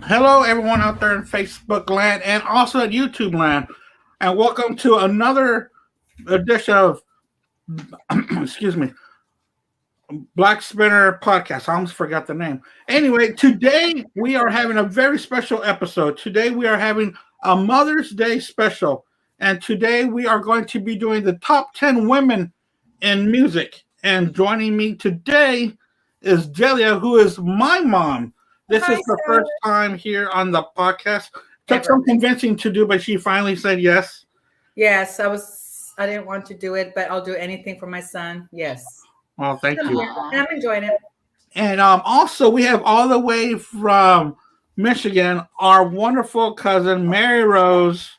Hello, everyone out there in Facebook land and also at YouTube land, and welcome to another edition of excuse me, Black Spinner podcast. I almost forgot the name. Anyway, today we are having a very special episode. Today we are having a Mother's Day special, and today we are going to be doing the top 10 women in music. And joining me today is Delia, who is my mom. This is the first time here on the podcast. Took some convincing to do, but she finally said yes. Yes, I didn't want to do it, but I'll do anything for my son. Yes. Well, thank you. And I'm enjoying it. And also, we have all the way from Michigan our wonderful cousin Mary Rose.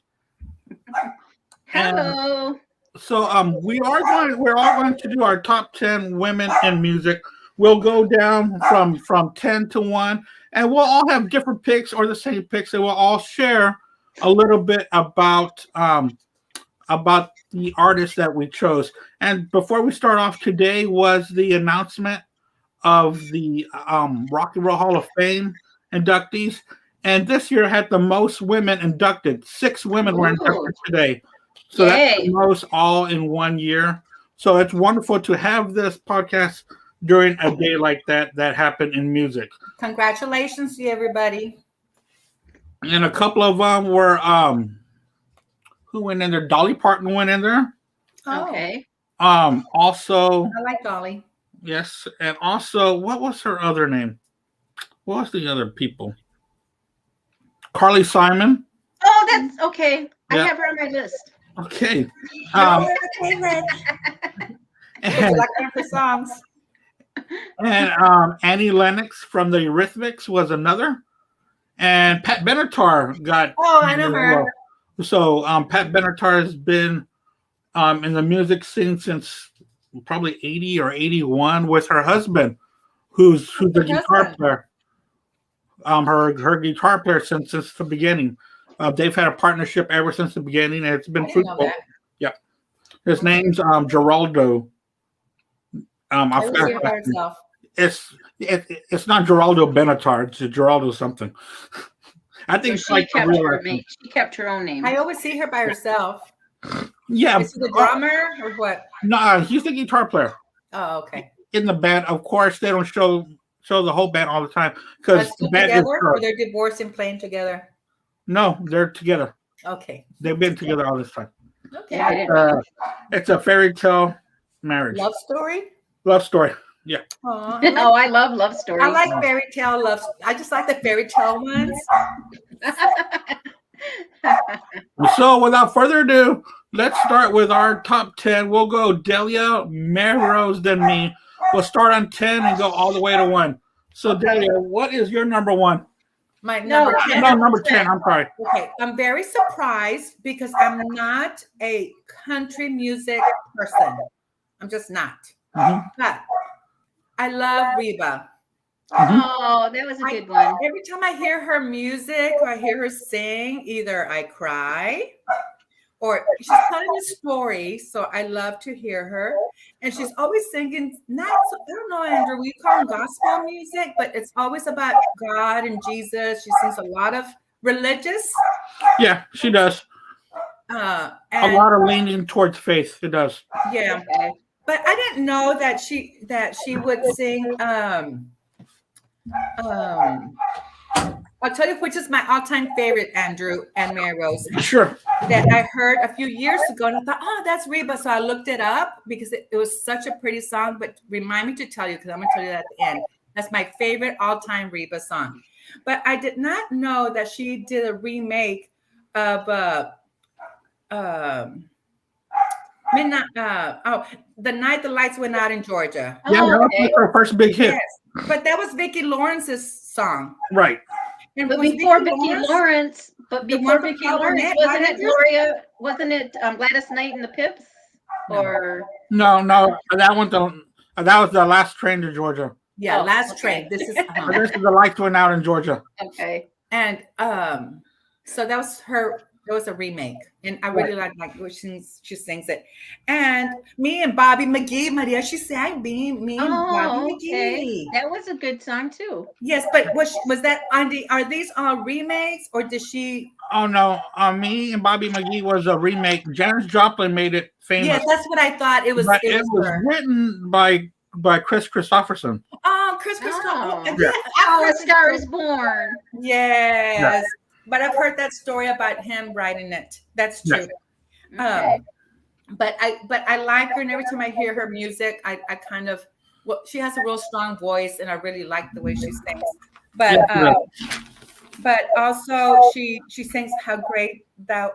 Hello. So we're all going to do our top 10 women in music. We'll go down from 10 to 1, and we'll all have different picks or the same picks, and we'll all share a little bit about the artists that we chose. And before we start off, today was the announcement of the Rock and Roll Hall of Fame inductees, and this year had the most women inducted. 6 women were inducted today. So that's the most all in one year. So it's wonderful to have this podcast during a day like that happened in music. Congratulations to everybody. And a couple of them were who went in there? Dolly Parton went in there. Okay. Also I like Dolly. Yes, and also what was her other name? What was the other people? Carly Simon. Oh, that's okay. Yeah. I have her on my list. Okay. And like her songs. And Annie Lennox from the Eurythmics was another. And Pat Benatar got. Oh, I know her. So Pat Benatar has been in the music scene since probably 80 or 81 with her husband, who's the guitar player. Her guitar player since the beginning. They've had a partnership ever since the beginning, and it's been fruitful. Yeah, his name's Geraldo. It's not Geraldo Benatar. It's Geraldo something. I think so she kept her own name. I always see her by herself. Yeah. Is he the drummer or what? No, he's the guitar player. Oh, okay. In the band, of course, they don't show the whole band all the time because the band is or they're divorced and playing together. No, they're together. Okay. They've been together all this time. Okay. It's a fairy tale marriage. Love story? Love story. Yeah. Oh, I love love stories. I like fairy tale love. I just like the fairy tale ones. So without further ado, let's start with our top 10. We'll go Delia, Mary Rose, then me. We'll start on 10 and go all the way to 1. So Delia, what is your number 1? My number 10. No, number 10. I'm sorry. Okay, I'm very surprised because I'm not a country music person. I'm just not. But I love Reba. Oh, that was a good one. Every time I hear her music or I hear her sing, either I cry or she's telling a story. So I love to hear her. And she's always singing, I don't know, Andrew, we call them gospel music, but it's always about God and Jesus. She sings a lot of religious. Yeah, she does. And a lot of leaning towards faith. It does. Yeah. Okay. But I didn't know that she would sing. I'll tell you which is my all-time favorite, Andrew and Mary Rose. Sure. That I heard a few years ago, and I thought, oh, that's Reba. So I looked it up because it was such a pretty song. But remind me to tell you, because I'm going to tell you that at the end. That's my favorite all-time Reba song. But I did not know that she did a remake of Midnight. The Night the Lights Went Out in Georgia. Yeah, that was her first big hit. Yes, but that was Vicki Lawrence's song. Right. And but before Vicki Lawrence, wasn't it Gloria? Wasn't it Gladys Knight and the Pips? Or no, that was the Last Train to Georgia. Yeah, Last Train. This is this is The Lights Went Out in Georgia. Okay. And so that was her It was a remake, and I really like what she sings it. And me and Bobby McGee, Maria, she sang me and Bobby McGee. That was a good song too. Yes, but was that on the? Are these all remakes, or did she? Oh no, me and Bobby McGee was a remake. Janis Joplin made it famous. Yes, that's what I thought. It was. But it was written by Chris Christopherson. Oh, Chris Christopherson. Yeah. A Star Is Born. Yes. Yeah. But I've heard that story about him writing it. That's true. Okay. But I like her, and every time I hear her music, I kind of she has a real strong voice, and I really like the way she sings. But but also she sings How Great Thou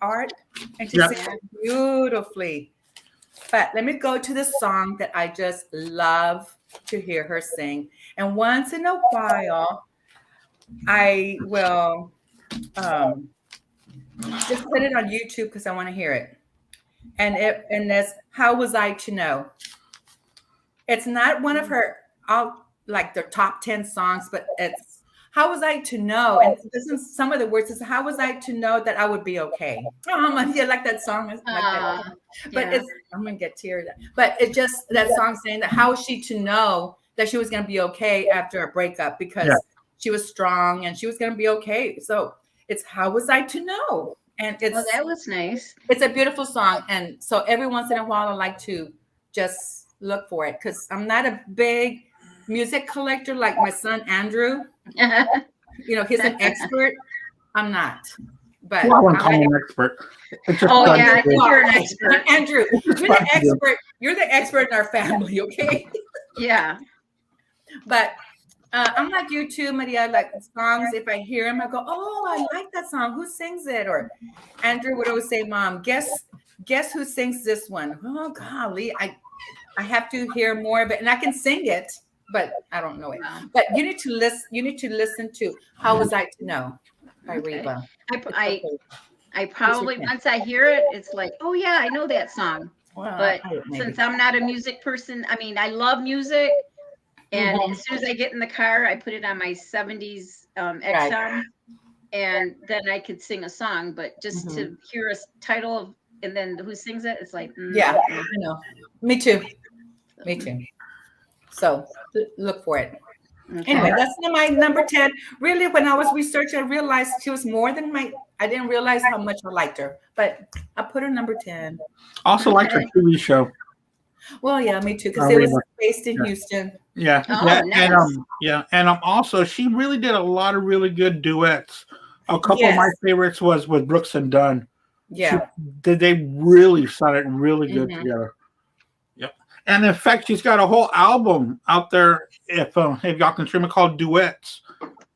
Art, and she sings beautifully. But let me go to the song that I just love to hear her sing. And once in a while, I will just put it on YouTube because I want to hear it. And that's How Was I to Know? It's not one of her like their top 10 songs, but it's How Was I to Know? And this is some of the words is How Was I to Know that I would be okay? Oh, yeah, like that song. Like that. But I'm gonna get teared. But it's just that song saying that how was she to know that she was gonna be okay after a breakup because she was strong and she was gonna be okay. So it's How Was I to Know? And it's that was nice. It's a beautiful song. And so every once in a while I like to just look for it because I'm not a big music collector like my son Andrew. He's an expert. I'm not. But I wouldn't call him an expert. I think you're an expert. Andrew, you're the expert. You're the expert in our family, okay? Yeah. But I'm like you too, Maria. Like songs, if I hear them, I go, "Oh, I like that song. Who sings it?" Or Andrew would always say, "Mom, guess who sings this one?" Oh, golly, I have to hear more of it, and I can sing it, but I don't know it. But you need to listen. You need to listen to "How Was I to Know" by Reba. I probably once I hear it, it's like, oh yeah, I know that song. Well, but since I'm not a music person, I mean, I love music. And as soon as I get in the car, I put it on my 70s XM, and then I could sing a song. But just to hear a title and then who sings it, it's like, I know. Me too. So look for it. Okay. Anyway, that's my number 10. Really, when I was researching, I realized she was more than I didn't realize how much I liked her, but I put her number 10. Also liked her TV show. Well, yeah, me too, because it was based in Houston. Yeah. Nice. And also she really did a lot of really good duets. A couple of my favorites was with Brooks and Dunn. Yeah. They really sounded really good together. Yep. And in fact, she's got a whole album out there if y'all can stream it called Duets.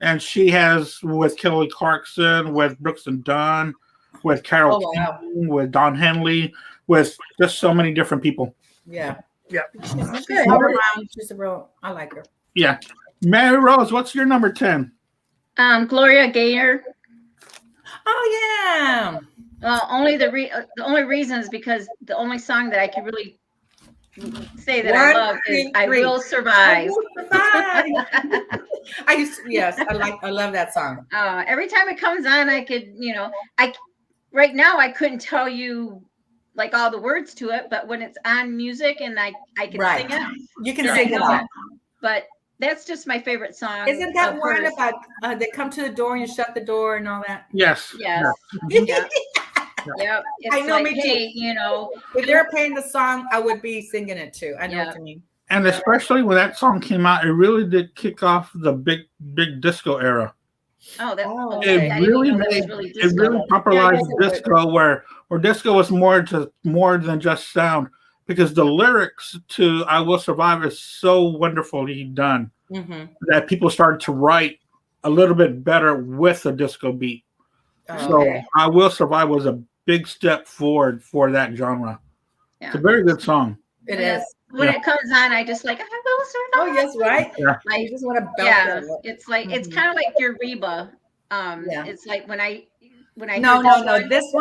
And she has with Ellie Clarkson, with Brooks and Dunn, with Carol King, with Don Henley, with just so many different people. Yeah. Yeah. She's a real, I like her. Yeah. Mary Rose, what's your number 10? Gloria Gaynor. Oh yeah. Well, only the only reason is because the only song that I can really say that I love is I Will Survive. I love that song. Every time it comes on, I could, right now I couldn't tell you like all the words to it, but when it's on music and I can sing it, you can sing it. But that's just my favorite song. Isn't that one about they come to the door and you shut the door and all that? Yes. Yeah. I know, like, me too. If they're playing the song, I would be singing it too. I know what you mean. And especially when that song came out, it really did kick off the big disco era. Okay. It really popularized disco where disco was more than just sound, because the lyrics to I Will Survive is so wonderfully done that people started to write a little bit better with the disco beat. So I Will Survive was a big step forward for that genre. Yeah. It's a very good song. It is. When it comes on, I just like, I Will Survive. Oh, yes, right? Yeah. Like, you just want to belt it. It's like, it's kind of like your Reba. It's like when I this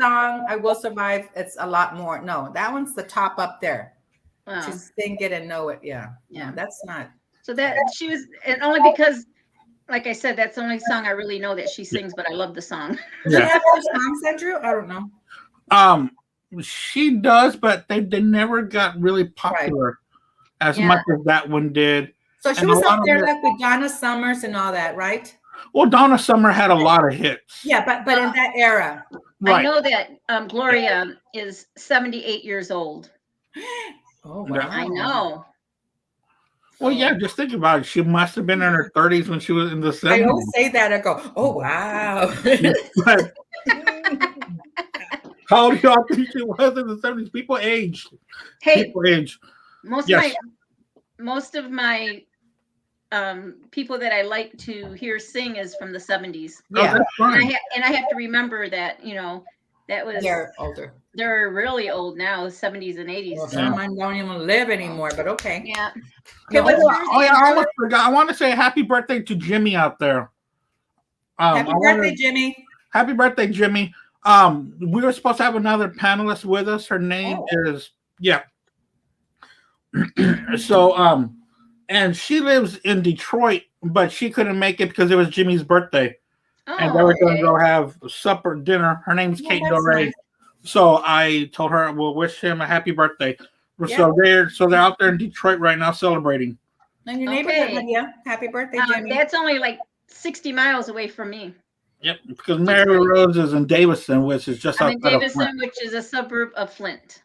song I Will Survive, it's a lot more. No, that one's the top up there. To sing it and know it. Yeah, that's not. So that she was, and only because like I said, that's the only song I really know that she sings, but I love the song. Does she have other songs, Andrew? I don't know. She does, but they never got really popular as much as that one did. So she was up there like with Donna Summers and all that, right? Well, Donna Summer had a lot of hits. Yeah, but in that era. Right. I know that Gloria is 78 years old. Oh, wow. I know. Well, yeah, just think about it. She must have been in her 30s when she was in the 70s. I always say that. I go, oh, wow. How old do y'all think she was in the 70s? People age. Hey, people age. Most of my people that I like to hear sing is from the 70s. Yeah. And I have to remember that, that was they're older. They're really old now, 70s and 80s. Well, some of mine don't even live anymore, but okay. Yeah. Okay, I almost forgot. I want to say happy birthday to Jimmy out there. Happy birthday, Jimmy. Happy birthday, Jimmy. We were supposed to have another panelist with us. Her name is So and she lives in Detroit, but she couldn't make it because it was Jimmy's birthday. And they were going to go have supper, dinner. Her name's Kate Doré. Nice. So I told her we'll wish him a happy birthday. Yeah. So they're out there in Detroit right now celebrating. And your neighborhood, happy birthday, Jimmy. That's only like 60 miles away from me. Yep, because Mary Rose is in Davison, which is just outside of Flint. Which is a suburb of Flint.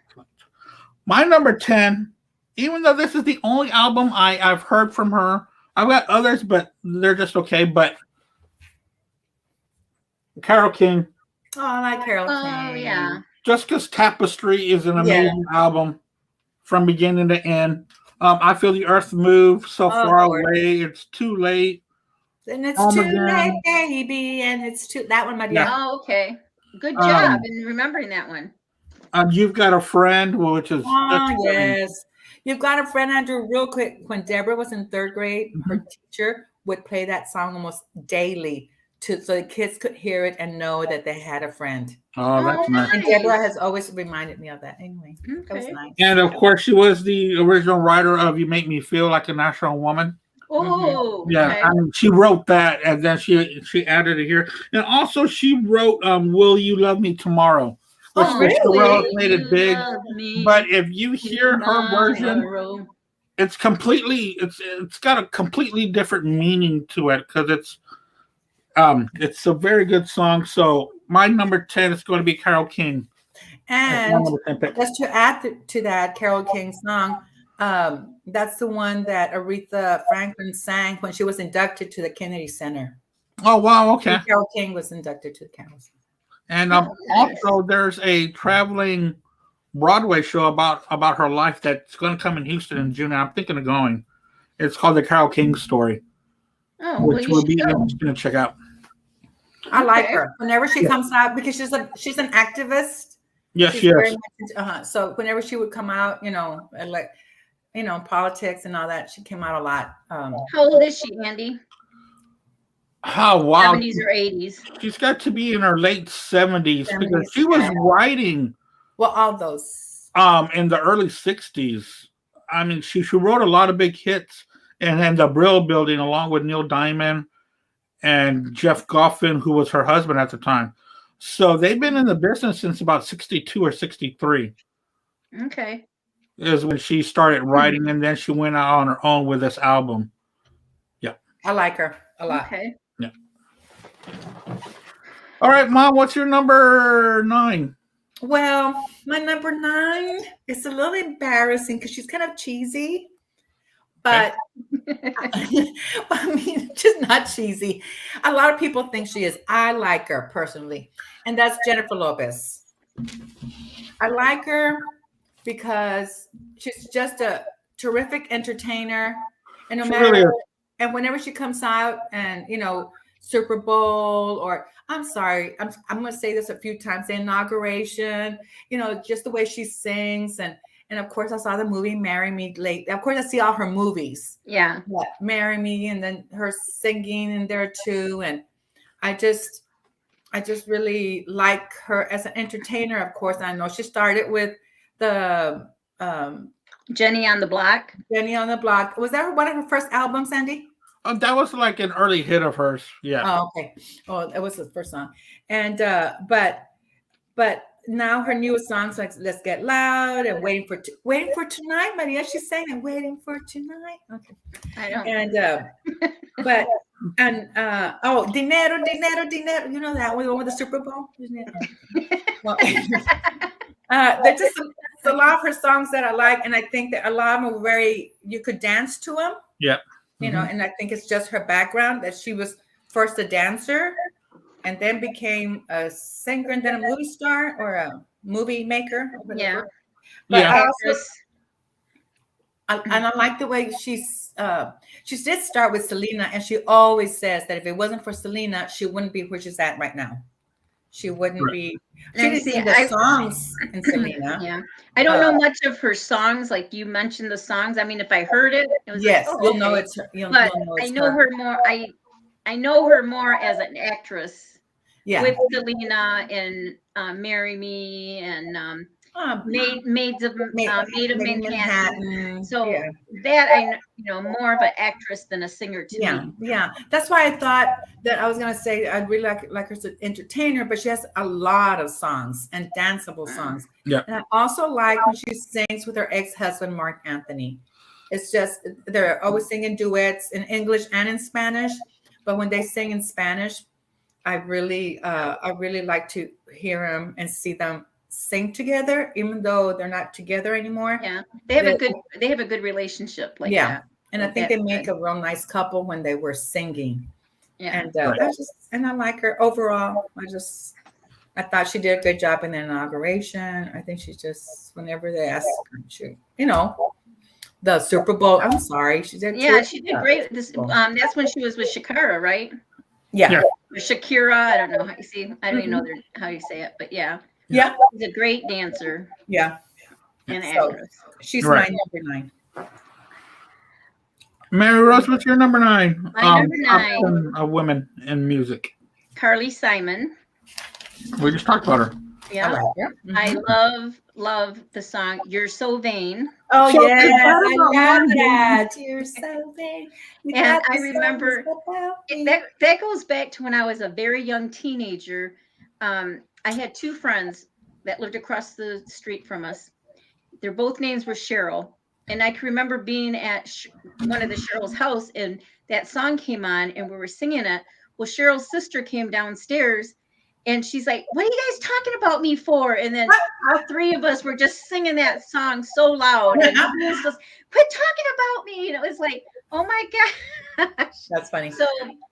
My number 10, even though this is the only album I've heard from her, I've got others, but they're just okay. But Carole King. Oh, I like Carole King. Oh, yeah. Just because Tapestry is an amazing album from beginning to end. I Feel the Earth Move So Far Away. It's Too Late. And it's too late, baby. And it's that one, my dear. Yeah. Oh, okay. Good job in remembering that one. You've Got a Friend, which is yes. You've Got a Friend, Andrew. Real quick, when Deborah was in 3rd grade, her teacher would play that song almost daily so the kids could hear it and know that they had a friend. Oh, that's nice. And Deborah has always reminded me of that. Anyway, that was nice. And of course, she was the original writer of "You Make Me Feel Like a National Woman." Oh, yeah. Okay. I mean, she wrote that, and then she added it here, and also she wrote "Will You Love Me Tomorrow," which made it big. But if you hear her version, it's got a completely different meaning to it because it's a very good song. So my number 10 is going to be Carole King. And just to add to that Carole King song, that's the one that Aretha Franklin sang when she was inducted to the Kennedy Center. Oh, wow. Okay. And Carole King was inducted to the Kennedy Center. And also there's a traveling Broadway show about her life that's going to come in Houston in June. I'm thinking of going. It's called The Carole King Story, which will be interesting to check out. I like her. Whenever she comes out, because she's an activist. Yes, she is. So whenever she would come out, politics and all that, she came out a lot. How old is she, Andy? Oh, wow. 70s or 80s? She's got to be in her late 70s because she was writing. Well, all those. In the early 60s. I mean, she wrote a lot of big hits, and then the Brill Building, along with Neil Diamond and Jeff Goffin, who was her husband at the time. So they've been in the business since about 62 or 63. Okay. Is when she started writing, and then she went out on her own with this album. Yeah. I like her a lot. Okay. Yeah. All right, Mom, what's your number 9? Well, my number 9 is a little embarrassing because she's kind of cheesy. But I mean, just not cheesy. A lot of people think she is. I like her personally, and that's Jennifer Lopez. I like her because she's just a terrific entertainer, and and whenever she comes out, and Super Bowl, or I'm sorry, I'm going to say this a few times, the inauguration, just the way she sings, and of course, I saw the movie Marry Me late. Of course, I see all her movies. Yeah. Marry Me, and then her singing in there too. And I just really like her as an entertainer. Of course, I know she started with the Jenny on the Block. Jenny on the Block. Was that one of her first albums, Sandy? That was like an early hit of hers. Yeah. Oh, okay. Oh, it was the first song. And but now her newest songs like "Let's Get Loud" and "Waiting for Tonight." Maria, she's saying "Waiting for Tonight." Okay. I don't. And but oh, dinero, dinero, dinero. You know that one, the one with the Super Bowl. Well, there's just a lot of her songs that I like, and I think that a lot of them are very. You could dance to them. Yeah. You know, and I think it's just her background that she was first a dancer and then became a singer and then a movie star or a movie maker. Or Yeah. But Yeah. and I like the way she did start with Selena, and she always says that if it wasn't for Selena, she wouldn't be where she's at right now. She wouldn't be. She didn't sing the songs in Selena. Yeah, I don't know much of her songs. Like you mentioned the songs. I mean, if I heard it, was yes, like, oh, you'll okay. know it's her. But I know her more. I know her more as an actress. Yeah. With Selena and "Marry Me" and Maid of Manhattan. So yeah. that I know more of an actress than a singer to me. Yeah. That's why I thought that I was gonna say I'd really like her as an entertainer, but she has a lot of songs and danceable songs. Yeah. And I also like when she sings with her ex-husband Mark Anthony. It's just they're always singing duets in English and in Spanish, but when they sing in Spanish, I really like to hear them and see them sing together, even though they're not together anymore. Yeah, they have a good relationship. Like that. And I think they make a real nice couple when they were singing. Yeah, and I like her overall. I thought she did a good job in the inauguration. I think she just whenever they ask her, the Super Bowl. I'm sorry, she did. Yeah, she did great. That's when she was with Shakira, right? Yeah. Shakira. I don't know how you see. I don't even know how you say it, but yeah. Yeah. She's a great dancer. Yeah. And actress. She's my number 9. Mary Rose, what's your number 9? My number 9. A women in music. Carly Simon. We just talked about her. Yeah. I love the song "You're So Vain." Oh yeah, I love that. You're so vain. And I remember that goes back to when I was a very young teenager. I had 2 friends that lived across the street from us. Their both names were Cheryl. And I can remember being at one of the Cheryl's house and that song came on and we were singing it. Well, Cheryl's sister came downstairs and she's like, "What are you guys talking about me for?" And then all 3 of us were just singing that song so loud. And it was just, "Quit talking about me." And it was like, oh my gosh. That's funny. So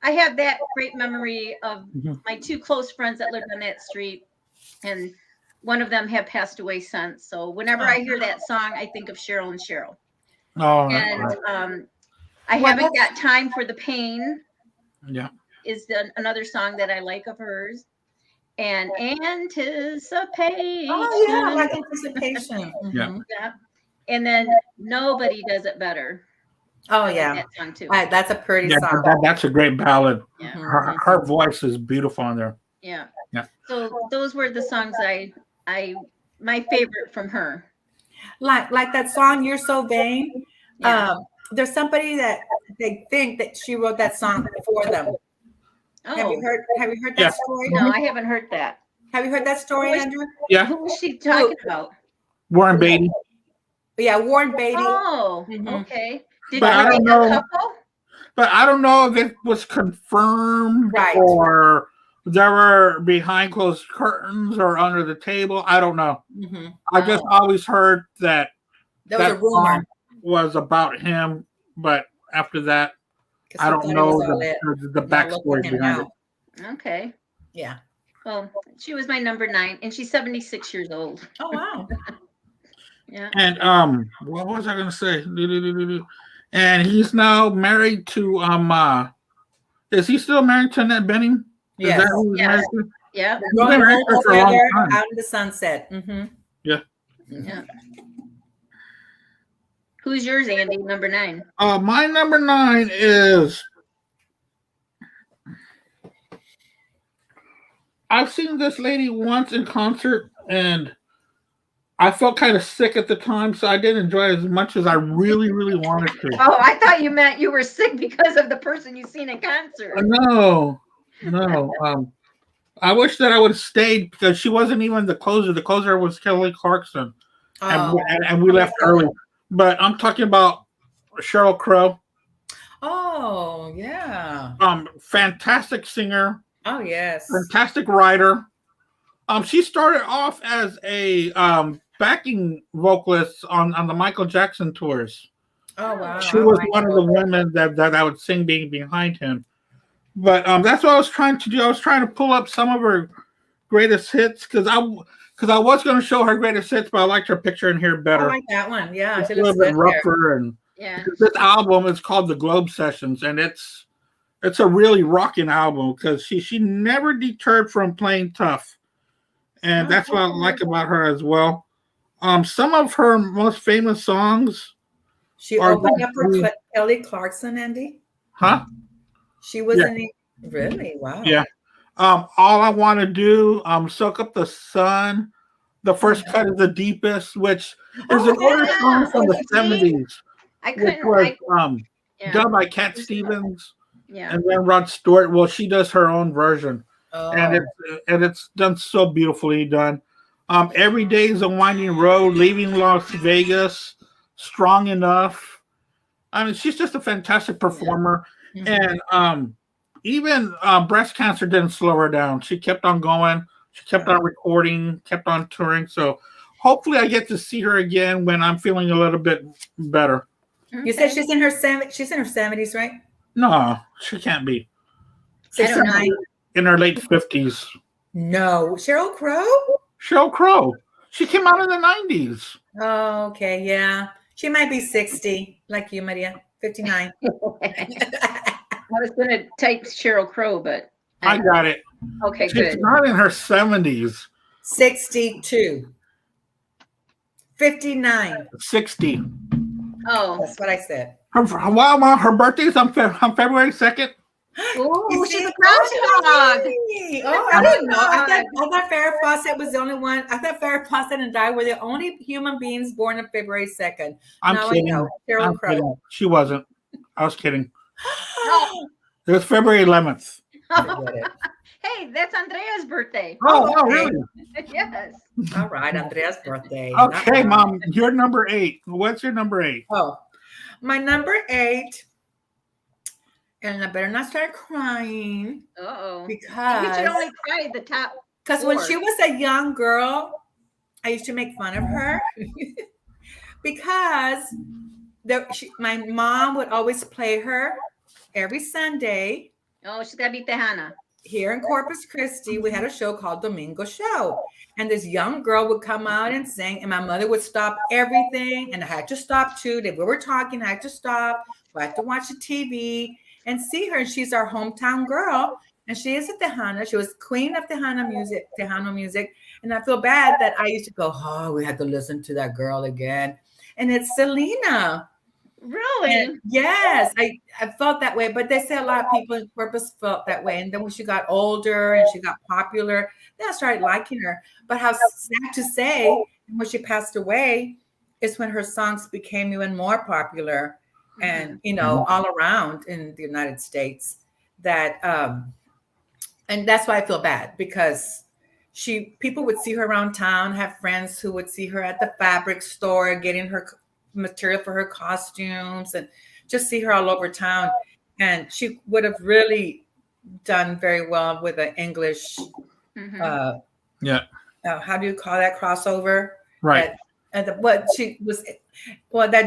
I have that great memory of my 2 close friends that lived on that street. And one of them have passed away since. So whenever I hear that song, I think of Cheryl and Cheryl. Oh, and I haven't got time for the pain. Yeah. Is another song that I like of hers. And Anticipation. Oh yeah, I like Anticipation. Yeah. Yeah. And then Nobody Does It Better. Oh yeah. That song too. That's a pretty song. That's a great ballad. Yeah. Her voice is beautiful on there. Yeah. Yeah. So those were the songs my favorite from her. Like that song "You're So Vain." Yeah. There's somebody that they think that she wrote that song for them. Oh. Have you heard that story? No, I haven't heard that. Have you heard that story, Andrew? Yeah. Who was she talking about? Warren Beatty. Yeah, Warren Beatty. Oh, okay. Did But I don't know. a couple? But I don't know if it was confirmed Right. or there were behind closed curtains or under the table. I don't know. Mm-hmm. I just always heard that There was a rumor. song was about him, but after that, I don't know the backstory behind it. Okay. Yeah. Well, she was my number 9, and she's 76 years old. Oh wow. Yeah. And what was I gonna say? And he's now married to is he still married to Annette Bening? Yes. Yeah. Going married home for a long together time. out in the sunset. Mm-hmm. Yeah. Yeah. Who's yours, Andy? Number 9. My number 9 is I've seen this lady once in concert, and I felt kind of sick at the time, so I didn't enjoy it as much as I really, really wanted to. Oh, I thought you meant you were sick because of the person you seen in concert. No. I wish that I would have stayed because she wasn't even the closer. The closer was Kelly Clarkson, and we left early. But I'm talking about Cheryl Crow. Oh, yeah. Fantastic singer. Oh, yes. Fantastic writer. She started off as a backing vocalist on the Michael Jackson tours. Oh, wow. She was one of the women that I would sing being behind him. But that's what I was trying to do. I was trying to pull up some of her greatest hits because I was going to show her greatest hits, but I liked her picture in here better. I like that one. Yeah, it's a little bit rougher, and this album is called The Globe Sessions, and it's a really rocking album because she never deterred from playing tough, and that's what I like about her as well. Some of her most famous songs. She opened up for Ellie Clarkson, Andy. Huh? She wasn't really wow. Yeah. All I Want to Do, Soak Up the Sun. The First Cut is the Deepest, which is an older song from the 70s. Which was done by Cat Stevens and then Rod Stewart. Well, she does her own version. And it's done so beautifully done. Every Day is a Winding Road, Leaving Las Vegas, Strong Enough. I mean, she's just a fantastic performer. And even breast cancer didn't slow her down. She kept on going. She kept on recording, kept on touring. So hopefully I get to see her again when I'm feeling a little bit better. You said she's in her 70s, right? No, she can't be. 69. In her late 50s. No. Cheryl Crow? Cheryl Crow. She came out in the 90s. Oh, okay. Yeah. She might be 60, like you, Maria. 59. I was going to type Cheryl Crow, but I got it. Okay, She's good. She's not in her 70s. 62. 59. 60. Oh, that's what I said. Wow, Mom, her birthday's on February 2nd. Oh, she's a groundhog. Oh, I didn't know. I thought Farrah Fawcett was the only one. I thought Farrah Fawcett and Di were the only human beings born on February 2nd. I'm kidding. Cheryl Crow. Kidding. She wasn't. I was kidding. It was February 11th. Hey, that's Andrea's birthday. Oh, really? Yes. All right, Andrea's birthday. Okay, Mom, you're number 8. What's your number 8? Oh, my number 8. And I better not start crying. Because you should only cry at the top. Because when she was a young girl, I used to make fun of her because my mom would always play her every Sunday. Oh, she's got to be Tejana. Here in Corpus Christi, we had a show called Domingo Show. And this young girl would come out and sing, and my mother would stop everything. And I had to stop too. We were talking, I had to stop. I had to watch the TV and see her. She's our hometown girl. And she is a Tejana. She was queen of Tejano music. And I feel bad that I used to go, oh, we had to listen to that girl again. And it's Selena. Really? And yes, I felt that way. But they say a lot of people in Corpus felt that way. And then when she got older and she got popular, then I started liking her. But how sad to say, when she passed away, is when her songs became even more popular. And, all around in the United States, that, and that's why I feel bad, because people would see her around town, have friends who would see her at the fabric store, getting her material for her costumes, and just see her all over town. And she would have really done very well with an English, how do you call that, crossover? Right. That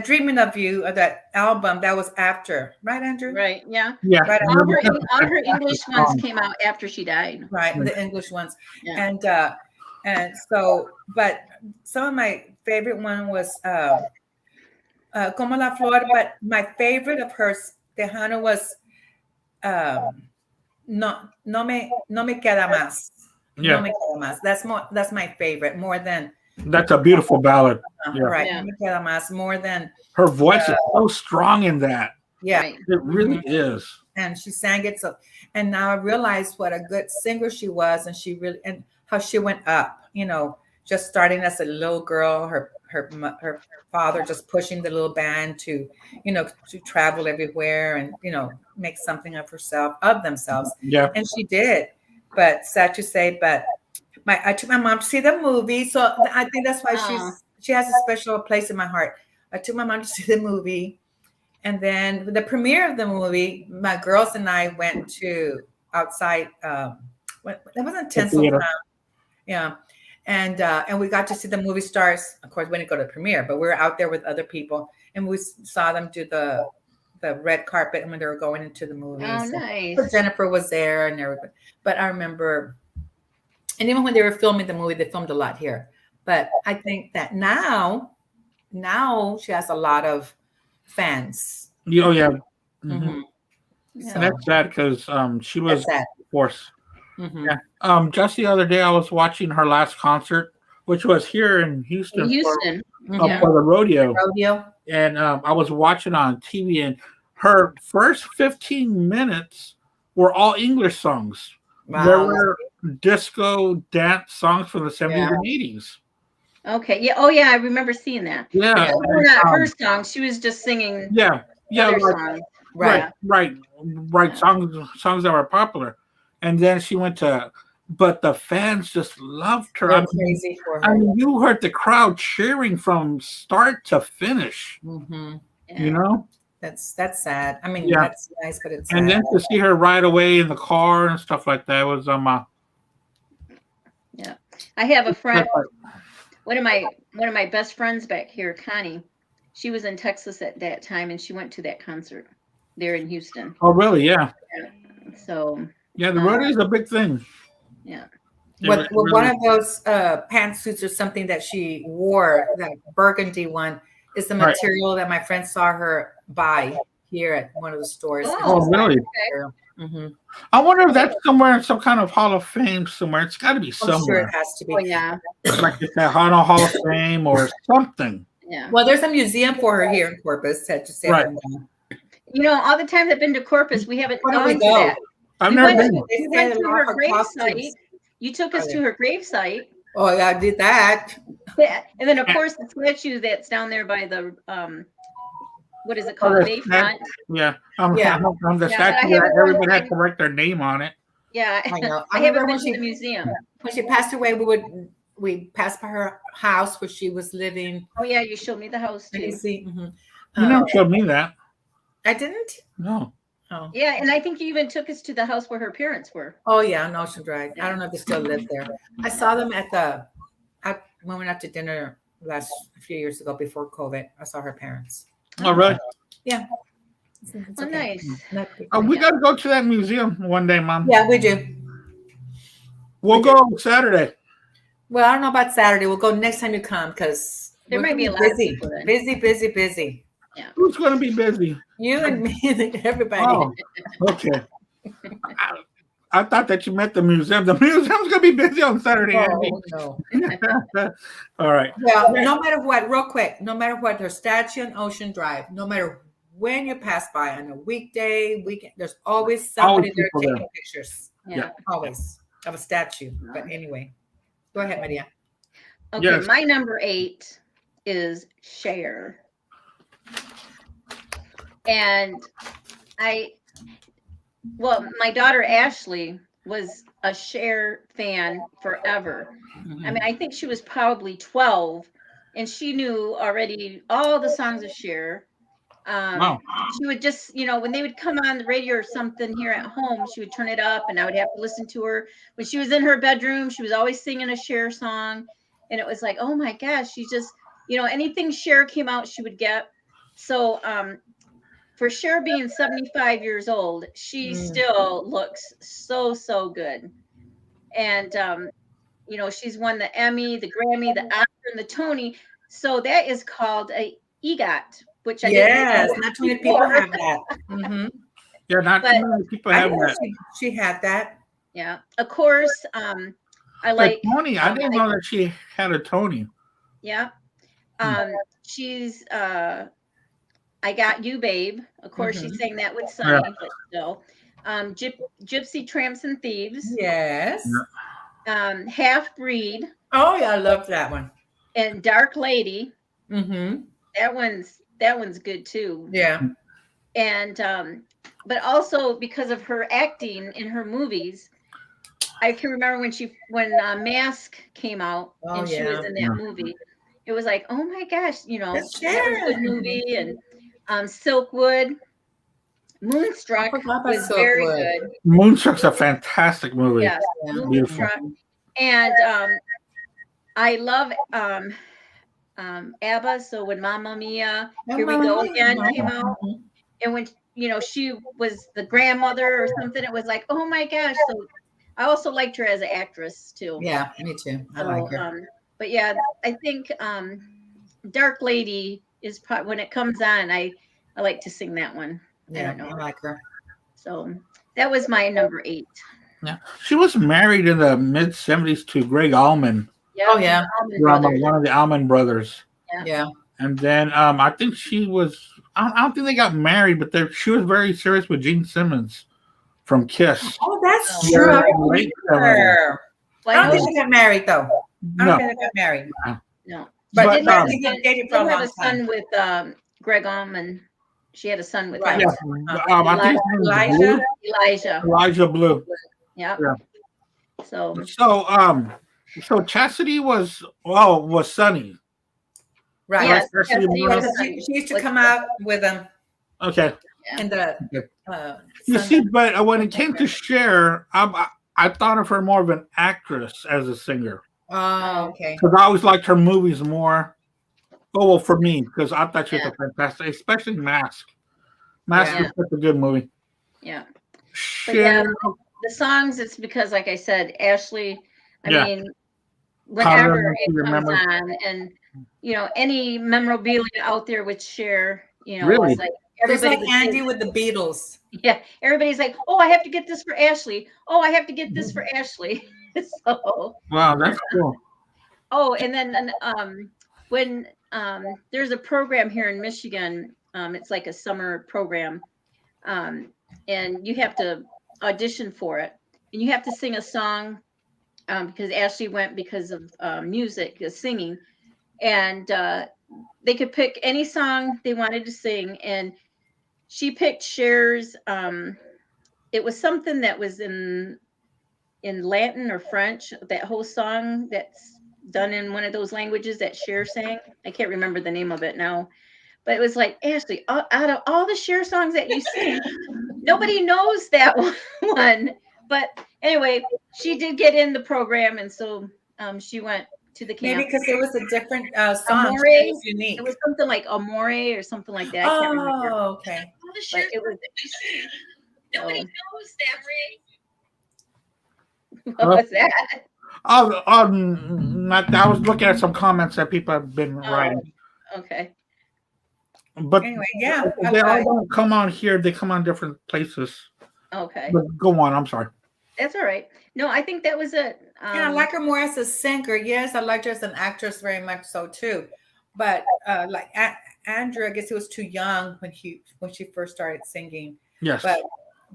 Dreaming of You, that album, that was after, right, Andrew? Right, yeah. Yeah. Right, all her English ones came out after she died. Right, the English ones. Yeah. And so, but some of my favorite one was Como la Flor, but my favorite of hers, Tejano, was No me queda más. Yeah. No me queda más. That's my favorite, more than. That's a beautiful ballad. Right. Yeah. No me queda más, more than. Her voice is so strong in that. Yeah. Right. It really is. And she sang it so, and now I realized what a good singer she was, and how she went up. just starting as a little girl, her father just pushing the little band to, to travel everywhere and, make something of themselves. Yeah. And she did. But sad to say, but I took my mom to see the movie. So I think that's why she has a special place in my heart. I took my mom to see the movie. And then the premiere of the movie, my girls and I went to outside. That wasn't Tinseltown. Yeah. And we got to see the movie stars. Of course, we didn't go to the premiere, but we were out there with other people, and we saw them do the red carpet when they were going into the movie. Oh, nice. So Jennifer was there and everybody. But I remember, and even when they were filming the movie, they filmed a lot here. But I think that now she has a lot of fans. Oh yeah. Mm-hmm. Yeah. And that's sad because she was sad. Of course. Mm-hmm. Yeah. Just the other day I was watching her last concert, which was here in Houston. For the rodeo. And I was watching on TV, and her first 15 minutes were all English songs. Wow. There were disco dance songs from the 70s and 80s. Okay. Yeah. Oh, yeah. I remember seeing that. Yeah. Were not her songs. She was just singing. Yeah. Songs. Right. Songs that were popular. And then she went to, but the fans just loved her. They're crazy for her. I mean, you heard the crowd cheering from start to finish. Mm-hmm. Yeah. You know? That's sad. I mean, that's nice, but it's sad. And then to see her ride away in the car and stuff like that was yeah. I have a friend, one of my best friends back here, Connie. She was in Texas at that time, and she went to that concert there in Houston. Oh, really? Yeah. So. Yeah, the rodeo is a big thing. Yeah. With one of those pantsuits or something that she wore, that burgundy one, is the material that my friend saw her buy here at one of the stores. Oh, really? Okay. Mm-hmm. I wonder if that's somewhere in some kind of Hall of Fame somewhere. It's got to be somewhere. I'm sure it has to be. Oh, yeah. Like it's that Hall of Fame or something. Yeah. Well, there's a museum for her here in Corpus. Had to say right. All the times I've been to Corpus, we haven't gone to that. I've never been. We went to her grave site. You took us to her grave site. Oh, yeah, I did that. Yeah. And then, of course, the statue that's down there by the, what is it called? Bayfront. Yeah. The statue that everybody had to write their name on it. Yeah. I know. I haven't been to the museum. When she passed away, we passed by her house where she was living. Oh, yeah. You showed me the house, too. Mm-hmm. You never showed me that. I didn't? No. Oh. Yeah, and I think you even took us to the house where her parents were. Oh yeah, on Ocean Drive. I don't know if they still live there. I saw them when we went out to dinner a few years ago before COVID. I saw her parents. Oh really? Yeah. It's okay. Nice. We got to go to that museum one day, Mom. Yeah, we do. We'll go Saturday. Well, I don't know about Saturday. We'll go next time you come because there might be a lot busy. of people Busy. Yeah. Who's going to be busy? You and me and everybody. Oh, okay. I thought that you meant the museum. The museum's going to be busy on Saturday. No. All right. Well, no matter what, real quick, no matter what, there's statue on Ocean Drive. No matter when you pass by on a weekday, weekend, there's always somebody there taking pictures. Yeah. Always of a statue. But anyway, go ahead, Maria. Okay, yes. My number 8 is Cher. And my daughter Ashley was a Cher fan forever. Mm-hmm. I mean, I think she was probably 12 and she knew already all the songs of Cher. Wow. She would just, when they would come on the radio or something here at home, she would turn it up and I would have to listen to her. When she was in her bedroom, she was always singing a Cher song. And it was like, oh my gosh, she just, anything Cher came out, she would get. So, for Cher being 75 years old, she still looks so good. And, she's won the Emmy, the Grammy, the Oscar, and the Tony. So that is called a EGOT, which I didn't know. Not too many people have that. Mm-hmm. Yeah, not too many people have that. She had that. Yeah. Of course, I like Tony. I didn't know that she had a Tony. Yeah. She's I Got You, Babe. Of course, she sang that with Sonny, but still. Gypsy Tramps and Thieves. Yes. Half Breed. Oh yeah, I love that one. And Dark Lady. Mm-hmm. That one's good too. Yeah. And but also because of her acting in her movies, I can remember when Mask came out and she was in that movie. It was like, oh my gosh, that was a good movie. And Silkwood, Moonstruck was very good. Moonstruck's a fantastic movie. Yes, Moonstruck. And I love ABBA. So when Mamma Mia, Here We Go Again came out, and when she was the grandmother or something, it was like, oh my gosh. So I also liked her as an actress too. Yeah, me too. I like her. But yeah, I think Dark Lady is probably, when it comes on, I like to sing that one. Yeah, I like her. So that was my number 8. Yeah, she was married in the mid-70s to Greg Allman. Yeah. Oh yeah, one of the Allman brothers. Yeah. And then I think she was. I don't think they got married, but she was very serious with Gene Simmons from Kiss. Oh, that's true. I don't think they got married though. I don't think they got married. No. But they dated for a long time. Son with Greg Allman. She had a son with him. Yeah. Elijah Blue. Yeah. So Chastity was Sunny. Right. Yes, she used to come out with them. Okay. In the you see, but when it came to Cher, I thought of her more of an actress as a singer. Oh, okay. Because I always liked her movies more. Oh, well, for me, because I thought she was a fantastic, especially Mask. Mask was such a good movie. Yeah. Cher, the songs, it's because, like I said, Ashley, I mean, whenever it comes on, and, any memorabilia out there with Cher, really? it's like everybody like Andy with the Beatles. Yeah. Everybody's like, oh, I have to get this for Ashley. Oh, I have to get this for Ashley. So. Wow, that's cool. Oh, and then when there's a program here in Michigan, it's like a summer program, and you have to audition for it, and you have to sing a song, because Ashley went because of music, singing, and they could pick any song they wanted to sing, and she picked Cher's. It was something that was in Latin or French, that whole song that's done in one of those languages that Cher sang. I can't remember the name of it now, but it was like, Ashley, out of all the Cher songs that you sing, nobody knows that one. But anyway, she did get in the program, and so she went to the camp. Maybe because it was a different song. Amore, it was unique. It was something like Amore or something like that. I can't remember. Oh, okay. But it was, nobody knows that, Ray. What was that? I was looking at some comments that people have been writing. Okay. But anyway, yeah. They all don't come on here. They come on different places. Okay. But go on. I'm sorry. That's all right. No, I think that was it. I like her more as a singer. Yes, I liked her as an actress very much so too. But like Andrew, I guess he was too young when she first started singing. Yes.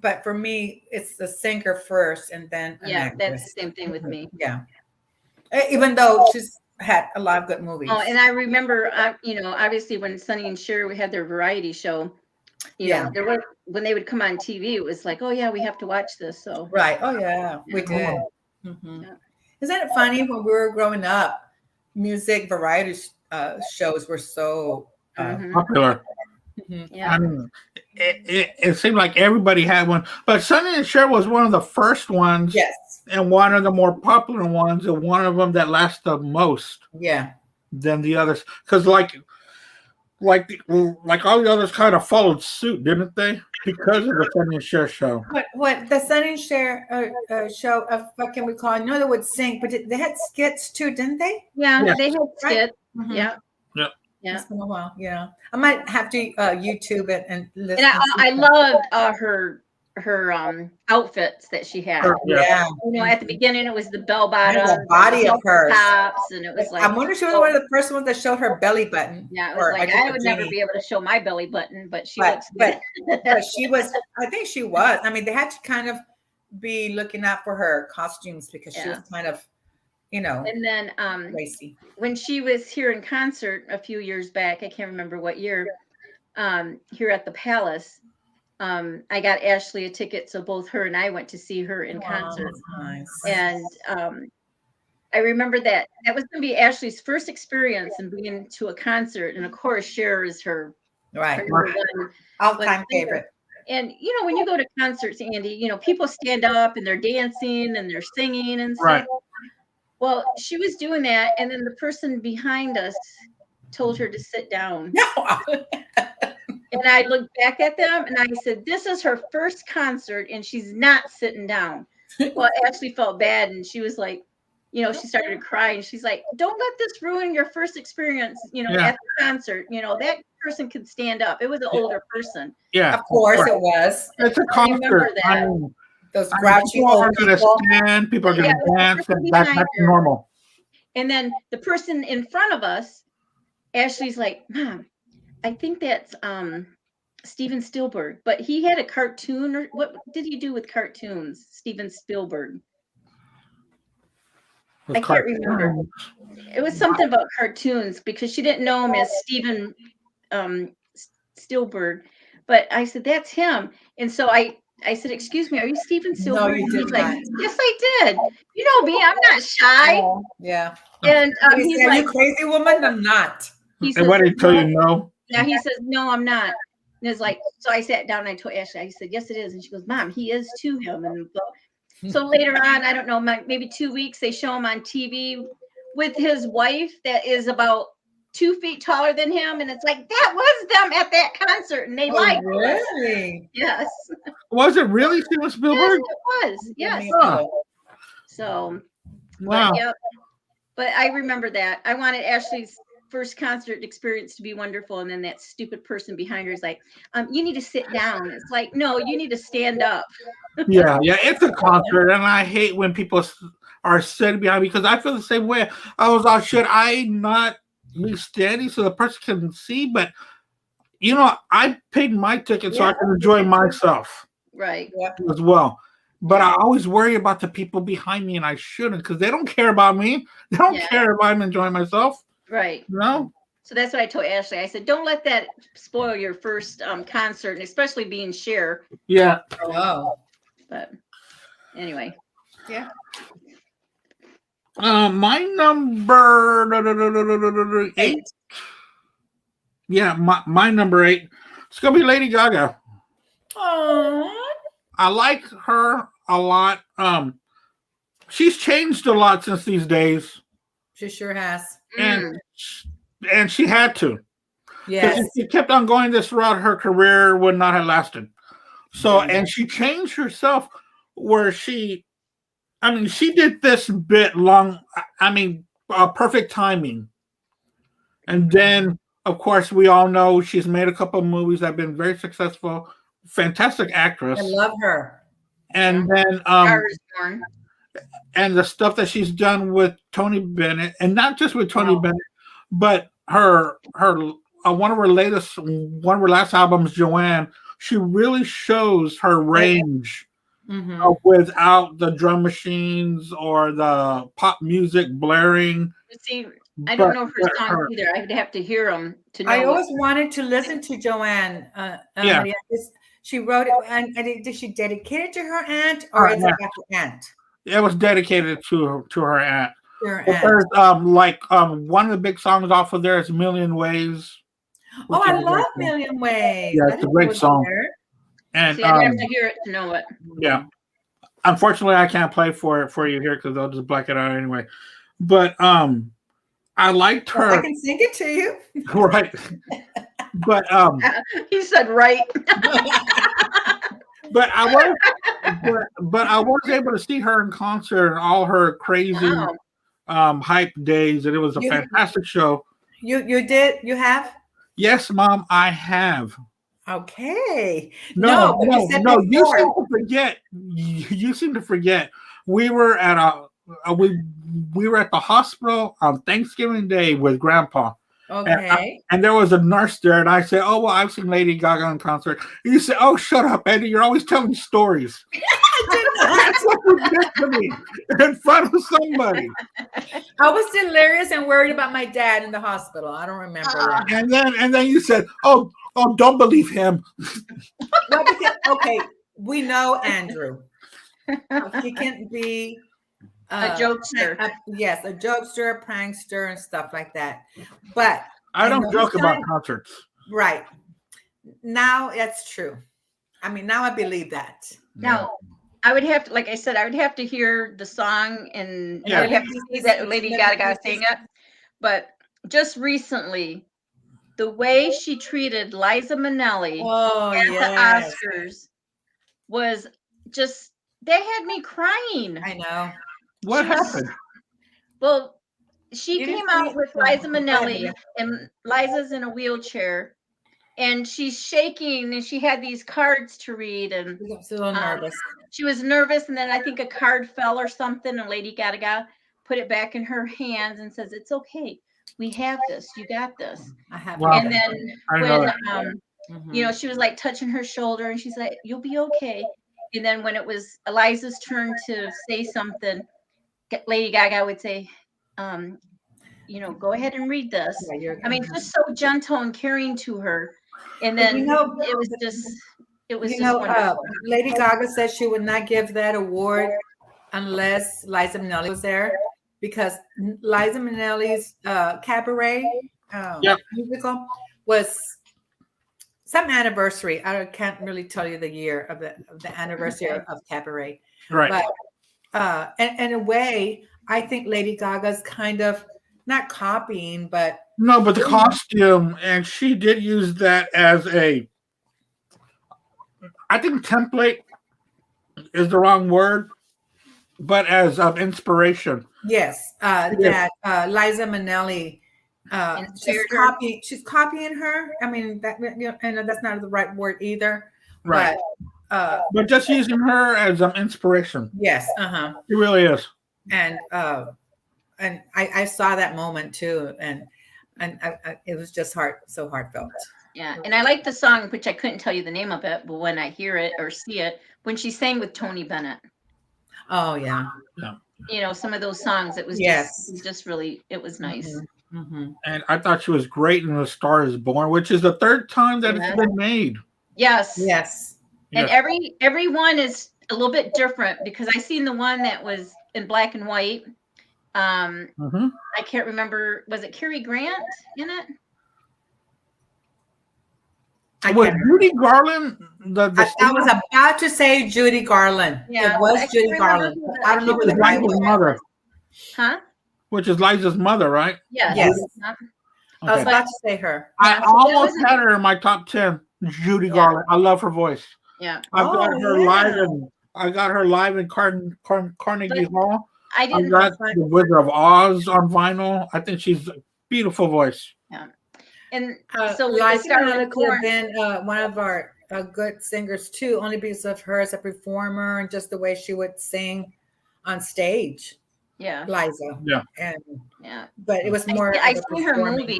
But for me, it's the singer first, and then that's the same thing with me. Yeah. Even though she's had a lot of good movies. Oh, and I remember, obviously when Sonny and Cher had their variety show, you know, there was, when they would come on TV, it was like, oh yeah, we have to watch this. So right. Oh yeah, we did. Mm-hmm. Yeah. Isn't it funny when we were growing up, music variety shows were so popular. Yeah. I mean, it seemed like everybody had one, but Sonny and Cher was one of the first ones. Yes. And one of the more popular ones, and one of them that lasts the most. Yeah. Than the others, because like all the others kind of followed suit, didn't they? Because of the Sonny and Cher show. What the Sonny and Cher show? What can we call? I know they would sing, but they had skits too, didn't they? Yeah, they had skits. Right? Mm-hmm. Yeah. Yeah. It's been a while. Yeah, I might have to YouTube it and listen. And I loved her outfits that she had. Yeah. You know, at the beginning it was the bell bottom, the body of hers, tops, and it was like, I wonder if she was one of the first ones that showed her belly button. Yeah, it was like I would never be able to show my belly button, but she but she was. I think she was. I mean, they had to kind of be looking out for her costumes because she was kind of, And then Tracy. when she was here in concert a few years back, I can't remember what year, here at the Palace, I got Ashley a ticket, so both her and I went to see her in concert. Nice. And I remember that was going to be Ashley's first experience in being to a concert, and of course, Cher is her all-time favorite. And when you go to concerts, Andy, people stand up and they're dancing and they're singing and stuff. Right. Well, she was doing that, and then the person behind us told her to sit down. And I looked back at them and I said, "This is her first concert, and she's not sitting down." Well, Ashley felt bad, and she was like, she started to cry, and she's like, "Don't let this ruin your first experience, at the concert. That person could stand up." It was an older person. Yeah. Of course it was. It's a concert. Those grouchy people are going to stand, people are going to dance, and that's normal. And then the person in front of us, Ashley's like, "Mom, I think that's Steven Spielberg, but he had a cartoon, or what did he do with cartoons? Steven Spielberg." I can't remember. It was something about cartoons because she didn't know him as Steven Spielberg. But I said, "That's him." And so I said, "Excuse me, are you Steven Spielberg?" No, you did he's not. like, "Yes, I did. You know me, I'm not shy." Yeah. And he's "Are like, you crazy woman?" "I'm not." He And says, what did he tell you? No. Yeah, he says, "No, I'm not." And it's like, so I sat down and I told Ashley, I said, "Yes, it is." And she goes, "Mom, he is to him." And so later on, I don't know, maybe 2 weeks, they show him on TV with his wife that is about 2 feet taller than him. And it's like, that was them at that concert. And they liked it. Really? Yes. Was it really Steven Spielberg? Yes, it was. Yes. Huh. So, Wow. But I remember that. I wanted Ashley's first concert experience to be wonderful, and then that stupid person behind her is like, "You need to sit down." It's like, no, you need to stand up. Yeah, it's a concert, and I hate when people are sitting behind me because I feel the same way. I was like, should I not be standing so the person can see? But I paid my ticket so I can enjoy myself, Right? As well. But I always worry about the people behind me, and I shouldn't because they don't care about me. They don't care if I'm enjoying myself. Right. No. So that's what I told Ashley. I said, "Don't let that spoil your first concert, and especially being Cher." Yeah. Oh. But anyway. Yeah. My number 8. Yeah, my number 8. It's gonna be Lady Gaga. Oh. I like her a lot. She's changed a lot since these days. She sure has. And she had to. Yes. If she kept on going this route, her career would not have lasted. So, and she changed herself where she did this bit long, perfect timing. And then, of course, we all know she's made a couple of movies that have been very successful. Fantastic actress. I love her. And then, and the stuff that she's done with Tony Bennett, and not just with Tony Bennett, but her one of her last albums, Joanne, she really shows her range without the drum machines or the pop music blaring. See, I don't know her songs either. I'd have to hear them to know. I always wanted to listen to Joanne. Maria. She wrote it, and did she dedicate it to her aunt, or is it about her aunt? It was dedicated to her aunt. There's one of the big songs off of there is "Million Ways." Oh, I love "Million Ways." Yeah, it's a great song. And I'd have to hear it to know it. Yeah, unfortunately, I can't play for you here because they'll just black it out anyway. But I liked her. Well, I can sing it to you. Right. But he said right. But I was able to see her in concert and all her crazy hype days, and it was a fantastic show. You did? You have? Yes, Mom, I have. Okay. No. You seem to forget. You seem to forget. We were at we were at the hospital on Thanksgiving Day with Grandpa. Okay. And there was a nurse there, and I said, "Oh, well, I've seen Lady Gaga in concert." And you said, "Oh, shut up, Eddie! You're always telling stories." That's what you did to me in front of somebody. I was delirious and worried about my dad in the hospital. I don't remember that. And then you said, "Oh, don't believe him." Well, because, okay, we know Andrew. He can be a jokester. Yes, a jokester, prankster, and stuff like that. But I don't joke about concerts. Right. Now that's true. I mean, now I believe that. Now, I would have to, like I said, I would have to hear the song and I would have to see that Lady Gaga sing it. But just recently, the way she treated Liza Minnelli at the Oscars was just, they had me crying. I know. What happened? Well, she came out with Liza Minnelli, and Liza's in a wheelchair, and she's shaking, and she had these cards to read, and she was a little nervous. She was nervous, and then I think a card fell or something, and Lady Gaga put it back in her hands and says, "It's okay. We have this. You got this." I have. Wow. And then when you know, she was like touching her shoulder, and she's like, "You'll be okay." And then when it was Eliza's turn to say something, Lady Gaga would say, you know, "Go ahead and read this." I mean, just so gentle and caring to her. And then it was just wonderful. Lady Gaga said she would not give that award unless Liza Minnelli was there, because Liza Minnelli's cabaret musical was some anniversary. I can't really tell you the year of the anniversary of cabaret. Right. But and in a way, I think Lady Gaga's kind of not copying, but no, but the costume, and she did use that as I think template is the wrong word, but as inspiration. Yes, that Liza Minnelli, she's copying her. I mean, that, you know, and that's not the right word either. Right. But just using her as inspiration. Yes. It really is. And I saw that moment too, and it was just so heartfelt. Yeah, and I like the song, which I couldn't tell you the name of it, but when I hear it or see it, when she sang with Tony Bennett. Oh yeah. You know, some of those songs, it was just really, it was nice. And I thought she was great in A Star Is Born, which is the third time that it's been made. Yes. Yes. And every one is a little bit different, because I seen the one that was in black and white. I can't remember. Was it Cary Grant in it? Was Judy Garland? I was about to say Judy Garland. Yeah, it was Judy Garland. I don't know who the guy was. Mother. Huh? Which is Liza's mother, right? Yes. Okay. I was about to say her. I almost had her in my top 10. Judy Garland. I love her voice. Yeah. I've got her live in. I got her live in Carnegie Hall. I got The Wizard of Oz on vinyl. I think she's a beautiful voice. Yeah. And so Liza Minnelli could have been one of our good singers too, only because of her as a performer and just the way she would sing on stage. Yeah. Liza. Yeah. And but it was more. I see her movie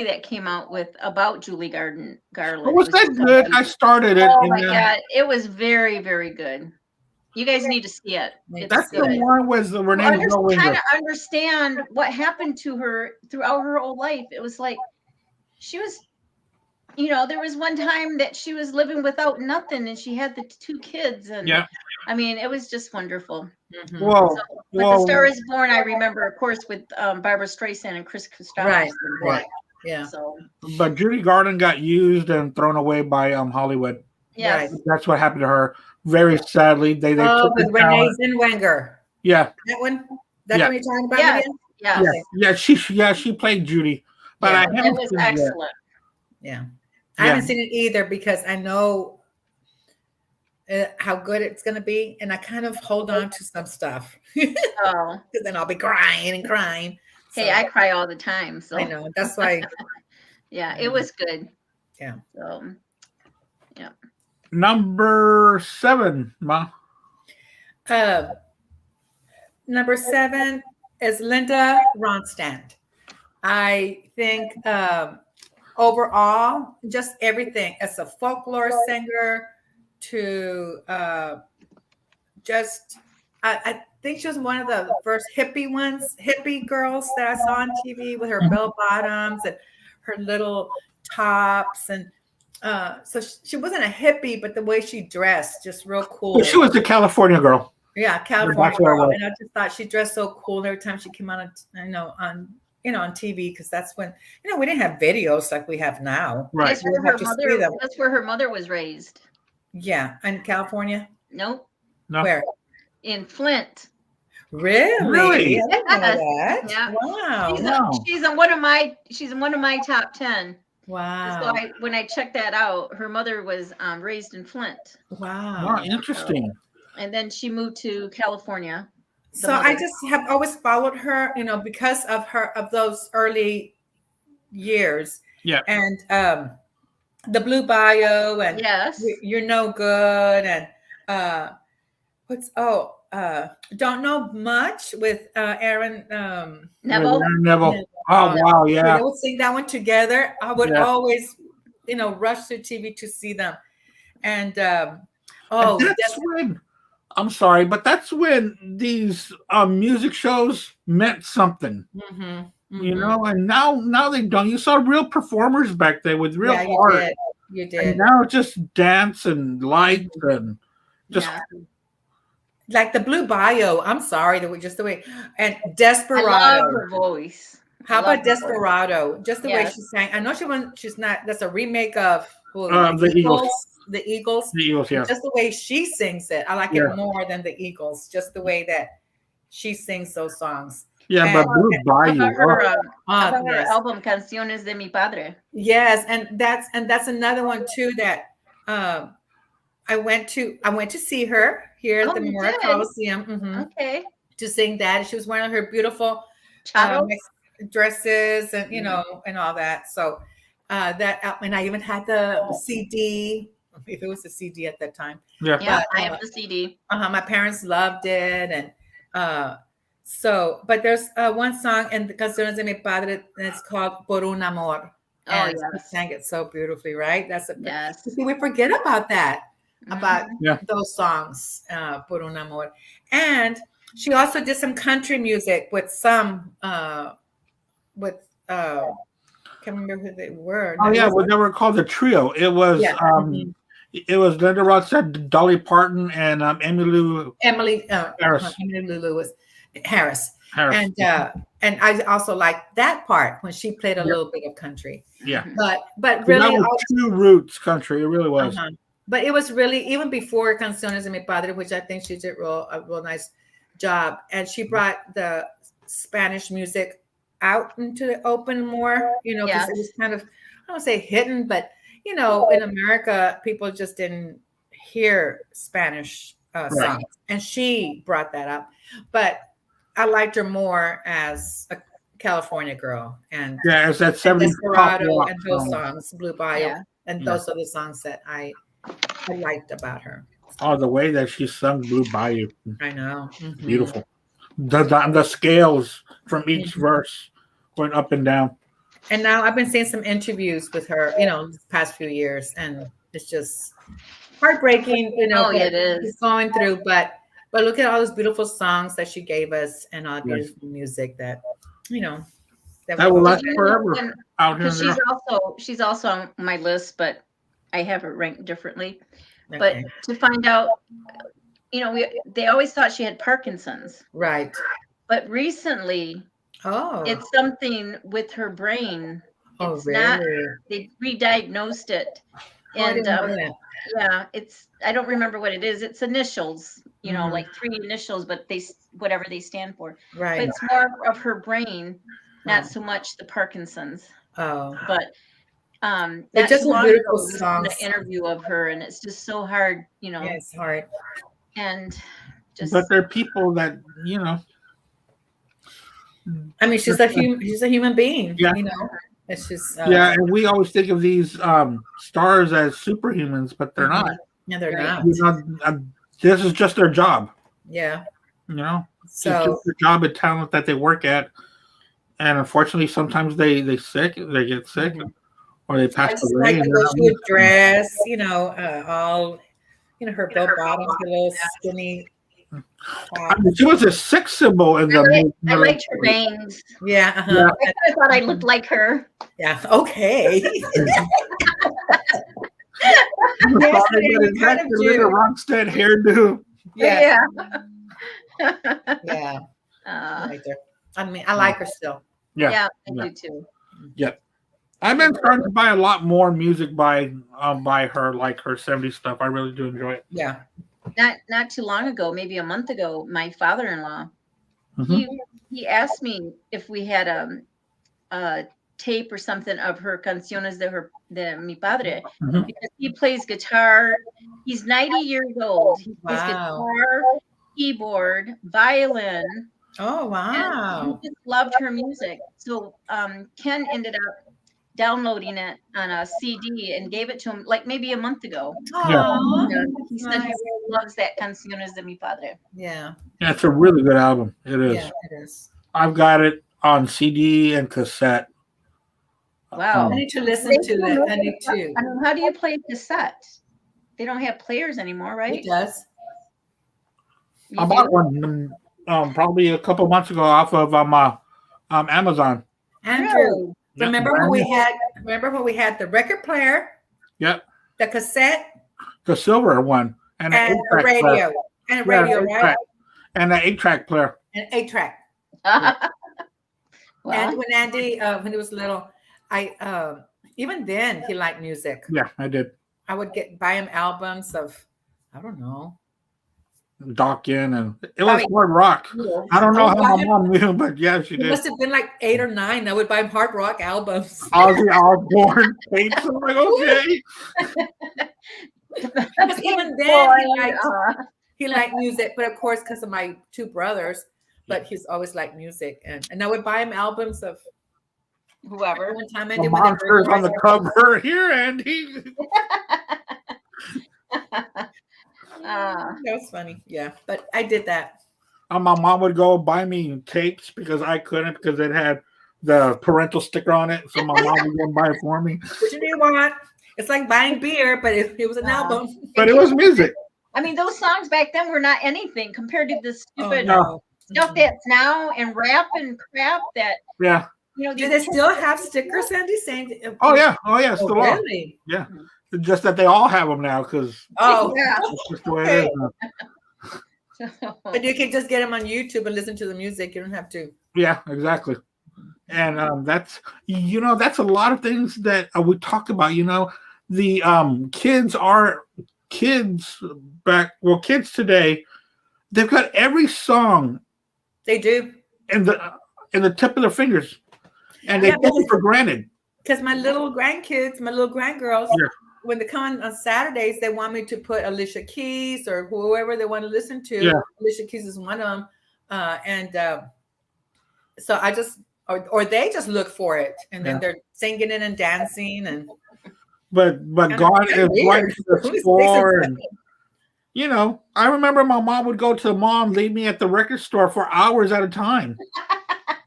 that came out about Judy Garland. Was that good? I started it. Oh my God. It was very, very good. You guys need to see it. That's good. The one with the Renee Zellweger. Kind of understand what happened to her throughout her whole life. It was like she was, you know, there was one time that she was living without nothing, and she had the 2 kids, and I mean, it was just wonderful. Well, The Star Is Born, I remember, of course, with Barbra Streisand and Chris Christopherson. Right. Yeah. So, but Judy Garland got used and thrown away by Hollywood. Yeah. That's what happened to her. Very sadly, they took with Renee Zellweger. Yeah. That one. That's what you're talking about again? Yeah. She played Judy, but I haven't seen it excellent. Yeah. I haven't seen it either, because I know how good it's going to be, and I kind of hold on to some stuff. Because then I'll be crying and crying. Hey, I cry all the time, so I know. That's why. Yeah, it was good. Yeah. So, yeah. Number 7, Ma. Number 7 is Linda Ronstadt. I think overall, just everything, as a folklore singer to just I think she was one of the first hippie girls that I saw on TV with her bell bottoms and her little tops. And so she wasn't a hippie, but the way she dressed, just real cool. Well, she was the California girl. Yeah, California girl. And I just thought she dressed so cool every time she came out on TV, because that's when, we didn't have videos like we have now. Right. That's where her mother was raised. Yeah. In California? Nope. No. Where? In Flint. Really? Yes. Yeah. Wow. She's in one of my top 10. Wow. So when I checked that out, her mother was raised in Flint. Wow. Interesting. And then she moved to California. So I just have always followed her, because of those early years. Yeah. And the Blue Bio and yes, You're No Good and Don't Know Much with Aaron Neville. Neville. Oh wow, yeah. They would sing that one together. I would always, rush to TV to see them. And that's when. I'm sorry, but that's when these music shows meant something. And now they don't. You saw real performers back then with real art. You did. And now it's just dance and lights and just like the Blue Bio. I'm sorry, just the way, and Desperado. I love her voice. How about Desperado? Just the way she sang. I know she's not. That's a remake of the Eagles. The Eagles. The Eagles, yeah. Just the way she sings it. I like it more than the Eagles. Just the way that she sings those songs. Yeah, but Blue Bayou. Her album Canciones de mi Padre. Yes, and that's another one too that I went to see her here at the Memorial Coliseum. Okay. To sing that. She was wearing her beautiful dresses and and all that. So that, and I even had the CD. If it was a CD at that time. Yeah, but, I have the CD. My parents loved it, and but there's one song in the Canciones de mi Padre, and it's called Por un Amor. And she sang it so beautifully, right? Yes. See, we forget about that, about those songs, Por un Amor. And she also did some country music with some can't remember who they were. Oh yeah, well, they were called the trio. It was it was Linda Rodstead, Dolly Parton, and Emily Harris. Emily Lewis Harris. And I also liked that part when she played a little bit of country. Yeah, but really, that was true roots country. It really was. But it was really even before Canciones de mi Padre, which I think she did a real nice job, and she brought the Spanish music out into the open more, because it was kind of, I don't say hidden, but in America, people just didn't hear Spanish songs, and she brought that up. But I liked her more as a California girl, and as that 70s Desperado and those songs, Blue Bayou, and those are the songs that I liked about her. Oh, the way that she sung Blue Bayou. I know. Beautiful. The scales from each verse went up and down. And now I've been seeing some interviews with her, the past few years, and it's just heartbreaking, it is going through, but look at all those beautiful songs that she gave us and all the beautiful music that that will last forever out here. She's also on my list, but I have it ranked differently. Okay. But to find out, they always thought she had Parkinson's. Right. But recently, it's something with her brain. It's not. They re-diagnosed it, and I don't remember what it is. It's initials, like 3 initials, but whatever they stand for. Right. But it's more of her brain, not so much the Parkinson's. Oh. But it's just a beautiful song. The interview of her, and it's just so hard, Yeah, it's hard. And but there are people that I mean, she's a human being. Yeah. It's just and we always think of these stars as superhumans, but they're not. Yeah, they're not. This is just their job. Yeah. So it's just the job and talent that they work at, and unfortunately, sometimes they get sick, or they pass away. Like the way she would dress, all her bell bottoms, her little skinny I mean, she was a sex symbol in the I liked her bangs. Yeah. Yeah. I thought I looked like her. Yeah. Okay. Yes, you kind of do. Ronstadt hairdo. Yeah. Yeah. Yeah. Uh, I mean, I like her still. yeah, I do too. Yeah. I've been starting to buy a lot more music by her, like her 70s stuff. I really do enjoy it. Yeah. Not too long ago, maybe a month ago, my father-in-law, Mhm. he asked me if we had a tape or something of her canciones de mi padre, Mhm. because he plays guitar. He's 90 years old. He plays guitar, keyboard, violin. Oh, wow. He just loved her music. So Ken ended up downloading it on a CD and gave it to him like maybe a month ago. Aw, He said he really loves that Canciones de mi Padre. Yeah. Yeah, it's a really good album. It is. Yeah, it is. I've got it on CD and cassette. Wow. I need to listen to it. I need to. I mean, how do you play cassette? They don't have players anymore, right? It does. I bought one probably a couple months ago off of Amazon. Andrew, Yep. remember when we had the record player? Yep. The cassette The silver one and and an the 8-track player. radio. And a radio, Yeah, right? and an 8-track player. And 8-track. Wow. And when Andy, when he was little, even then he liked music. Yeah, I did. I would buy him albums of, I don't know. Dawkins, and it was hard rock. I don't know how my mom knew, but yeah, she He did. must have been like 8 or 9. I would buy him hard rock albums. Ozzy Osbourne tapes. I'm like, okay. Because even then he liked music, but of course, because of my 2 brothers, but he's always liked music. And I would buy him albums of whoever. one time I The did monsters on the cover here, Andy. That was funny. Yeah, but I did that. My mom would go buy me tapes because I couldn't, because it had the parental sticker on it. So my mom would go and buy it for me. What you do want? It's like buying beer, but it was an album. But it was music. I mean, those songs back then were not anything compared to the stupid no. stuff that's now and rap and crap that, Yeah. you know. Do they still have stickers, Sandy? Saying, Oh yeah. Still are. really? Yeah. Just that they all have them now because Oh, Yeah. that's just the way it is now. but you can just get them on YouTube and listen to the music. You don't have to. Yeah, exactly. And that's a lot of things that we talk about. The kids today, they've got every song They do. in the tip of their fingers, and they take it for granted. Because my little grandkids, my little grandgirls, when they come on Saturdays, they want me to put Alicia Keys or whoever they want to listen to. Yeah. Alicia Keys is one of them. So I just, or they just look for it, and then they're singing it and dancing. But God is right to the store. And, I remember my mom would go to the mall and leave me at the record store for hours at a time.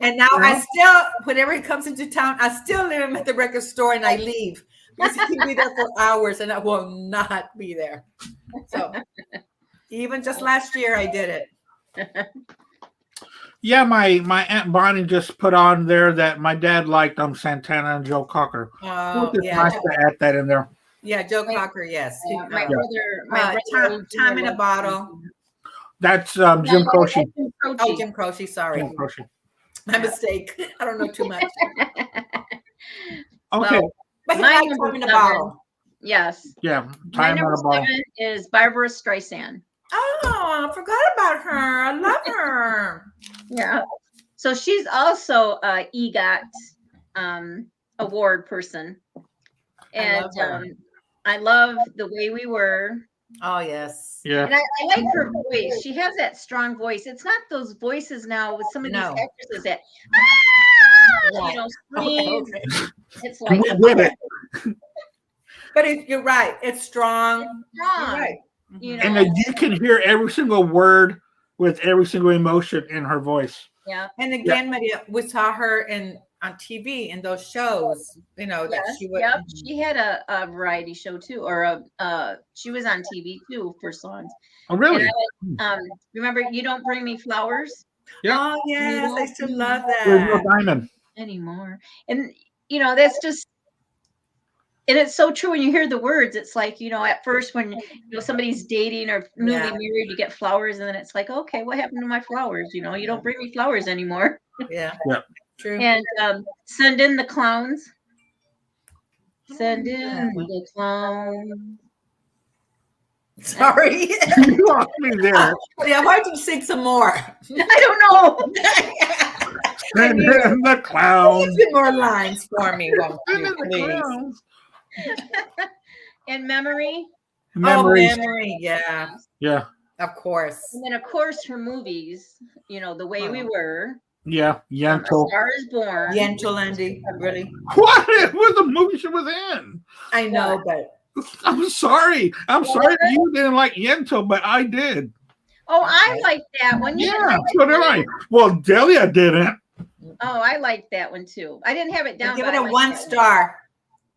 And now I still, whenever he comes into town, I still leave him at the record store and I leave. Because he can be there for hours and I will not be there. So even just last year I did it. Yeah, my Aunt Bonnie just put on there that my dad liked Santana and Joe Cocker. Oh, It's nice to add that in there. Yeah, Joe Cocker, yes. My brother, Time in a Bottle. That's Jim Croce. Oh, Jim Croce, sorry. Jim Croce. My mistake. I don't know too much. Okay. But he my likes number Time in a 7, Bottle. yes. Yeah. My Time number on a ball. 7 is Barbra Streisand. Oh, I forgot about her. I love her. Yeah. So she's also a EGOT award person. And I love The Way We Were. Oh, yes. Yeah. And I like her voice. She has that strong voice. It's not those voices now with some of these actresses that scream. Okay. It's like With it. But you're right. It's strong. strong. You're right. And then you can hear every single word with every single emotion in her voice. Yeah. And again, Maria, we saw her in on TV in those shows, you know, that Yes, she would. yep. She had a variety show too, or she was on TV too for songs. Oh, really? And remember, You Don't Bring Me Flowers? Yeah. Oh yes, I still love There's no that. diamond. Anymore. And you know, that's just, and it's so true when you hear the words. It's like, you know, at first when somebody's dating or newly married, you get flowers, and then it's like, okay, what happened to my flowers? You know, you don't bring me flowers anymore. Yeah. Yeah. True. And Send in the Clowns. Send in the clowns. Sorry. You lost me there. Yeah, why don't you sing some more? I don't know. Send in the clowns. Give more lines for me, won't Send you, in the please? clowns. And Memory. Memories. Oh, Memory, yeah, Yeah. of course. And then, of course, her movies, you know, The Way We Were. Yeah. A Yentl. Star is Born. Yentl, Andy, really? What? It was the movie she was in. I know, but I'm sorry. I'm sorry that you didn't like Yentl, but I did. Oh, I like that one. You didn't Yeah, like so did I. Well, Delia didn't. Oh, I like that one too. I didn't have it down. give but it I a liked 1 that one. star.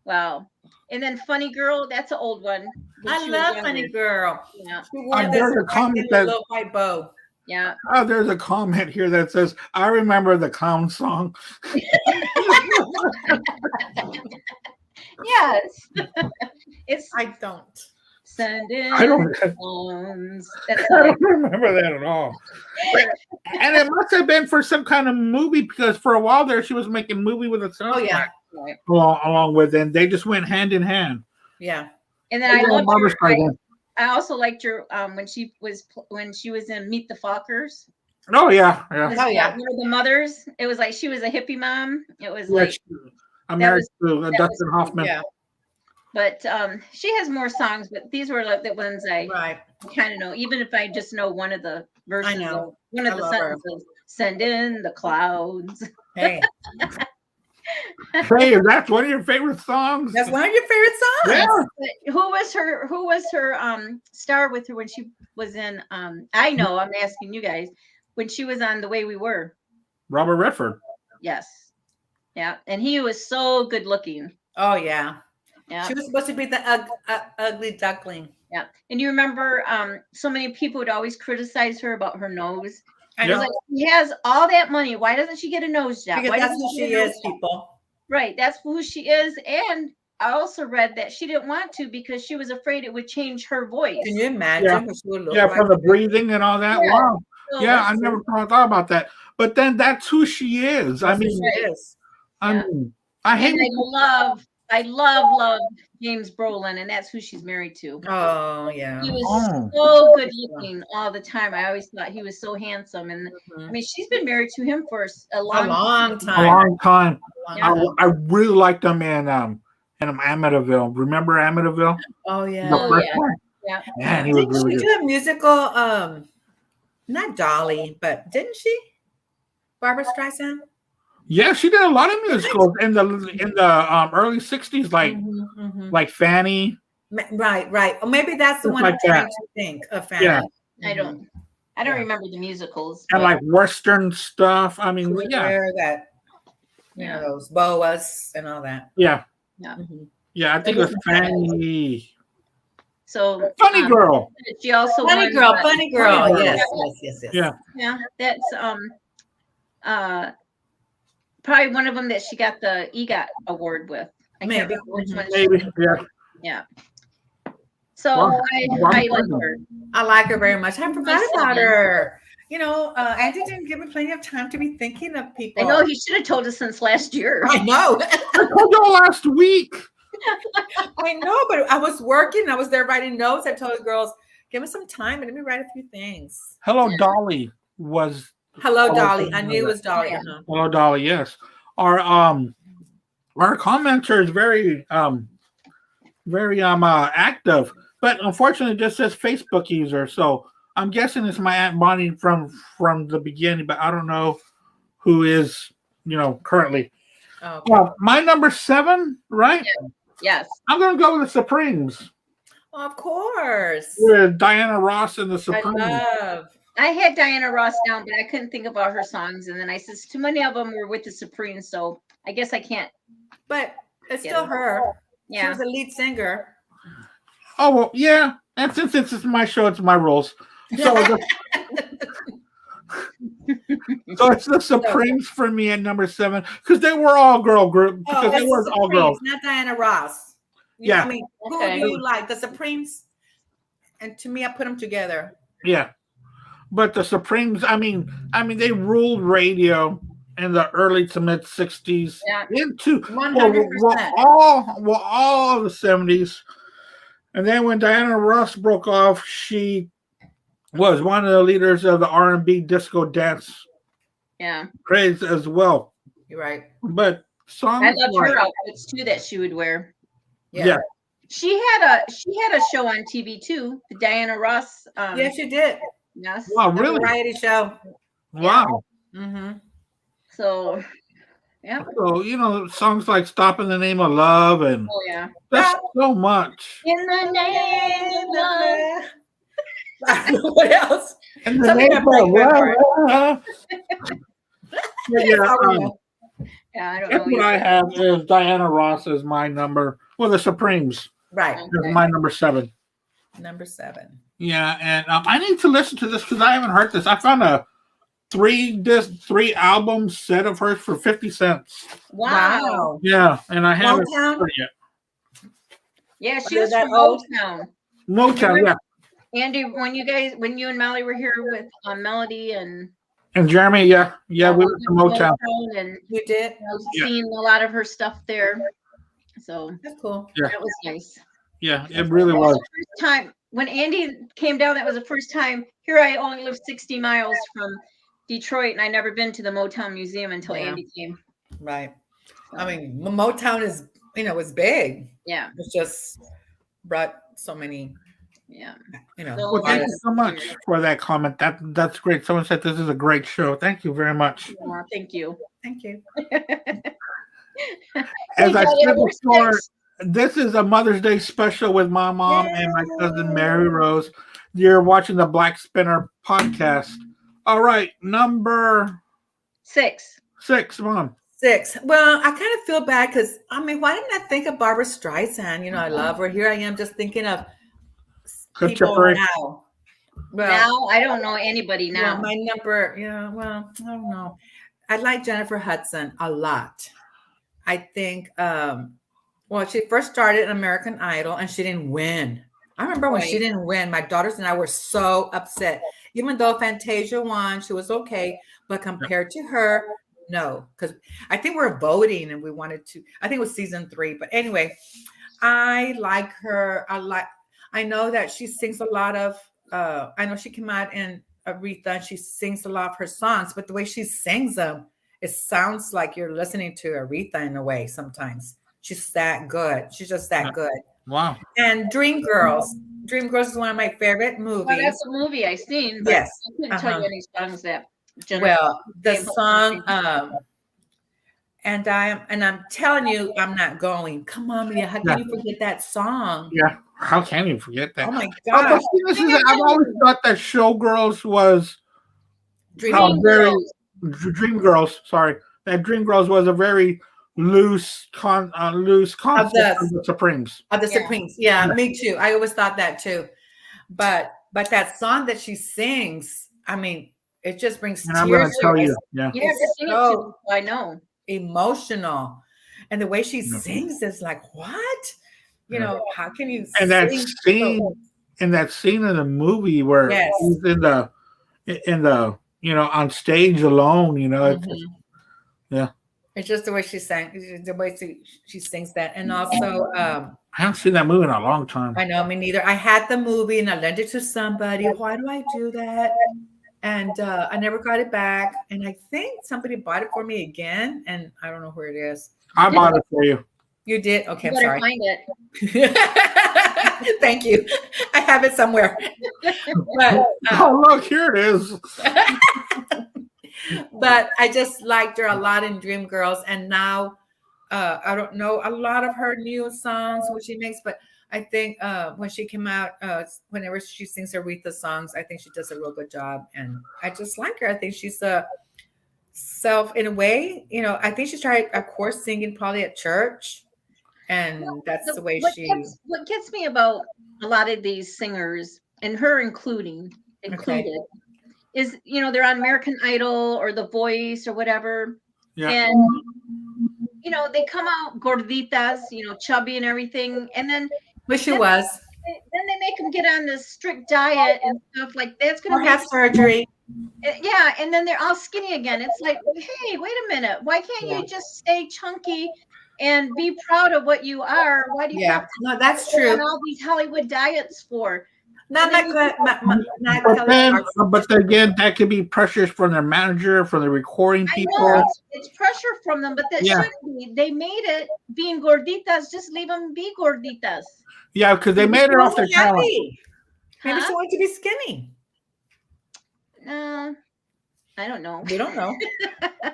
Wow. And then Funny Girl, that's an old one. when I she was love younger. Funny Girl. Yeah. She wore this there's a comment that- little white bow. Yeah. Oh, there's a comment here that says, I remember the clown song. Yes. It's I don't. Send in I don't- clones. That's I like, don't remember that at all. And it must have been for some kind of movie because for a while there she was making movie with a soundtrack Oh yeah, along with it. And they just went hand in hand. yeah. and then I Yeah, loved Barbra her. Streisand. I also liked her when she was in Meet the Fockers. Oh yeah, yeah. Oh, yeah. One of the mothers. It was like she was a hippie mom. It was Yeah, like, I'm married to that Dustin was- Hoffman. Yeah, but she has more songs. But these were like the ones I right. kind of know, even if I just know one of the verses. I know. Of, one of I the love her. sentences. Send in the clouds. Hey, Hey, that's one of your favorite songs. that's one of your favorite songs. Yeah. But who was her star with her when she was in I know, I'm asking you guys, when she was on The Way We Were. Robert Redford. Yes. Yeah. And he was so good looking. Oh yeah. Yeah. She was supposed to be the ugly duckling. Yeah. And you remember so many people would always criticize her about her nose. I Yeah. know. Like, she has all that money. Why doesn't she get a nose job? Because Why that's doesn't who she get a nose is, job? people. Right. That's who she is. And I also read that she didn't want to because she was afraid it would change her voice. Can you imagine Yeah. what she would look Yeah, like? for the breathing and all that. Yeah. Wow. So Yeah, I that's- never thought about that. But then that's who she is. I That's who mean, she is. Yeah. I hate And I love James Brolin, and that's who she's married to. Oh yeah. He was Oh. so good looking all the time. I always thought he was so handsome. And I Mhm. mean, she's been married to him for a A long long a time. long time. Yeah. I really liked them in Amityville. Remember Amityville? Oh The yeah. Oh, first yeah. one? Yeah. Man, he was Didn't really she good. do a musical? Not Dolly, but didn't she? Barbra Streisand. Yeah, she did a lot of musicals in the early '60s, like Mhm. like Fanny. Right. Or maybe that's the Just one like I'm trying that. to think of. Fanny. Yeah. I don't Yeah. remember the musicals. And but- like Western stuff. I mean, She yeah, wear that, you know, those boas and all that. yeah, Mhm. yeah. I think it was Fanny. So Funny Girl. She also Funny won, girl, uh, funny girl. Funny Girl. Yes. Yeah. Yeah, that's probably one of them that she got the EGOT award with. I can't Maybe. remember which one. Maybe. Yeah. Yeah. So Wow. I like her. I like her very much. I forgot Nice about woman. her. You know, Andy didn't give me plenty of time to be thinking of people. I know he should have told us since last year. I know. I told y'all last week. I know, but I was working. I was there writing notes. I told the girls, give me some time and let me write a few things. Hello, Yeah. Dolly was. Hello, Oh, Dolly. I I knew it was Dolly. Yeah. Uh-huh. Hello, Dolly. Yes. Our commenter is very active, but unfortunately, it just says Facebook user. So I'm guessing it's my Aunt Bonnie from the beginning, but I don't know who is currently. Oh, okay. Well, my number 7, right? Yes. I'm gonna go with the Supremes Of course. with Diana Ross and the I Supremes. love. I had Diana Ross down, but I couldn't think of all her songs. And then I says too many of them were with the Supremes, so I guess I can't. But it's still her. Yeah. She was a lead singer. Oh, well, yeah. And since it's my show, it's my rules. So, so it's the Supremes for me at number 7 because they were all girl group. Because they were all girls. Not Diana Ross. Yeah. I mean, who do you like? The Supremes? And to me, I put them together. Yeah. But the Supremes, I mean, they ruled radio in the early to mid 60s into 100%. all of the 70s. And then when Diana Ross broke off, she was one of the leaders of the R&B disco dance craze as well. You're right. But songs I loved her outfits too that she would wear. Yeah. She had a show on TV too, the Diana Ross. Yes, she did. Yes. Wow, really? Variety show. Wow. Mm-hmm. So, yeah. So, songs like Stop in the Name of Love and that's so much. In the name of love. What else? In the name of love. I don't That's know. what I have is Diana Ross as my number. Well, the Supremes. Right. Is my number 7. Number 7. Yeah, and I need to listen to this because I haven't heard this. I found a 3-album set of hers for 50 cents. Wow. Yeah, and I haven't Motown? heard it yet. Yeah, she was that from old? Motown. Motown, yeah. Andy, when you and Molly were here with Melody and Jeremy, yeah, we went to Motown. and You did? I was seeing a lot of her stuff there. So That's cool. Yeah. that was nice. Yeah, it really was. The first time when Andy came down, that was the first time. Here I only live 60 miles from Detroit, and I never been to the Motown Museum until Andy came. Right. I mean, Motown is, was big. Yeah. It's just brought so many. Yeah. Well, thank you so much for that comment. That's great. Someone said this is a great show. Thank you very much. Thank you. Thank you. As I said before, this is a Mother's Day special with my mom and my cousin Mary Rose. You're watching the BlackSpinner podcast. All right, number 6. 6, Mom. 6. Well, I kind of feel bad because why didn't I think of Barbra Streisand? I love her. Here I am just thinking of people now. Well, now I don't know anybody now. Well, my number, I don't know. I like Jennifer Hudson a lot. I think, she first started in American Idol and she didn't win. I remember when she didn't win, my daughters and I were so upset. Even though Fantasia won, she was okay. But compared to her, no. Because I think we're voting and we wanted to, I think it was season 3. But anyway, I like her. I know that she sings a lot of, I know she came out in Aretha and she sings a lot of her songs, but the way she sings them, it sounds like you're listening to Aretha in a way sometimes. She's that good. She's just that good. Wow. And Dreamgirls. Dreamgirls is one of my favorite movies. Well, that's a movie I've seen. But yes. I couldn't tell you any songs that Jennifer. Well, the song, and I'm telling you, I'm not going. Come on, Mia. How can you forget that song? Yeah. How can you forget that? Oh my gosh. I've always thought that Showgirls was Dreamgirls. Sorry, that Dreamgirls was a very loose concept of the Supremes. Of the Supremes, yeah, me too. I always thought that too. But that song that she sings, it just brings tears. I'm going to tell you, you have to sing it too. I know. Emotional, and the way she sings is like, what? How can you? And that scene in the movie where he's in the on stage alone, It's just the way she sang, the way she sings that. And also, I haven't seen that movie in a long time. I know, me neither. I had the movie and I lent it to somebody. Why do I do that? And I never got it back. And I think somebody bought it for me again. And I don't know where it is. I bought it for you. You did? Okay, I'm you sorry. Find it. Thank you. I have it somewhere. But, oh, look, here it is. But I just liked her a lot in Dreamgirls. And now I don't know a lot of her new songs, what she makes, but I think when she came out, whenever she sings Aretha songs, I think she does a real good job. And I just like her. I think she's So in a way, I think she started, of course, singing probably at church, and that's the way what gets me about a lot of these singers, and her included, is they're on American Idol or The Voice or whatever, and they come out gorditas, chubby and everything, and then which she was. Then they make them get on this strict diet and stuff like that's going to have surgery. Yeah, and then they're all skinny again. It's like, hey, wait a minute. Why can't you just stay chunky and be proud of what you are? Why do you have to no, that's true. on all these Hollywood diets for? But again, that could be pressures from their manager, from the recording people. I know, it's pressure from them, but that shouldn't be. They made it being gorditas. Just leave them be gorditas. Yeah, because they made it off their talent. Maybe she wanted to be skinny. I don't know. We don't know.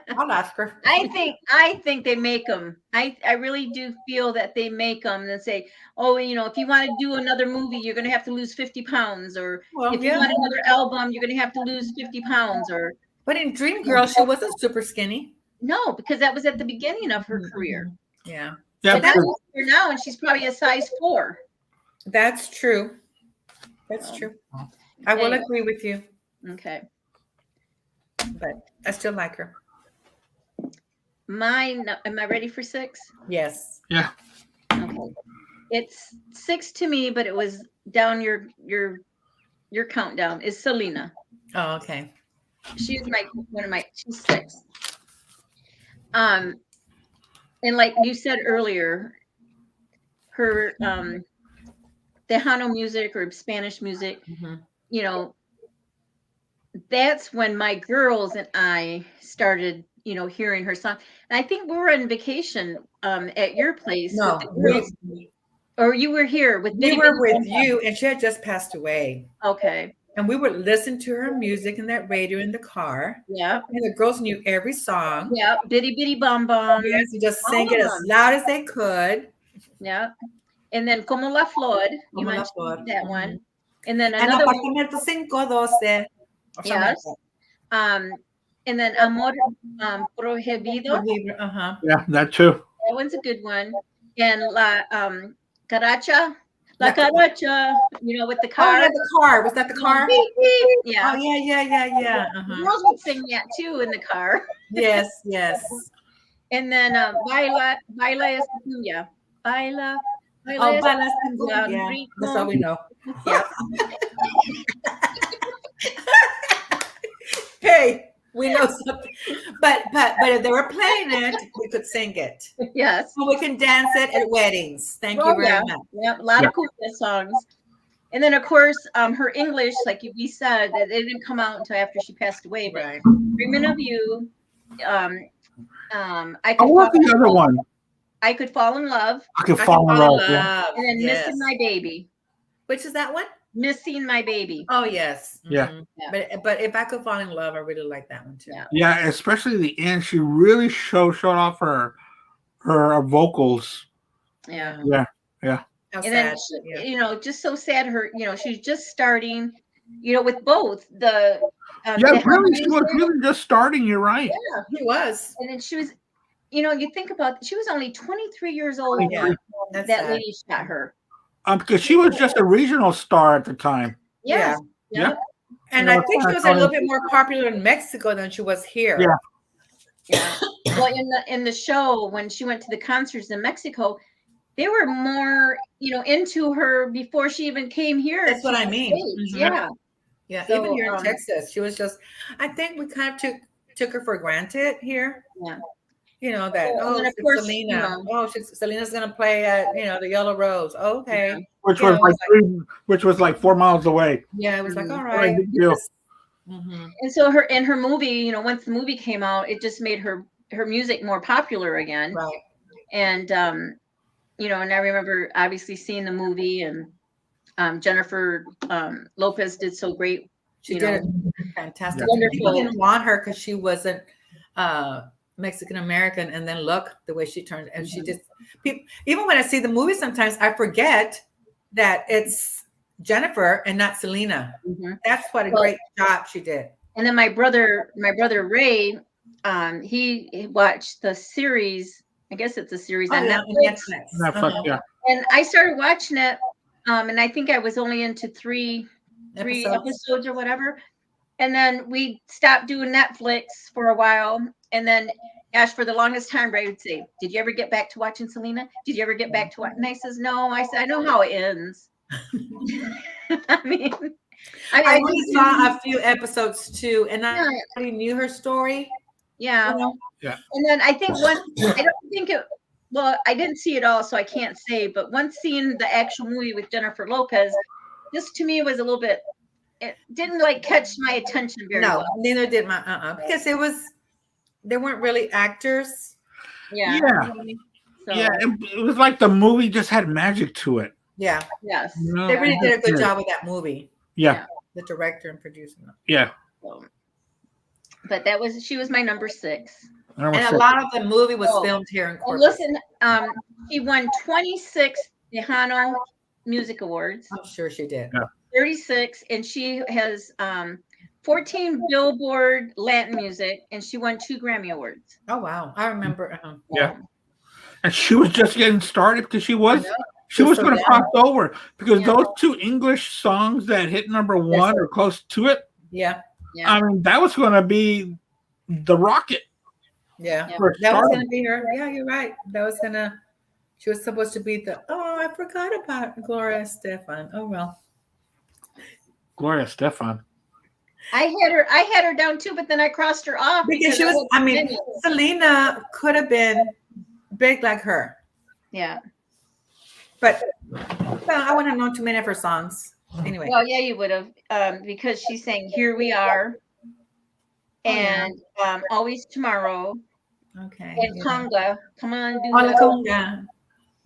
I'll ask her. I think they make them. I really do feel that they make them and say, oh, if you want to do another movie, you're going to have to lose 50 pounds, or if you want another album, you're going to have to lose 50 pounds. But in Dreamgirls, she wasn't super skinny. No, because that was at the beginning of her career. Yeah. But that's her now, and she's probably a size 4. That's true. That's true. I will agree with you. Okay. But I still like her. Am I ready for 6? Yes. Yeah. Okay. It's 6 to me, but it was down your countdown. Is Selena. Oh, okay. She's she's 6. And like you said earlier, her Tejano music or Spanish music, that's when my girls and I started, hearing her song. And I think we were on vacation at your place. No, or you were here with me. We were with you, and she had just passed away. Okay. And we would listen to her music in that radio in the car. Yeah. And the girls knew every song. Yeah. Bitty Bitty Bum Bum. Yes, you just sang it as loud as they could. Yeah. And then Como la Flor. You mentioned that one. And then another one. Apartamento 512. Yes. And then Amor Prohibido. Yeah, that too. That one's a good one. And La Caracha. La Caracha, with the car. Oh, yeah, the car. Was that the car? Beep, beep. Yeah. Oh, yeah. Girls would sing that too in the car. Yes. And then Baila esa cumbia. Baila esa cumbia. That's all we know. Yeah. Hey, we know something. But if they were playing it, we could sing it. Yes. So we can dance it at weddings. Thank you very much. Yeah, a lot of cumbia songs. And then, of course, her English, like we said, it didn't come out until after she passed away. But Dreaming of You. I what's the other one? I Could Fall in Love. I Could Fall in Love. Yeah. And then Missing My Baby. Which is that one? Missing My Baby. Oh, yes. Yeah. But If I Could Fall in Love, I really like that one too. Yeah, especially the end. She really showed off her vocals. Yeah. How and sad. Then just so sad. Her, she's just starting. With both the. She was really just starting. You're right. Yeah, he was. And then she was. You think about. She was only 23 years old when that lady shot her. Because she was just a regional star at the time. Yeah. And I think she was a little bit more popular in Mexico than she was here. Yeah. Well, in the show, when she went to the concerts in Mexico, they were more, into her before she even came here. That's what I mean. Yeah. Yeah. So, even here in Texas, she was just. I think we kind of took her for granted here. Yeah. That Selena. Selena's gonna play at the Yellow Rose. Okay, which was like 4 miles away. Yeah, it was like all right. And so her movie, once the movie came out, it just made her music more popular again. Right. And and I remember obviously seeing the movie, and Jennifer Lopez did so great. She did fantastic. Wonderful. People didn't want her because she wasn't. Mexican American, and then look the way she turned, and she just even when I see the movie sometimes I forget that it's Jennifer and not Selena. That's what a great job she did. And then my brother Ray, he watched the series. I guess it's a series on Netflix. Netflix, yeah. And I started watching it, and I think I was only into three episodes or whatever. And then we stopped doing Netflix for a while. And then Ash, for the longest time, Ray would say, "Did you ever get back to watching Selena? Did you ever get back to watching?" And I says, "No." I said, "I know how it ends." I only saw a few episodes too, and I already knew her story. Yeah. You know? Yeah. And then I think I don't think it. Well, I didn't see it all, so I can't say. But once seeing the actual movie with Jennifer Lopez, this to me was a little bit. It didn't catch my attention very well. No, neither did my because they weren't really actors. Yeah. So. Yeah, it was like the movie just had magic to it. Yeah. Yes. You know? They really did a good job with that movie. Yeah. The director and producer. Yeah. So, but she was my number 6. And a lot of the movie was filmed here in Corpus. Listen, she won 26 Tejano Music Awards. I'm sure she did. Yeah. 36, and she has 14 Billboard Latin music, and she won 2 Grammy Awards. Oh wow, I remember. Yeah, and she was just getting started because she was going to cross over because those 2 English songs that hit number 1 or close to it. Yeah. I mean, that was going to be the rocket. Yeah, that was going to be her. Yeah, you're right. She was supposed to be I forgot about Gloria Stefan. Oh well. Gloria Stefan. I had her down too, but then I crossed her off because she was. I mean, Selena could have been big like her. Yeah. But I wouldn't have known too many of her songs. Anyway. Well, yeah, you would have, because she sang "Here We Are" and "Always Tomorrow." Okay. And conga, come on, do the conga.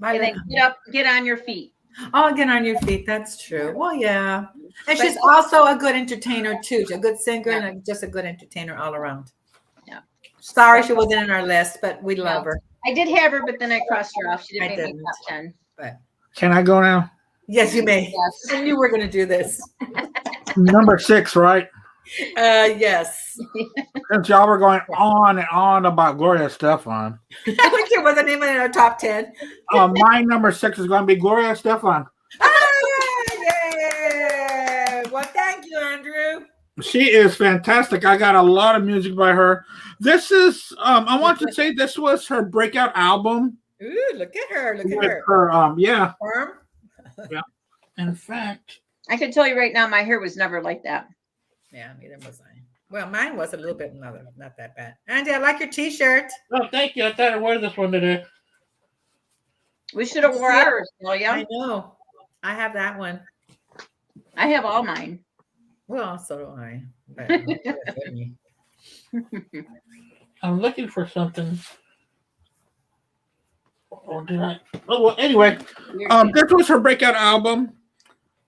And then get on your feet. Oh, get on your feet. That's true. Well, yeah. And she's also a good entertainer too. She's a good singer and just a good entertainer all around. Yeah. Sorry she wasn't in our list, but we love her. I did have her, but then I crossed her off. She didn't make me top 10. But can I go now? Yes, you may. Yes. I knew we were going to do this. Number 6, right? Yes. Since y'all were going on and on about Gloria Stefan. I think it wasn't even in our top 10. My number 6 is going to be Gloria Stefan. Yeah. Well, thank you, Andrew. She is fantastic. I got a lot of music by her. This is, I want to say this was her breakout album. Ooh, look at her. Look at her. Yeah. Firm? Yeah. In fact, I can tell you right now, my hair was never like that. Yeah, neither was I. Well, mine was a little bit not that bad. Andy, I like your T-shirt. Oh, thank you. I thought I'd wear this one today. We should have worn ours, Delia. I know. I have that one. I have all mine. Well, so do I. But I'm looking for something. Or did I? Oh, well, anyway, this was her breakout album.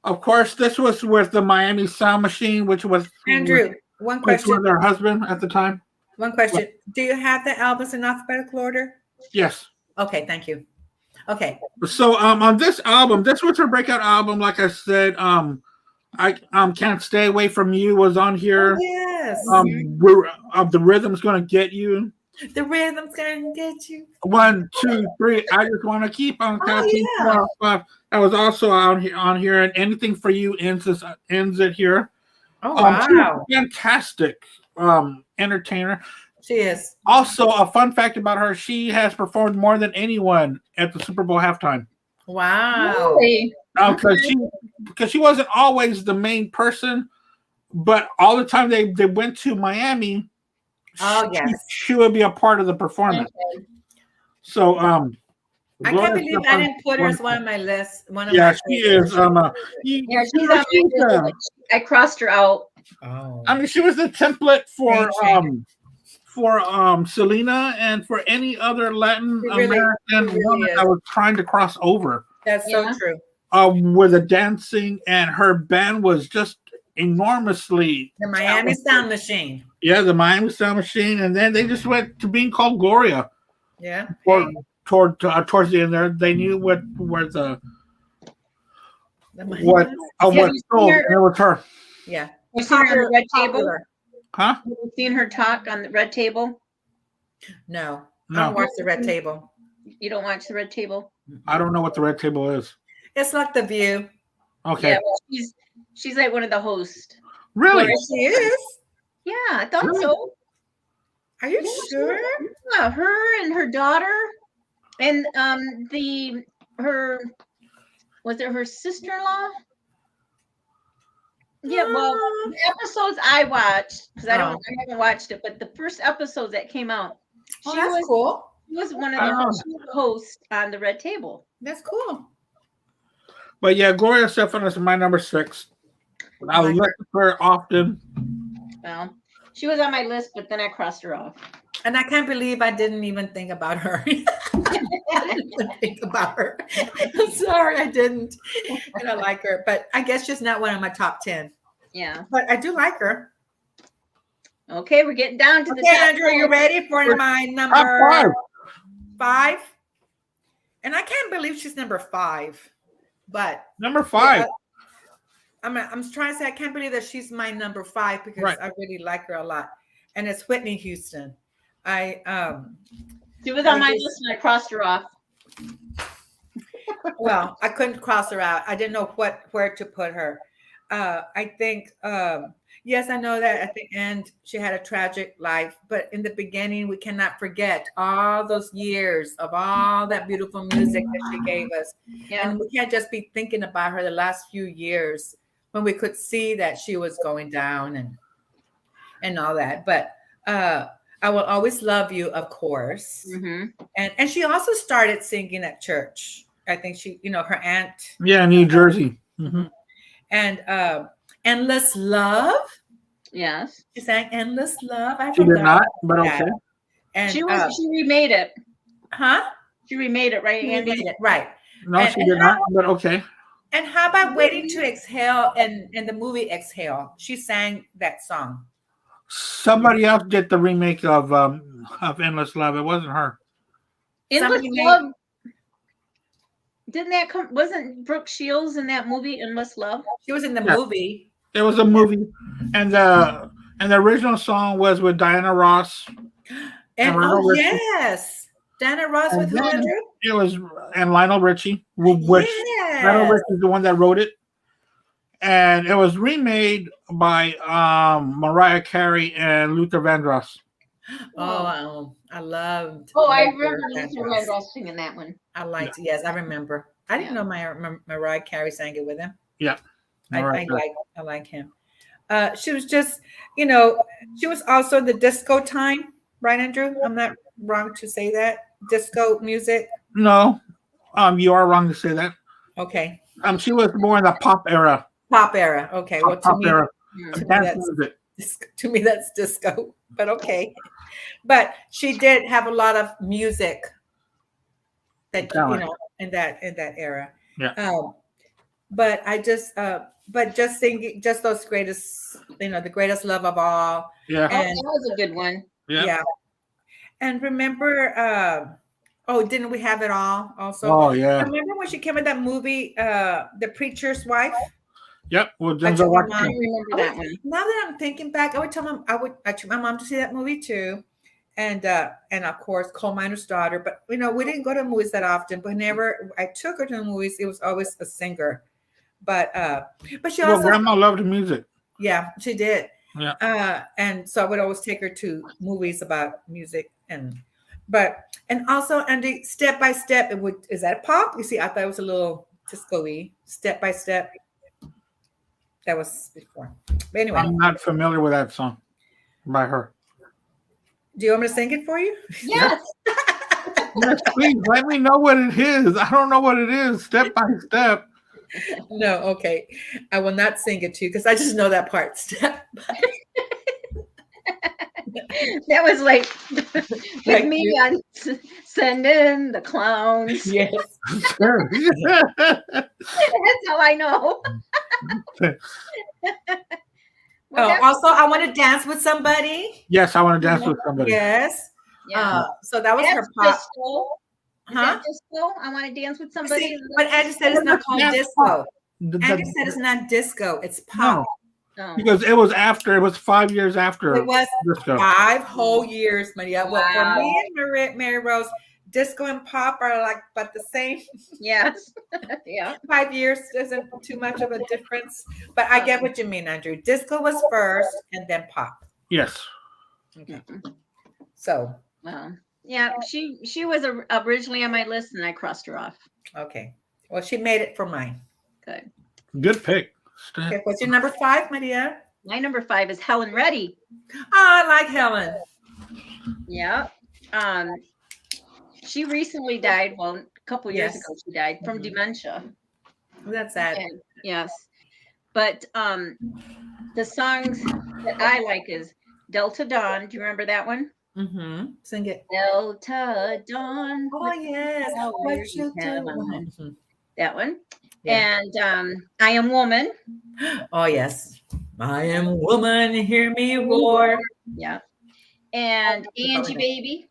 Of course, this was with the Miami Sound Machine, which was Andrew. One question. Which was her husband at the time. One question. Do you have the albums in alphabetical order? Yes. Okay, thank you. Okay. So on this album, this was her breakout album. Like I said, I Can't Stay Away From You was on here. Oh, yes. The Rhythm's Gonna Get You. The Rhythm's Gonna Get You. 1, 2, 3. I Just Wanna Keep On Counting. 4, 5. That was also on here, and Anything For You ends it here. Oh wow! Fantastic entertainer. She is. Also, a fun fact about her: she has performed more than anyone at the Super Bowl halftime. Wow! Really? Because she wasn't always the main person, but all the time they went to Miami. Oh yes, she would be a part of the performance. Okay. So I can't believe I didn't put her as one of my lists. She is. She's on my list. I crossed her out. Oh. I mean, she was the template for Selena and for any other Latin American woman that was trying to cross over. That's so true. With the dancing, and her band was just enormously the Miami Sound Machine. Yeah, the Miami Sound Machine, and then they just went to being called Gloria. Yeah. Towards the end there, they knew what sold, and it was her. Yeah. You seen her on the red table? Huh? Have you seen her talk on the red table? No, No. I don't watch the Red Table. You don't watch the Red Table? I don't know what the Red Table is. It's like The View. Okay. Yeah, well, she's like one of the hosts. Really? Well, she is. Yeah, I thought Really? so. Are you sure? Yeah, her and her daughter, and her sister-in-law? Yeah, well, the episodes I watched, because I haven't watched it, but the first episodes that came out, Oh, that's cool. she was one of the hosts on the Red Table. That's cool. But yeah, Gloria Stefan is my number 6. I listen to her often. Well, she was on my list, but then I crossed her off. And I can't believe I didn't even think about her. I didn't even think about her. I'm sorry, I didn't. And I like her, but I guess she's not one of my top 10. Yeah. But I do like her. Okay, we're getting down to the Okay, top Andrew, are you 10. ready for my number 5? And I can't believe she's number 5. But number 5. Yeah, I'm trying to say I can't believe that she's my number 5 because I really like her a lot. And it's Whitney Houston. She was on my list and I crossed her off. Well, I couldn't cross her out. I didn't know where to put her. I think yes, I know that at the end she had a tragic life, but in the beginning we cannot forget all those years of all that beautiful music that she gave us. Yeah. And we can't just be thinking about her the last few years when we could see that she was going down and all that. But I Will Always Love You, of course. Mm-hmm. And she also started singing at church. I think she, her aunt. Yeah, New Jersey. Mm-hmm. And Endless Love. Yes. She sang Endless Love. She did not, but okay. And she remade it. Huh? She remade it, right, Andy? Remade it, right. No, she did not, but okay. And how about Waiting to Exhale in the movie Exhale? She sang that song. Somebody else did the remake of Endless Love. It wasn't her. Endless Love. Didn't that come? Wasn't Brooke Shields in that movie Endless Love? She was in the movie. It was a movie, and the original song was with Diana Ross. And yes, Diana Ross with who, Andrew? It was and Lionel Richie, which Lionel Richie is the one that wrote it, and it was remade by Mariah Carey and Luther Vandross. Oh, I loved. Oh, I remember Luther Vandross singing that one. I liked. Yeah. Yes, I remember. I didn't know Mariah Carey sang it with him. Yeah, I like him. She was just, she was also the disco time, right, Andrew? I'm not wrong to say that disco music. No, you are wrong to say that. Okay. She was more in the pop era. Pop era. Okay. Well, to me, that's disco. But okay. But she did have a lot of music that in that era. Yeah. But I just just singing just those greatest, the greatest love of all. Yeah. And that was a good one. Yeah. And remember, didn't we have it all also? Oh yeah. Remember when she came in that movie, The Preacher's Wife? Yep. Well, I remember that one. Now that I'm thinking back, I would tell I took my mom to see that movie too. And of course, Coal Miner's Daughter. But we didn't go to movies that often. But whenever I took her to the movies, it was always a singer. But she also Grandma loved the music. Yeah, she did. Yeah. And so I would always take her to movies about music and also Andy, Step by Step. Is that pop? You see, I thought it was a little disco-y. Step by Step. That was before. But anyway, I'm not familiar with that song by her. Do you want me to sing it for you? Yes. Yes, please let me know what it is. I don't know what it is. Step by Step. No, okay. I will not sing it to you because I just know that part. Step by. That was like with me on Sending the Clowns. Yes. That's all I know. Also, I want to dance with somebody. Yes, I want to dance with somebody. Yes. Yeah. So that was her pop. Disco. Huh? Disco? I want to dance with somebody. See, but Andy said it's not called disco. Andy said it's not disco. It's pop. Because it was 5 years after. It was disco. 5 whole years, Maria. Wow. Well, for me and Mary Rose, disco and pop are like but the same. Yes. Yeah. 5 years isn't too much of a difference. But I get what you mean, Andrew. Disco was first and then pop. Yes. Okay. So. Well, yeah, she was originally on my list and I crossed her off. Okay. Well, she made it for mine. Good. Good pick. Okay, what's your number 5, Maria? My number 5 is Helen Reddy. Oh, I like Helen. Yeah. She recently died. Well, a couple years ago she died from dementia. That's sad. And, yes. But the songs that I like is Delta Dawn. Do you remember that one? Mm-hmm. Sing it. Delta Dawn. Oh, yes. What you do? That one. Yeah. And I Am Woman. Oh, yes. I am woman, hear me roar. Yeah. And Angie Baby.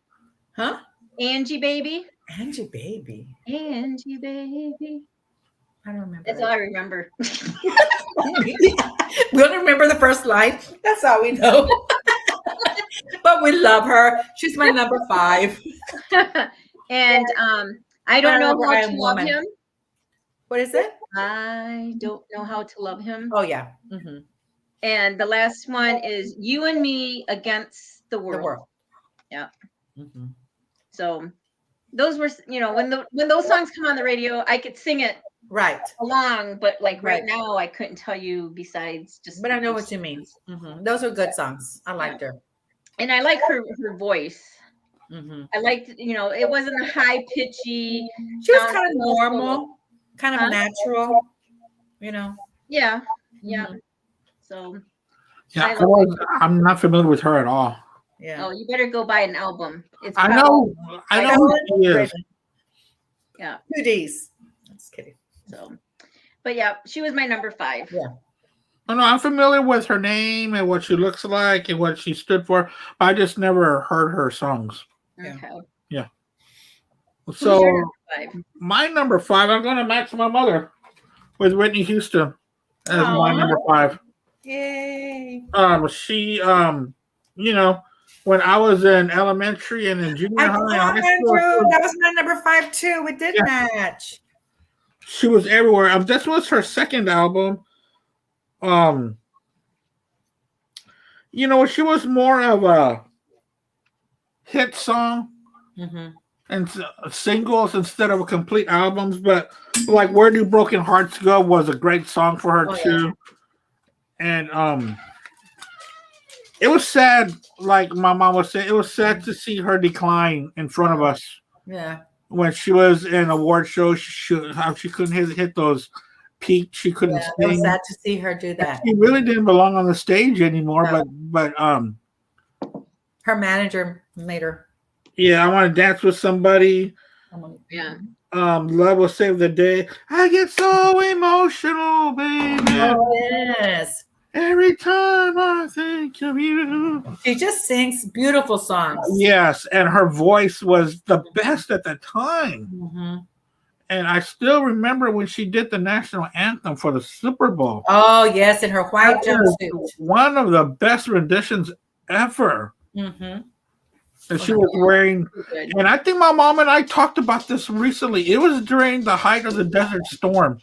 Huh? Angie Baby. Angie Baby. Angie Baby. I don't remember. That's all I remember. We don't remember the first line. That's all we know. But we love her. She's my number 5. And I don't know how to love him. What is it? I don't know how to love him. Oh, yeah. Mm-hmm. And the last one is You and Me Against the World. Yeah. Mm-hmm. So those were, when those songs come on the radio, I could sing it right along, but like right now, I couldn't tell you besides just. But I know what you mean. Mm-hmm. Those are good songs. I liked her. And I like her voice. Mm-hmm. I liked, it wasn't a high pitchy. She was kind of normal. Kind of natural, Yeah. Yeah. Mm-hmm. So. Yeah, I'm not familiar with her at all. Yeah. Oh, you better go buy an album. I know who she is. Yeah. 2 Ds. Just kidding. So, but yeah, she was my number 5. Yeah. Oh, no, I'm familiar with her name and what she looks like and what she stood for. I just never heard her songs. Okay. Yeah. Who's So your number 5? my number 5, I'm going to match my mother with Whitney Houston as my number 5. Yay! She, when I was in elementary and in junior high, Andrew, that was my number 5 too. We did match. She was everywhere. This was her second album. She was more of a hit song. Mm-hmm. And singles instead of complete albums, but like Where Do Broken Hearts Go was a great song for her too. Yeah. And it was sad, like my mom would say, it was sad to see her decline in front of us. Yeah. When she was in award shows, how she couldn't hit those peaks, she couldn't sing. It was sad to see her do that. She really didn't belong on the stage anymore, but her manager made her. Yeah, I Want to Dance with Somebody. Yeah. Love Will Save the Day. I get so emotional, baby. Oh, yes. Every time I think of you. She just sings beautiful songs. Yes, and her voice was the best at the time. Mm-hmm. And I still remember when she did the national anthem for the Super Bowl. Oh, yes, in her white jumpsuit. One of the best renditions ever. Mm-hmm. And she was wearing, and I think my mom and I talked about this recently. It was during the height of the Desert Storm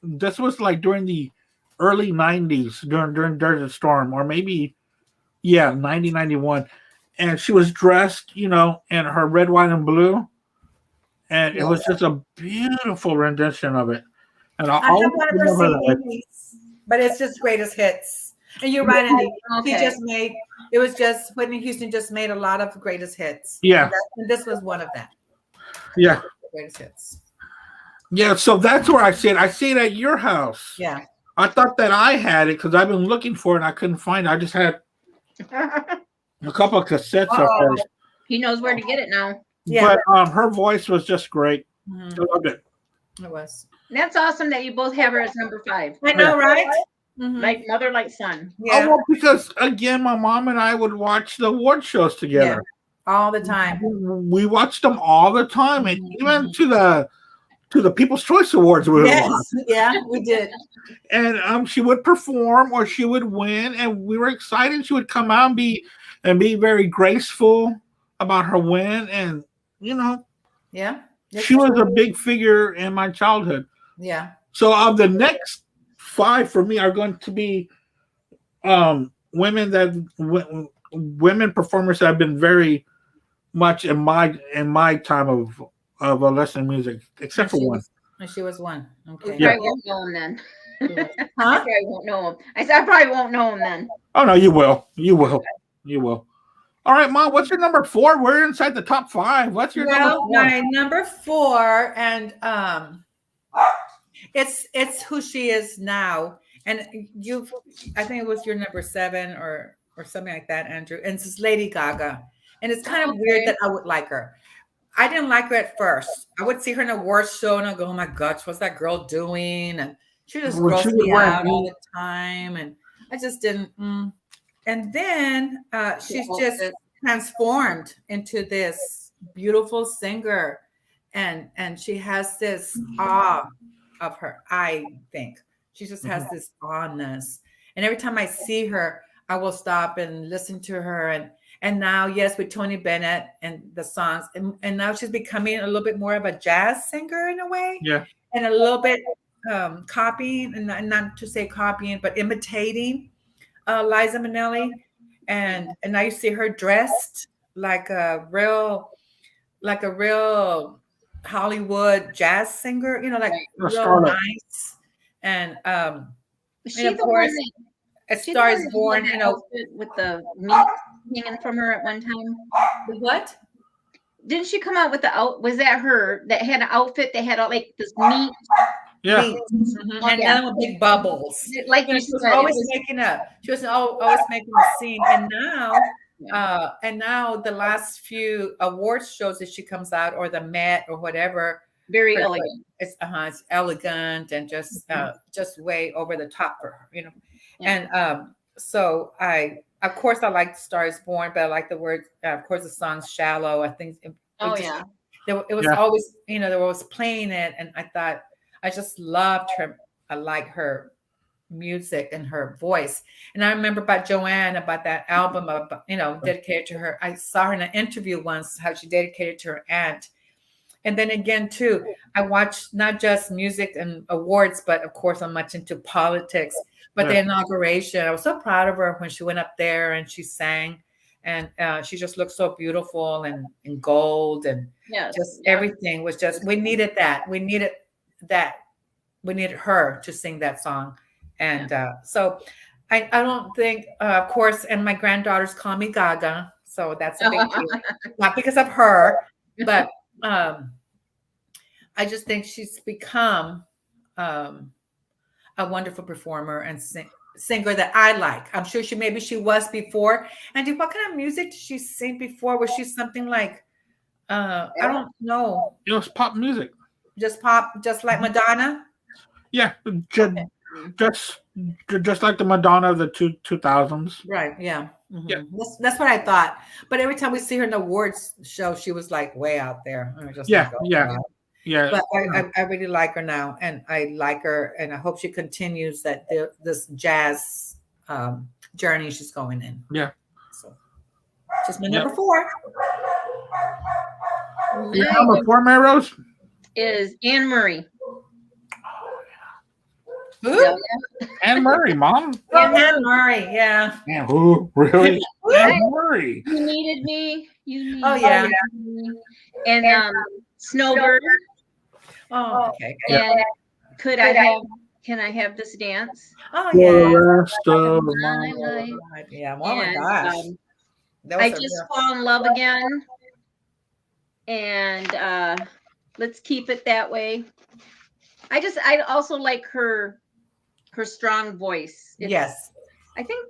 this was like during the early 90s, during Desert Storm, or maybe, 90, 91. And she was dressed, in her red, white, and blue. And it was just a beautiful rendition of it. And I have one of her CDs, but it's just greatest hits. And you're right, Andy. Okay. Whitney Houston just made a lot of greatest hits. Yeah. And this was one of them. Yeah. Greatest hits. Yeah, so that's where I see it. I see it at your house. Yeah. I thought that I had it because I've been looking for it and I couldn't find it. I just had a couple of cassettes of hers. He knows where to get it now. Yeah. But her voice was just great. Mm-hmm. I loved it. It was. That's awesome that you both have her as number 5. I know, right? Mm-hmm. Like mother, like son. Yeah. Oh, well, because again, my mom and I would watch the award shows together all the time. We watched them all the time, and even to to the People's Choice Awards. We would watch. Yeah, we did. And she would perform or she would win, and we were excited. She would come out and be very graceful about her win, and Yeah. she was a big figure in my childhood. Yeah. So of the next 5 for me are going to be women performers that have been very much in my time of listening to music, except for one. She was one. Okay. I won't know him then. Huh? I probably won't know him. I said I probably won't know him then. Oh no, you will. You will. You will. All right, Mom. What's your number 4? We're inside the top 5. What's your number 4? My number 4, and it's who she is now. And I think it was your number 7 or something like that, Andrew. And it's Lady Gaga. And it's kind of weird that I would like her. I didn't like her at first. I would see her in a awards show and I'd go, oh my gosh, what's that girl doing? And she just grossed me out all the time. And I just didn't. And then she's just transformed into this beautiful singer. And she has this awe of her, I think. She just has this awness. And every time I see her, I will stop and listen to her. And now, yes, with Tony Bennett and the songs. And now she's becoming a little bit more of a jazz singer in a way. Yeah. And a little bit copying, and not to say copying, but imitating Liza Minnelli. And now you see her dressed like a real Hollywood jazz singer, like real nice. And she of course, A Star Is Born, with the meat hanging from her at one time. What? Didn't she come out with was that her that had an outfit that had all like this meat? Yeah. Mm-hmm. And then with big bubbles. Like she was always making a scene. And now the last few awards shows that she comes out, or the Met or whatever, very elegant. It's elegant and just way over the top for her, Yeah. And so of course I like Star Is Born, but I like the word, of course the song's Shallow. I think it was always, they were always playing it, and I thought I just loved her. I like her music and her voice. And I remember about Joanne, about that album dedicated to her. I saw her in an interview once, how she dedicated to her aunt. And then again, too, I watched not just music and awards, but of course I'm much into politics. But the inauguration, I was so proud of her when she went up there and she sang. And she just looked so beautiful and in gold, and everything was just, we needed that. We needed her to sing that song. And so I don't think, of course, and my granddaughters call me Gaga. So that's a big deal. Not because of her, but I just think she's become a wonderful performer and singer that I like. I'm sure she was before. And what kind of music did she sing before? Was she something like, I don't know. It was pop music. Just pop, just like Madonna? Yeah, just like the Madonna of the 2000s. Right, yeah. Mm-hmm. Yeah. That's what I thought. But every time we see her in the awards show, she was like way out there. Yeah. But I really like her now, and I like her, and I hope she continues this jazz journey she's going in. Yeah. So, just my number 4. Your number 4, Mary Rose? Is Anne Murray. Who? Anne Murray, Mom. Anne Murray, yeah. Man, who? Really? Anne Murray. You needed me. Oh, yeah. And Snowbird. Oh, okay. And can I have this dance? Oh, yeah. The rest of my life. Yeah. Oh, my gosh. I just fall in love again. And let's keep it that way. I also like her strong voice. Yes. I think,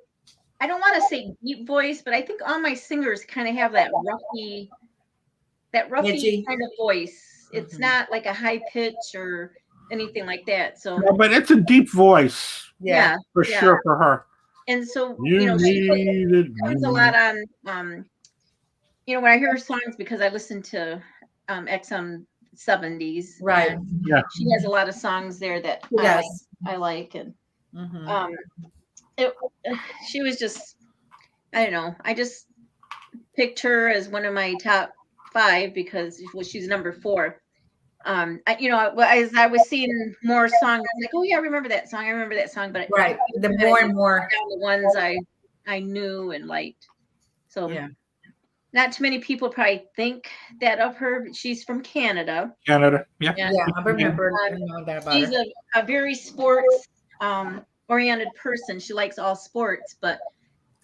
I don't want to say deep voice, but I think all my singers kind of have that ruffy kind of voice. It's not like a high pitch or anything like that. So, no, but it's a deep voice. Yeah, for sure for her. And so, she comes a lot on, when I hear her songs, because I listen to XM 70s. Right. And Yeah. she has a lot of songs there that I like. And she was just, I don't know. I just picked her as one of my top 5 because she's number 4. As I was seeing more songs, I was like, oh yeah, I remember that song. But right, the more and more the ones I knew and liked. So yeah. Not too many people probably think that of her, but she's from Canada. Canada, yeah. Yeah, I remember. I know that about She's her. a very sports oriented person. She likes all sports, but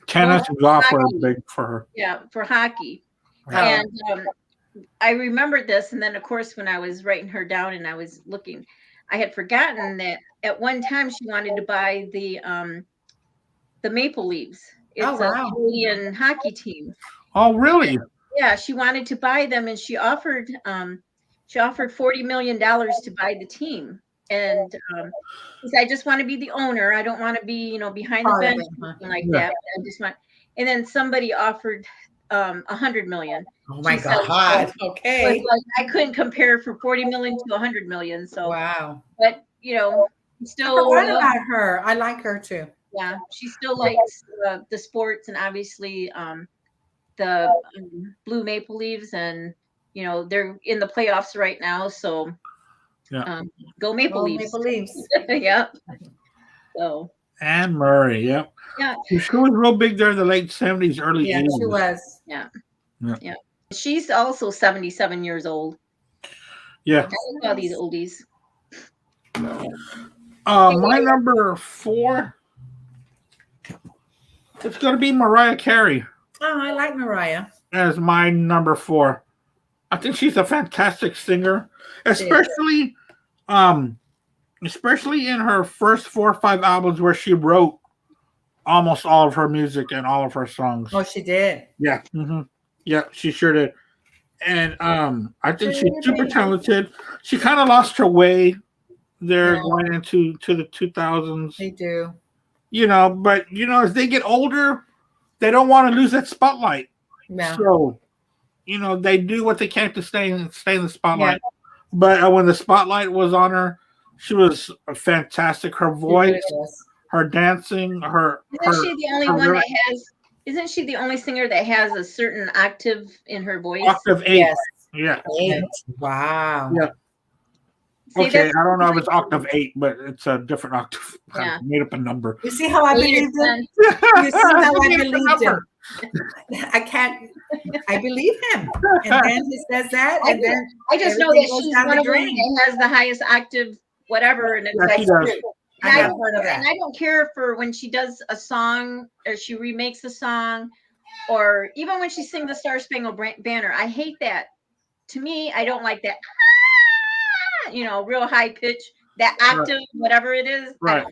Tennis is awfully big for her. Yeah, for hockey. Wow. And I remembered this, and then of course when I was writing her down and I was looking, I had forgotten that at one time she wanted to buy the Maple Leafs. It's a Canadian hockey team. Oh, really? Yeah, she wanted to buy them, and she offered $40 million to buy the team. And she said, I just want to be the owner. I don't want to be, behind the bench or something like that. I just want. And then somebody offered $100 million. Oh my God! Okay. So I couldn't compare for $40 million to $100 million. So wow. But still. What about her? I like her too. Yeah, she still likes the sports, and obviously the Blue Maple Leafs, and they're in the playoffs right now. So go Maple Leafs. Maple Leafs. Yep. So Anne Murray, yep. Yeah. She was real big there in the late 70s, early 80s. Yeah, she was. Yeah. She's also 77 years old. Yeah. I like all these oldies. My number 4, it's going to be Mariah Carey. Oh, I like Mariah. As my number 4. I think she's a fantastic singer, especially in her first 4 or 5 albums where she wrote almost all of her music and all of her songs. Oh, she did. Yeah. Mm-hmm. Yeah, she sure did. And I think she's super talented. She kind of lost her way there going into the 2000s. They do. But as they get older, they don't want to lose that spotlight. Yeah. So, they do what they can to stay in the spotlight. Yeah. But when the spotlight was on her, she was fantastic. Her voice, her dancing, Isn't she the only singer that has a certain octave in her voice? Octave 8. Yes. Yeah. 8. Wow. Yeah. See, okay, I don't know if it's octave 8, but it's a different octave. Yeah. I made up a number. You see how I believed him? You see how I believed him? I believe him. And then he says that. And then I just know that she's one of them that has the highest octave, whatever. And it's true. I have heard of that. And I don't care for when she does a song or she remakes a song, or even when she sings the Star Spangled Banner. I hate that. To me, I don't like that. Real high pitch, that octave, whatever it is. Right.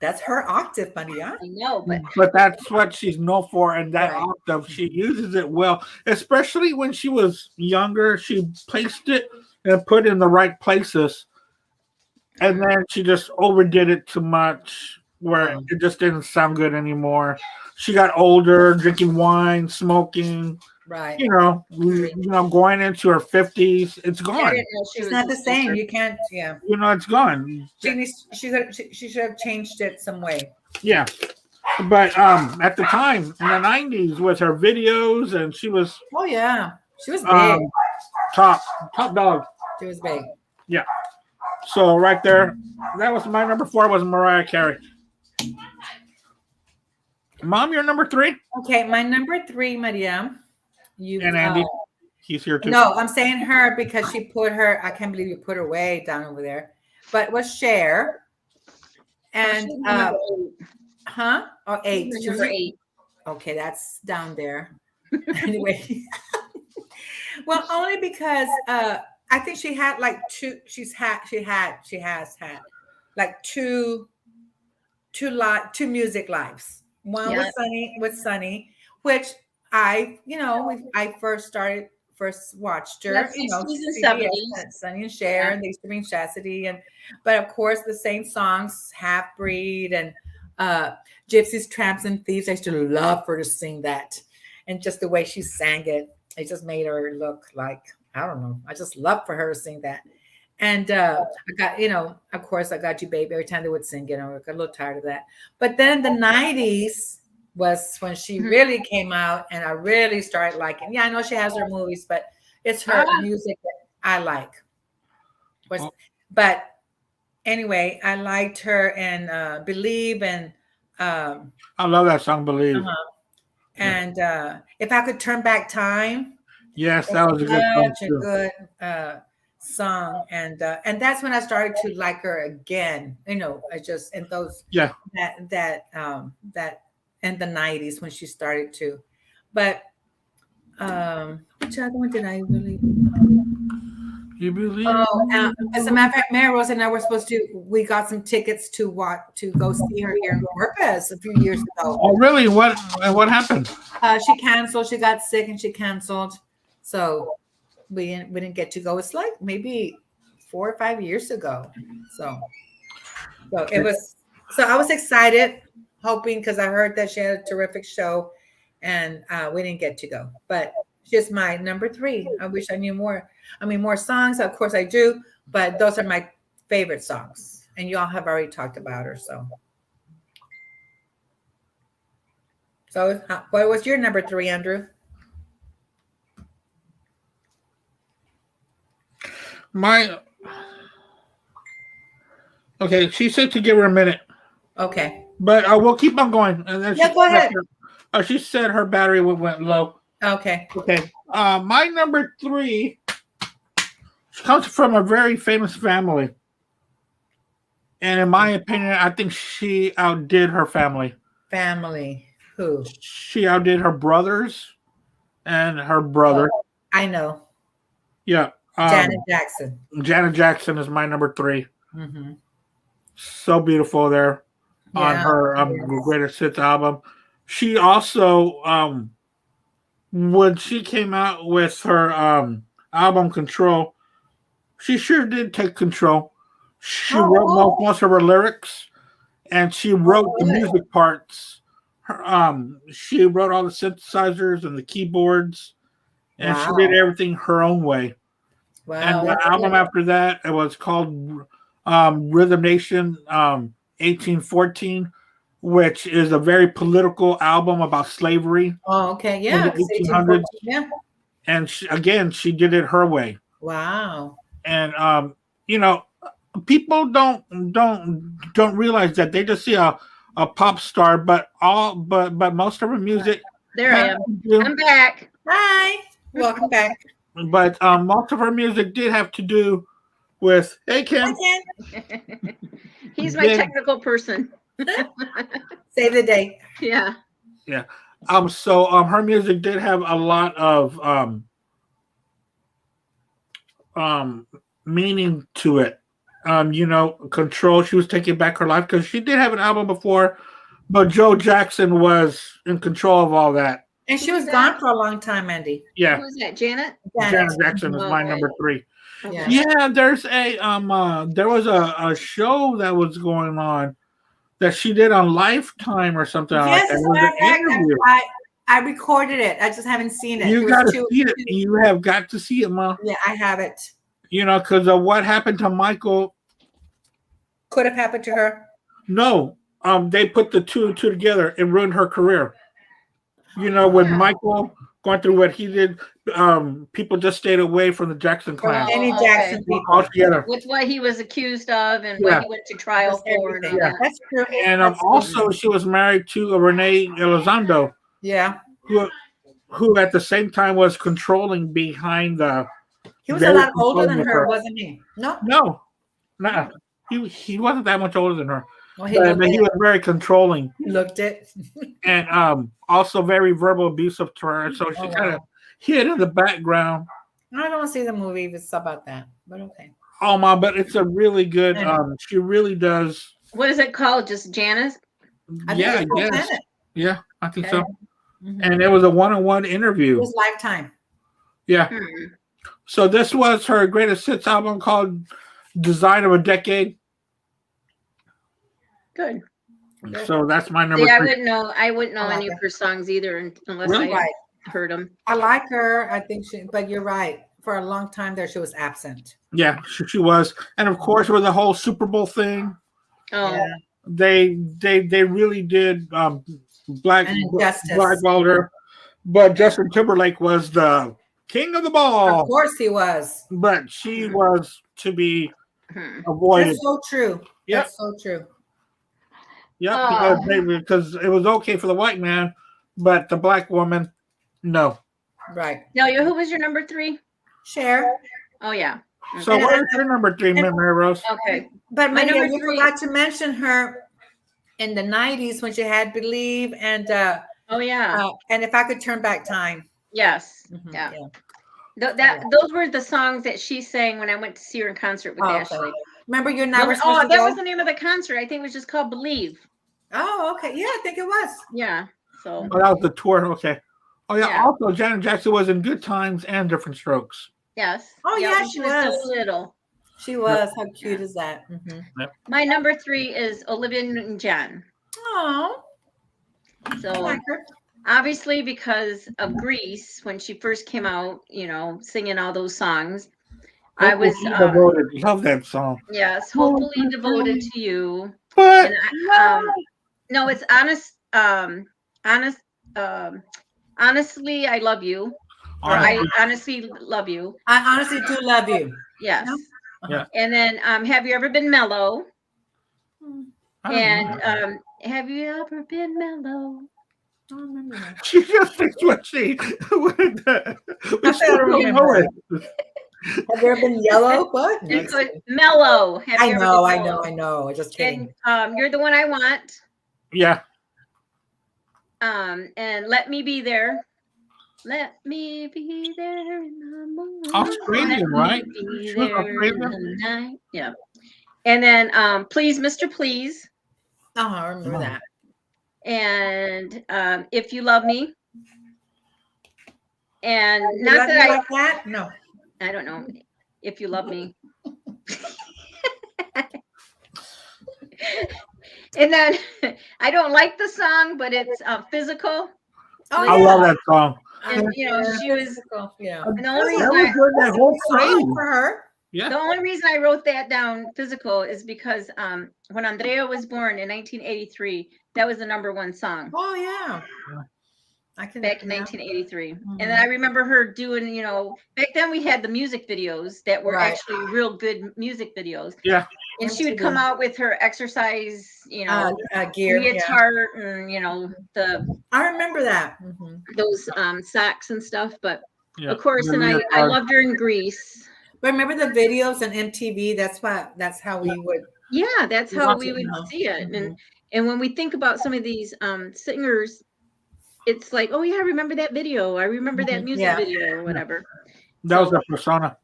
That's her octave, Maria. I know, but that's what she's known for, and that octave, she uses it well, especially when she was younger. She placed it and put it in the right places, and then she just overdid it too much, where it just didn't sound good anymore. She got older, drinking wine, smoking. Right. Going into her 50s, it's gone. It's not the same. You can't. Yeah. It's gone. She should have changed it some way. Yeah, but at the time in the 90s with her videos, and she was. Oh yeah, she was big. Top dog. She was big. Yeah. So right there, that was my number 4. Was Mariah Carey. Mom, your number 3. Okay, my number 3, Maria. And Andy, he's here too. No, I'm saying her because she put her. I can't believe you put her way down over there. But it was Cher. And huh? Oh, 8. Number 8. Okay, that's down there. Anyway. Well, only because I think she had like 2. She has had like two music lives. One with Sunny, which I first watched her. That's 60s and 70s. Sunny and Cher, and they used to be Chastity, but of course the same songs, Half Breed and Gypsies, Tramps, and Thieves. I used to love her to sing that, and just the way she sang it, it just made her look like I don't know. I just love for her to sing that. And I got, of course, I Got You, Baby. Every time they would sing, I got a little tired of that. But then the 90s was when she really came out, and I really started liking. Yeah, I know she has her movies, but it's her music that I like. But anyway, I liked her and Believe, and I love that song, Believe. And If I Could Turn Back Time. Yes, that was a good song. Such a good song, and that's when I started to like her again. I just and those that in the 90s when she started to. But which other one did I really? You believe? Oh, as a matter of fact, Mary Rose and I were supposed to. We got some tickets to go see her here in Lopez a few years ago. Oh, really? What happened? She canceled. She got sick and she canceled. So we didn't get to go. It's like maybe 4 or 5 years ago. So it was. So I was excited, hoping, because I heard that she had a terrific show, and we didn't get to go. But she's my number 3. I wish I knew more. I mean, more songs. Of course, I do. But those are my favorite songs, and you all have already talked about her. So what was your number 3, Andrew? Okay, she said to give her a minute. Okay. But we'll keep on going. And then go ahead. She said her battery went low. Okay. Okay. My number 3 comes from a very famous family. And in my opinion, I think she outdid her family. Family. Who? She outdid her brothers and her brother. Oh, I know. Yeah. Janet Jackson. Janet Jackson is my number 3. Mm-hmm. So beautiful there on her Greatest Hits album. She also, when she came out with her album Control, she sure did take control. She wrote most of her lyrics, and she wrote the music parts. She wrote all the synthesizers and the keyboards, and she did everything her own way. Wow. And the album after that, it was called Rhythm Nation 1814, which is a very political album about slavery. Oh, okay. Yeah. In the 1800s. Yeah. And she did it her way. Wow. And people don't realize that. They just see a pop star, but most of her music. There I am. I'm back. Hi. Welcome back. But most of her music did have to do with, hey, Kim. Hi, Kim. He's my technical person. Save the day. Yeah. Yeah. So her music did have a lot of meaning to it. Control. She was taking back her life because she did have an album before, but Joe Jackson was in control of all that. And she was gone for a long time, Andy. Yeah. Who was that? Janet? Janet Jackson is my number 3. Yeah. Yeah, there's there was a show that was going on that she did on Lifetime or something like that. It was an interview. I recorded it. I just haven't seen it. You got to see it. You have got to see it, Ma. Yeah, I have it. Because of what happened to Michael. Could have happened to her. No, they put the two together and ruined her career. With Michael going through what he did, people just stayed away from the Jackson clan. Any Jackson people altogether. With what he was accused of and what he went to trial for. And That's true. And also she was married to Renee Elizondo. Yeah. Who at the same time was controlling behind the. He was a lot older than her, wasn't he? No. He wasn't that much older than her. Well, he was very controlling. He looked it. And also very verbal abusive to her. So she kind of hid in the background. I don't see the movie if it's about that, but okay. Oh, Ma, but it's a really good, she really does. What is it called? Just Janice? Yeah, I think so. Mm-hmm. And it was a one-on-one interview. It was Lifetime. Yeah. So this was her greatest hits album called Design of a Decade. Good. So that's my number 3. I wouldn't know any of her songs either unless I heard them. I like her. I think but you're right. for a long time there, she was absent. Yeah, she was. And of course, with the whole Super Bowl thing, they really did blackballed her. But Justin Timberlake was the king of the ball. Of course he was. But she was to be avoided. That's so true. Yep. That's so true. Yep, because it was okay for the white man, but the black woman, no. Right. Delia, who was your number 3? Cher. Oh, yeah. Okay. So what is your number 3, Mary Rose? Okay. But my number you 3. forgot to mention her in the 90s when she had Believe and and If I Could Turn Back Time. Yes. Yeah. Those were the songs that she sang when I went to see her in concert with Ashley. Remember you and I were that was the name of the concert. I think it was just called Believe. Oh, okay. Yeah, I think it was. Yeah. So that was the tour. Okay. Oh yeah. Also, Janet Jackson was in Good Times and Different Strokes. Yes. Oh yeah, she was so little. She was. How cute is that? Yep. My number 3 is Olivia Newton-John. Oh. So obviously because of Grease, when she first came out, singing all those songs, I was devoted. Love that song. Yes, hopefully devoted to you. But no, it's honest. Honestly, I love you. Or I honestly love you. I honestly do love you. Yes. Yeah. And then, have you ever been mellow? And have you ever been mellow? I don't remember that. She just thinks what she. I don't remember. Have you ever been yellow? What? Mellow. I know. I just kidding. And You're the One I Want. Yeah. And Let Me Be There. Let me be there in the morning. Australian, right? Be there in the night. Yeah. And then Please, Mr. Please. Oh, I remember that. And If You Love Me. And You not that like that? No. I don't know. If You Love Me. And then I don't like the song, but it's Physical. Oh, I love that song. And she was And the only reason that whole phrase for her. Yeah. The only reason I wrote that down, Physical, is because when Andrea was born in 1983, that was the #1 song. Oh yeah. Back in 1983. And then I remember her doing, back then we had the music videos that were actually real good music videos. Yeah. And she would come out with her exercise, gear, guitar, and I remember that. Those socks and stuff. But of course, and I loved her in Grease. But remember the videos on MTV? That's how we would. Yeah, that's how we would see it. And when we think about some of these singers, it's like, oh yeah, I remember that video. I remember that music video or whatever. That was the persona.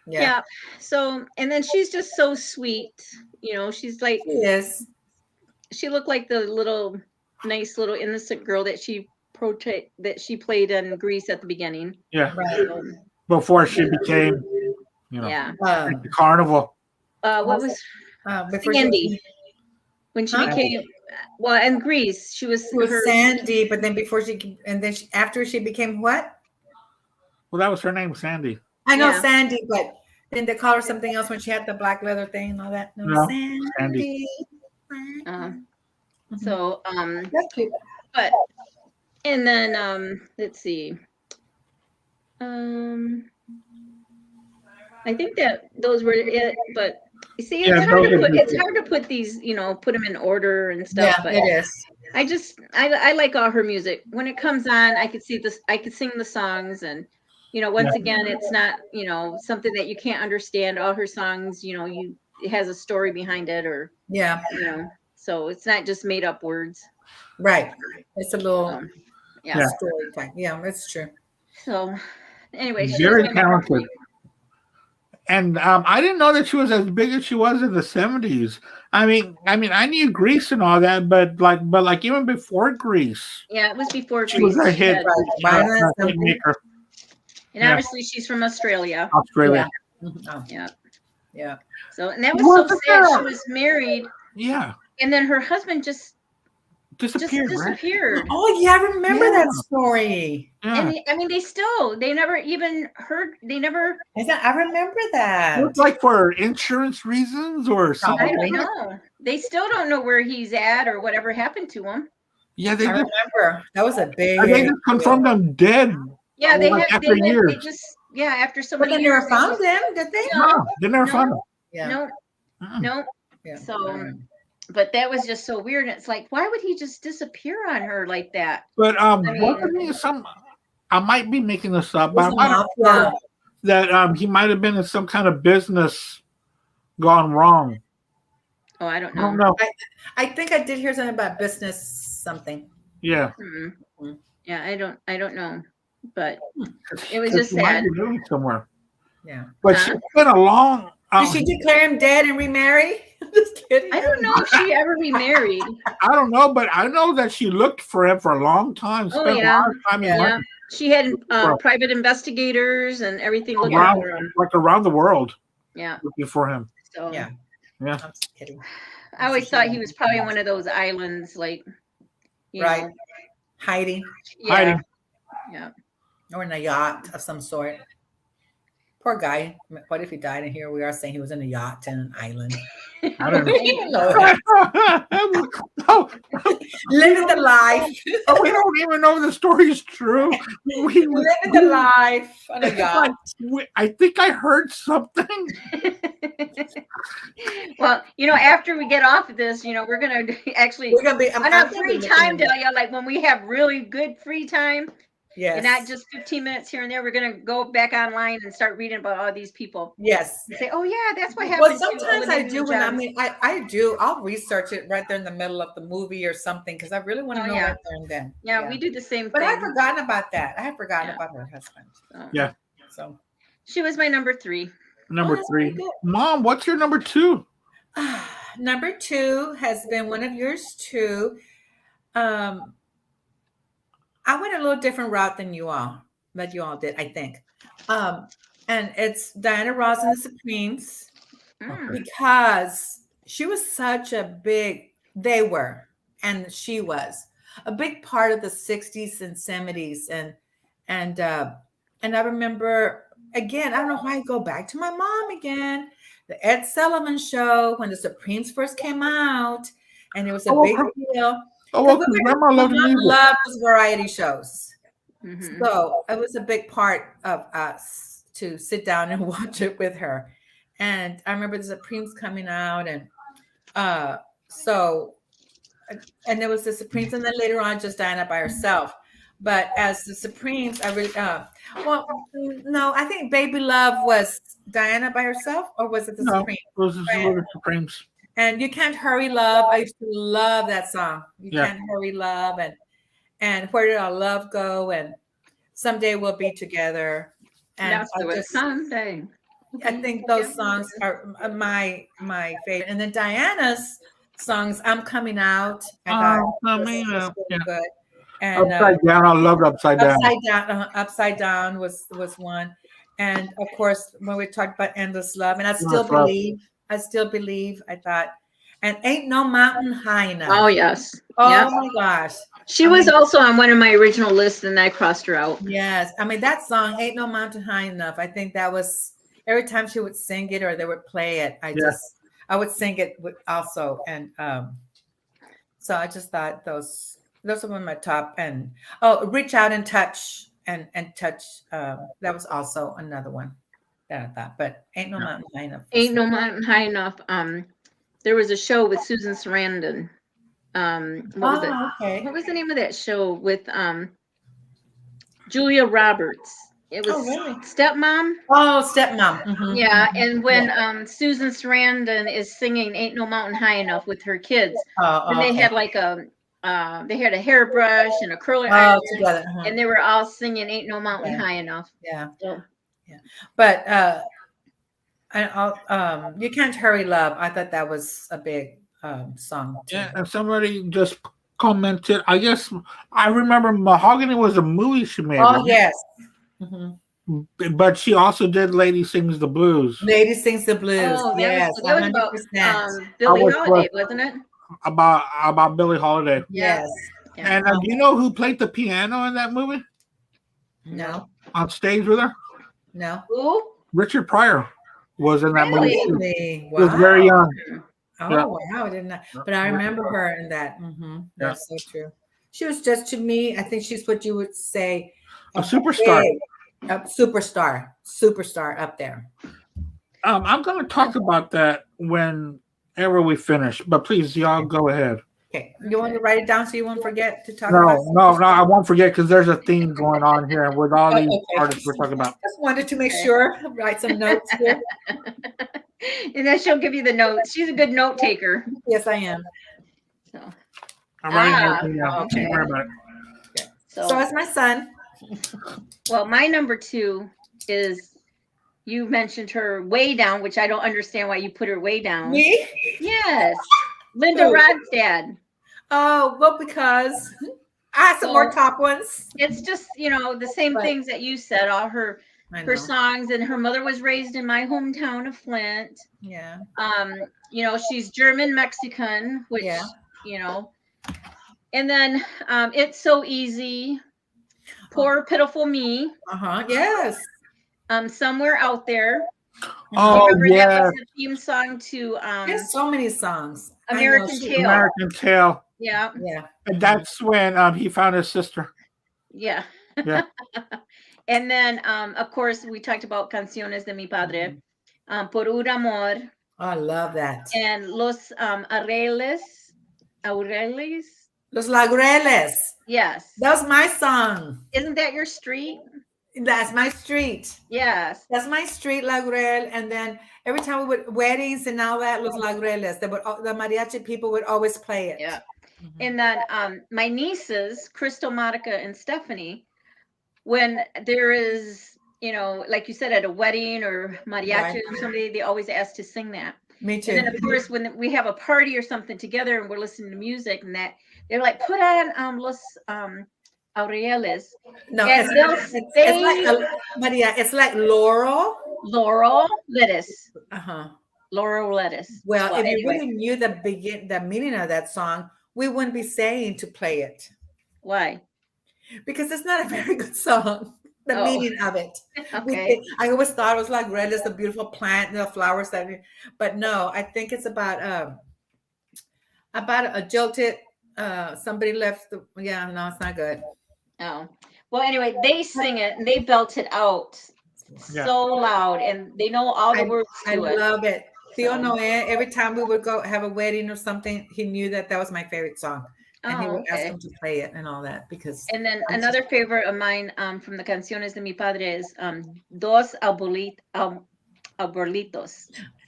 Yeah. So, and then she's just so sweet. She's like, she looked like the nice little innocent girl that she played in Grease at the beginning. Yeah. Right. Before she became, the carnival. What was Sandy? When she became, in Grease, she was Sandy, but then after she became what? Well, that was her name, Sandy. I know Sandy, but then they call her something else when she had the black leather thing and all that. No, Sandy. So, that's cute. But, and then, let's see. I think that those were it, but you see, it's hard to put these, put them in order and stuff. Yeah, but it is. I like all her music. When it comes on, I could sing the songs, and once again, it's not something that you can't understand. All her songs, it has a story behind it, or so it's not just made up words. Right. It's a little story type. Yeah, it's true. So anyway, very talented. And I didn't know that she was as big as she was in the 70s. I mean, I knew Grease and all that, but even before Grease. Yeah, it was before Grease. She was a hit. Maker. And obviously, she's from Australia. Yeah. So, and that was so sad. She was married. Yeah. And then her husband just disappeared. Just Right? disappeared. Oh yeah, I remember that story. Yeah. And they never even heard. They never. I remember that. Looks like for insurance reasons or something. I don't know. They still don't know where he's at or whatever happened to him. Yeah, I remember that was a big. They just confirmed them dead. Yeah, after years. After so But many they years. never found them, did they? No, they never found them. Yeah. No. Yeah. So, but that was just so weird. And it's like, why would he just disappear on her like that? But wasn't he I might be making this up, but I'm not Yeah. sure that he might have been in some kind of business gone wrong. Oh, I don't I don't know. know. I think I did hear something about business something. Yeah. Mm-hmm. Yeah, I don't know. But it was 'Cause just he might sad. be moving somewhere. Yeah. But she's been a long. Did she declare him dead and remarry? Just kidding. I don't know if she ever remarried. I don't know, but I know that she looked for him for a long time. Oh, Spent yeah. a lot of time in Yeah. London, She had private investigators and everything looking around, for him. like around the world, Yeah. looking for him. So Yeah. Yeah. I'm just kidding. I always thought he was probably on one of those islands, like, you Right. know. Hiding Yeah. Hiding. Yeah. or in a yacht of some sort. Poor guy. What if he died? And here we are saying he was in a yacht in an island. I don't know. Even know. Oh, Living the life. we don't even know if the story is true. Living the life on a yacht. I think I heard something. Well, after we get off of this, we're gonna actually We're gonna be on our free time, Delia, like when we have really good free time, Yes. and not just 15 minutes here and there, we're gonna go back online and start reading about all these people. Yes. And say, oh yeah, that's what happened. Well, to sometimes I Olivia do when Newton-John. I do. I'll research it right there in the middle of the movie or something because I really want to know right there and then. Yeah, we do the same But thing. I've forgotten about that. I had forgotten about her husband. Yeah. So she was my number 3. Number that's 3. pretty good. Mom, what's your number 2? Number 2 has been one of yours too. I went a little different route than you all did, I think. And it's Diana Ross and the Supremes because she was such a big, she was a big part of the 60s and 70s. And I remember, again, I don't know why I go back to my mom again, the Ed Sullivan Show when the Supremes first came out, and it was a big deal. Oh, well, Grandma loved music. Loved those variety shows. Mm-hmm. So it was a big part of us to sit down and watch it with her. And I remember the Supremes coming out, and there was the Supremes, and then later on just Diana by herself. But as the Supremes, I really no, I think Baby Love was Diana by herself, or was it the Supremes? It was the Supremes. And You Can't Hurry Love. I used to love that song. You Yeah. Can't Hurry Love, and Where Did Our Love Go? And Someday We'll Be Together. And Someday. I think those songs are my favorite. And then Diana's songs, I'm Coming Out. I thought was really good. And Upside Down. I loved Upside Down. Upside Down was one. And of course, when we talked about Endless Love, and I still believe, I thought, and Ain't No Mountain High Enough. Oh, yes. Oh, yep. my gosh. She was also on one of my original lists, and I crossed her out. Yes. I mean, that song, Ain't No Mountain High Enough, I think that was, every time she would sing it or they would play it, I would sing it also. And so I just thought those are one of my top. And, Reach Out and Touch, and Touch, that was also another one that I thought, but Ain't No Mountain High Enough. Ain't No Mountain High Enough. There was a show with Susan Sarandon. What was it? Okay. What was the name of that show with Julia Roberts? It was Stepmom. Oh, Stepmom. Mm-hmm. Yeah, and when Susan Sarandon is singing "Ain't No Mountain High Enough" with her kids, and they had like they had a hairbrush and a curler iron, together, and they were all singing "Ain't No Mountain High Enough." Yeah, so. yeah. But You Can't Hurry Love, I thought that was a big song too. Yeah, and somebody just commented. I guess I remember Mahogany was a movie she made. Oh, right? yes. Mm-hmm. But she also did Lady Sings the Blues. Lady Sings the Blues. Oh, yes, that was 100%. about Billie Holiday, wasn't it? about Billie Holiday. Yes. Yeah. And do you know who played the piano in that movie? No. On stage with her? No. Who? Richard Pryor was in that movie. Too. Really? He was very young. Oh, Yeah. wow. I didn't know. But I remember her in that. That's so true. She was just, to me, I think she's what you would say A superstar. A superstar up there. I'm going to talk about that whenever we finish, but please, y'all go ahead. Okay. You want to write it down so you won't forget to talk No, about I won't forget because there's a theme going on here with all these artists we're talking about. Just wanted to make sure, write some notes here. And then she'll give you the notes. She's a good note taker. Yes, I am. So, I'm writing everything down. okay. Don't worry about it. So it's my son. Well, my number 2 is, you mentioned her way down, which I don't understand why you put her way down. Me? Yes. Linda Rodstead. Oh, well, because I had some more top ones. It's just, the same things that you said, all her songs, and her mother was raised in my hometown of Flint. Yeah. She's German Mexican, which, and then It's So Easy, Poor Pitiful Me. Yes. Somewhere Out There. Oh, yeah. That was the theme song to There's so many songs. American Tail. American Tail. Yeah. Yeah. And that's when he found his sister. Yeah. Yeah. And then, of course, we talked about Canciones de Mi Padre, Por un Amor. Oh, I love that. And Los Aureles. Los Laureles. Yes. That was my song. Isn't that your street? That's my street. Yes. That's my street, Laurel. And then every time we would weddings and all that, Los Laureles, the mariachi people would always play it. Yeah. And then my nieces, Crystal, Monica, and Stephanie, when there is, like you said, at a wedding or mariachi or somebody, they always ask to sing that. Me too. And then, of course, when we have a party or something together and we're listening to music and that, they're like, put on Los Aureles. No, it's like Maria. It's like Laurel lettuce. Laurel lettuce. Well, if you really knew the meaning of that song, we wouldn't be saying to play it. Why? Because it's not a very good song. The meaning of it. Okay. I always thought it was like red is the beautiful plant, the flowers but no, I think it's about a jilted. Somebody left. No, it's not good. Oh, well, anyway, they sing it and they belt it out so loud, and they know all the words to it. I love it. Theo Noe, every time we would go have a wedding or something, he knew that was my favorite song. And he would ask him to play it and all that because. And then another favorite of mine from the Canciones de Mi Padre is Dos Arbolitos,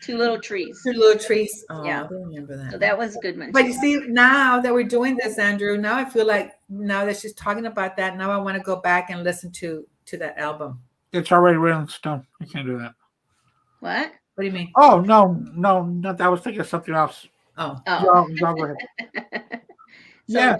Two Little Trees. Two Little Trees. Oh, yeah. I remember that. So that was a good one. But you see, now that we're doing this, Andrew, now I feel like now that she's talking about that, now I want to go back and listen to that album. It's already written in stone. You can't do that. What? What do you mean? Oh, no. I was thinking of something else. Oh. Go ahead. Like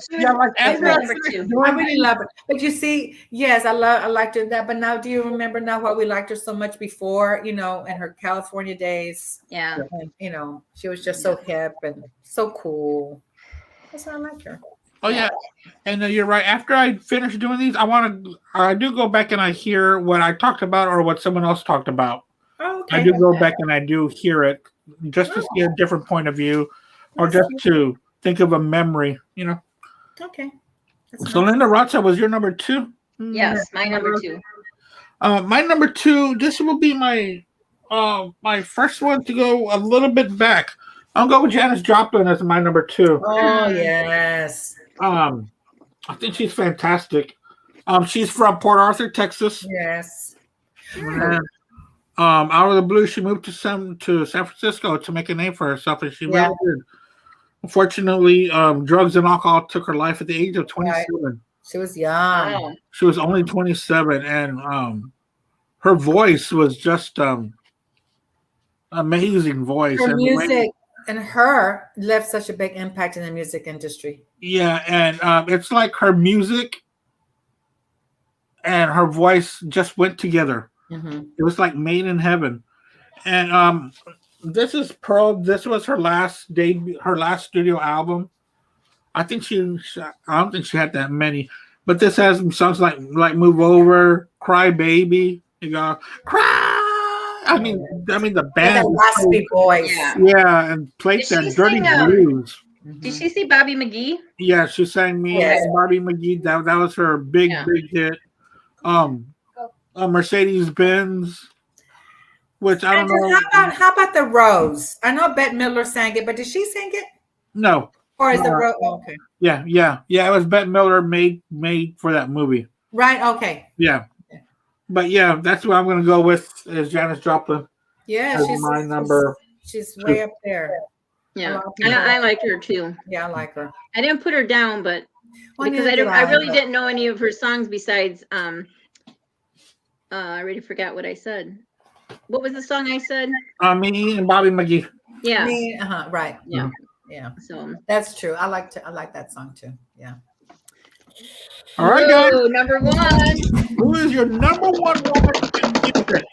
I really love it. But you see, yes, I liked her that. But now, do you remember now why we liked her so much before? In her California days. Yeah. And, she was just so hip and so cool. That's why I like her. Oh yeah, and you're right. After I finish doing these, I do go back and I hear what I talked about or what someone else talked about. Oh, okay. I do go back and I do hear it just to see a different point of view, or just to think of a memory. Okay. So Linda Rodstead was your number 2? Yes, my number 2. My number 2. This will be my first one to go a little bit back. I'll go with Janis Joplin as my number 2. Oh yes. I think she's fantastic. She's from Port Arthur, Texas. Yes. And, out of the blue, she moved to San Francisco to make a name for herself, and she really did. Unfortunately, drugs and alcohol took her life at the age of 27. Right. She was young. Wow. She was only 27, and her voice was just amazing voice. Her music and her left such a big impact in the music industry. Yeah, and it's like her music and her voice just went together. Mm-hmm. It was like made in heaven. And this is Pearl. This was her last debut, her last studio album. I don't think she had that many, but this has some songs like "Move Over," "Cry Baby." You go cry. I mean the band. The raspy voice. Yeah, and played that dirty blues. Did she see Bobby McGee? Yeah, she sang me and Bobby McGee. That was her big hit. Mercedes Benz, which I don't know. How about the Rose? I know Bette Midler sang it, but did she sing it? No. Or is the Rose? Okay. Yeah. It was Bette Midler made for that movie. Right. Okay. Yeah. But yeah, that's what I'm going to go with. Is Janis Joplin? Yeah, she's my number. She's way up there. Yeah, I like her too. Yeah, I like her. I didn't put her down, but because I really didn't know any of her songs besides I already forgot what I said. What was the song I said? Me and Bobby McGee. Yeah. Right. Yeah. Mm-hmm. Yeah. So that's true. I like that song too. Yeah. All right, guys. Number one. Who is your number one woman?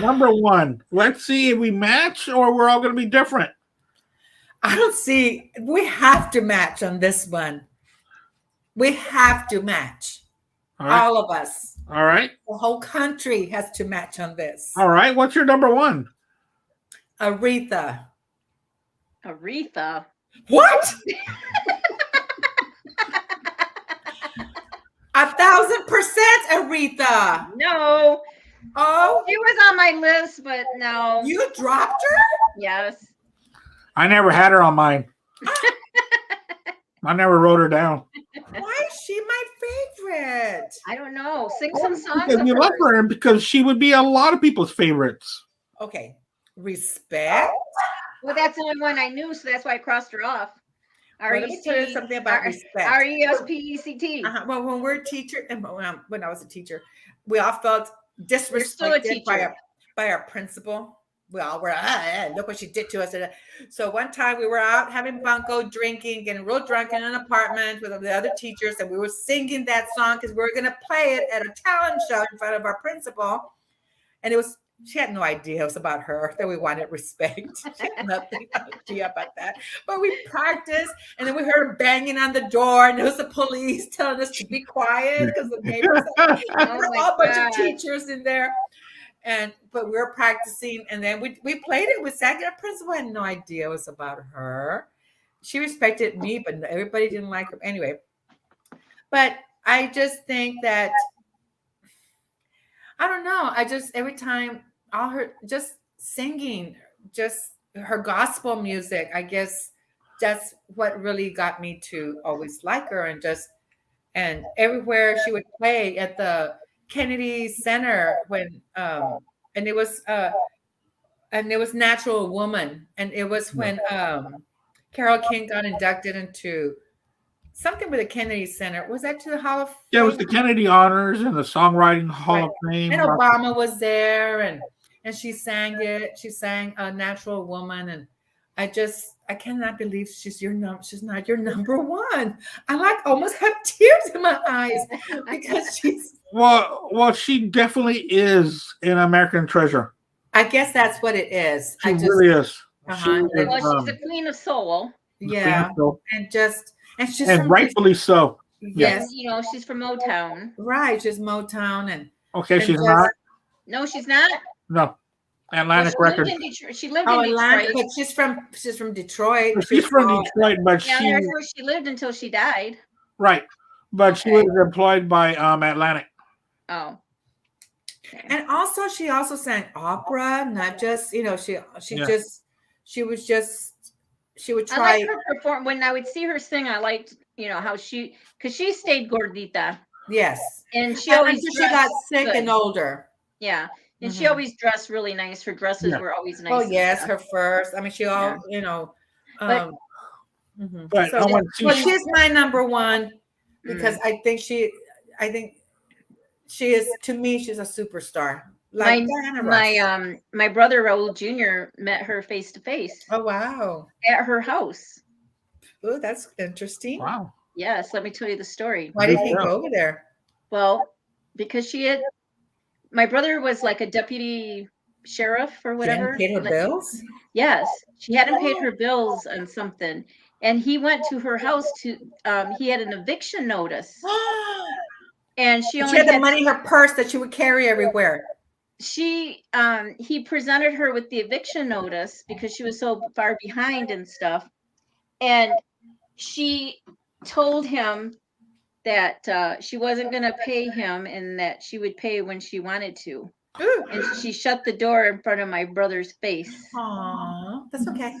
Number one. Let's see if we match or we're all going to be different. I don't see. We have to match on this one. We have to match. All of us. All right. The whole country has to match on this. All right. What's your number one? Aretha. What? 1,000% Aretha. No. Oh, it was on my list, but no. You dropped her? Yes. I never had her on mine. I never wrote her down. Why is she my favorite? I don't know. Sing some songs. Because you love her, and because she would be a lot of people's favorites. Okay. Respect. Well, that's the only one I knew, so that's why I crossed her off. Let me tell you something about respect. RESPECT. Well, when we're teachers, and when I was a teacher, we all felt disrespected by our principal. We all were, look what she did to us. So one time we were out having bunko, drinking, getting real drunk in an apartment with the other teachers, and we were singing that song because we were going to play it at a talent show in front of our principal. And she had no idea it was about her, that we wanted respect. She had nothing idea about that. But we practiced, and then we heard her banging on the door, and there was the police telling us to be quiet because the neighbors there were a bunch of teachers in there. But we were practicing, and then we played it with Sagan. Our principal had no idea it was about her. She respected me, but everybody didn't like her anyway. But I just think that, I don't know. Every time all her just singing, just her gospel music, I guess that's what really got me to always like her. And everywhere she would play at the Kennedy Center and it was Natural Woman, and it was when Carole King got inducted into something with the Kennedy Center. Was that to the Hall of Fame? Yeah, it was the Kennedy Honors and the Songwriting Hall of Fame. And Obama was there, and she sang it. She sang a Natural Woman, and I cannot believe she's not your number one. I almost have tears in my eyes because she's. Well, she definitely is an American treasure. I guess that's what it is. She really is. She's the queen of soul. Yeah, and rightfully so. Yes, she's from Motown. Right, she's Motown, and she's not. No, she's not. No, Atlantic Records. She lived in Detroit. But she's from Detroit. She's from Detroit, but that's where she lived until she died. Right, but she was employed by Atlantic. Oh. Okay. And also, she also sang opera, not just she would try. I liked her perform when I would see her sing. I liked how because she stayed gordita. Yes, and she got sick and older. Yeah, and she always dressed really nice. Her dresses were always nice. Oh yes, her furs. I mean, she all But she's my number one because I think she is, to me, she's a superstar. Like my brother Raul Jr. met her face to face. Oh wow! At her house. Oh, that's interesting. Wow. Yes, let me tell you the story. Why did he go over there? Well, because my brother was like a deputy sheriff or whatever. Paid her bills? Yes, she hadn't paid her bills on something, and he went to her house to. He had an eviction notice, and she only had the money in her purse that she would carry everywhere. He presented her with the eviction notice because she was so far behind and stuff, and she told him that she wasn't going to pay him and that she would pay when she wanted to. Ooh. And she shut the door in front of my brother's face. Aw, that's okay.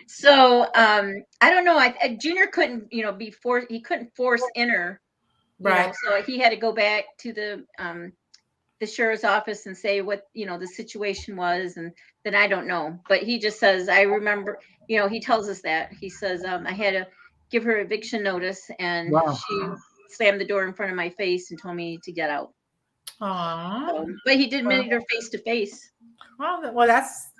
So I don't know. Junior couldn't, he couldn't force enter, right? So he had to go back to the sheriff's office and say what the situation was, and then I don't know. But he just says, I remember, he tells us that he says I had to give her eviction notice, and she slammed the door in front of my face and told me to get out. Aww. But he did meet her face to face. Well, that's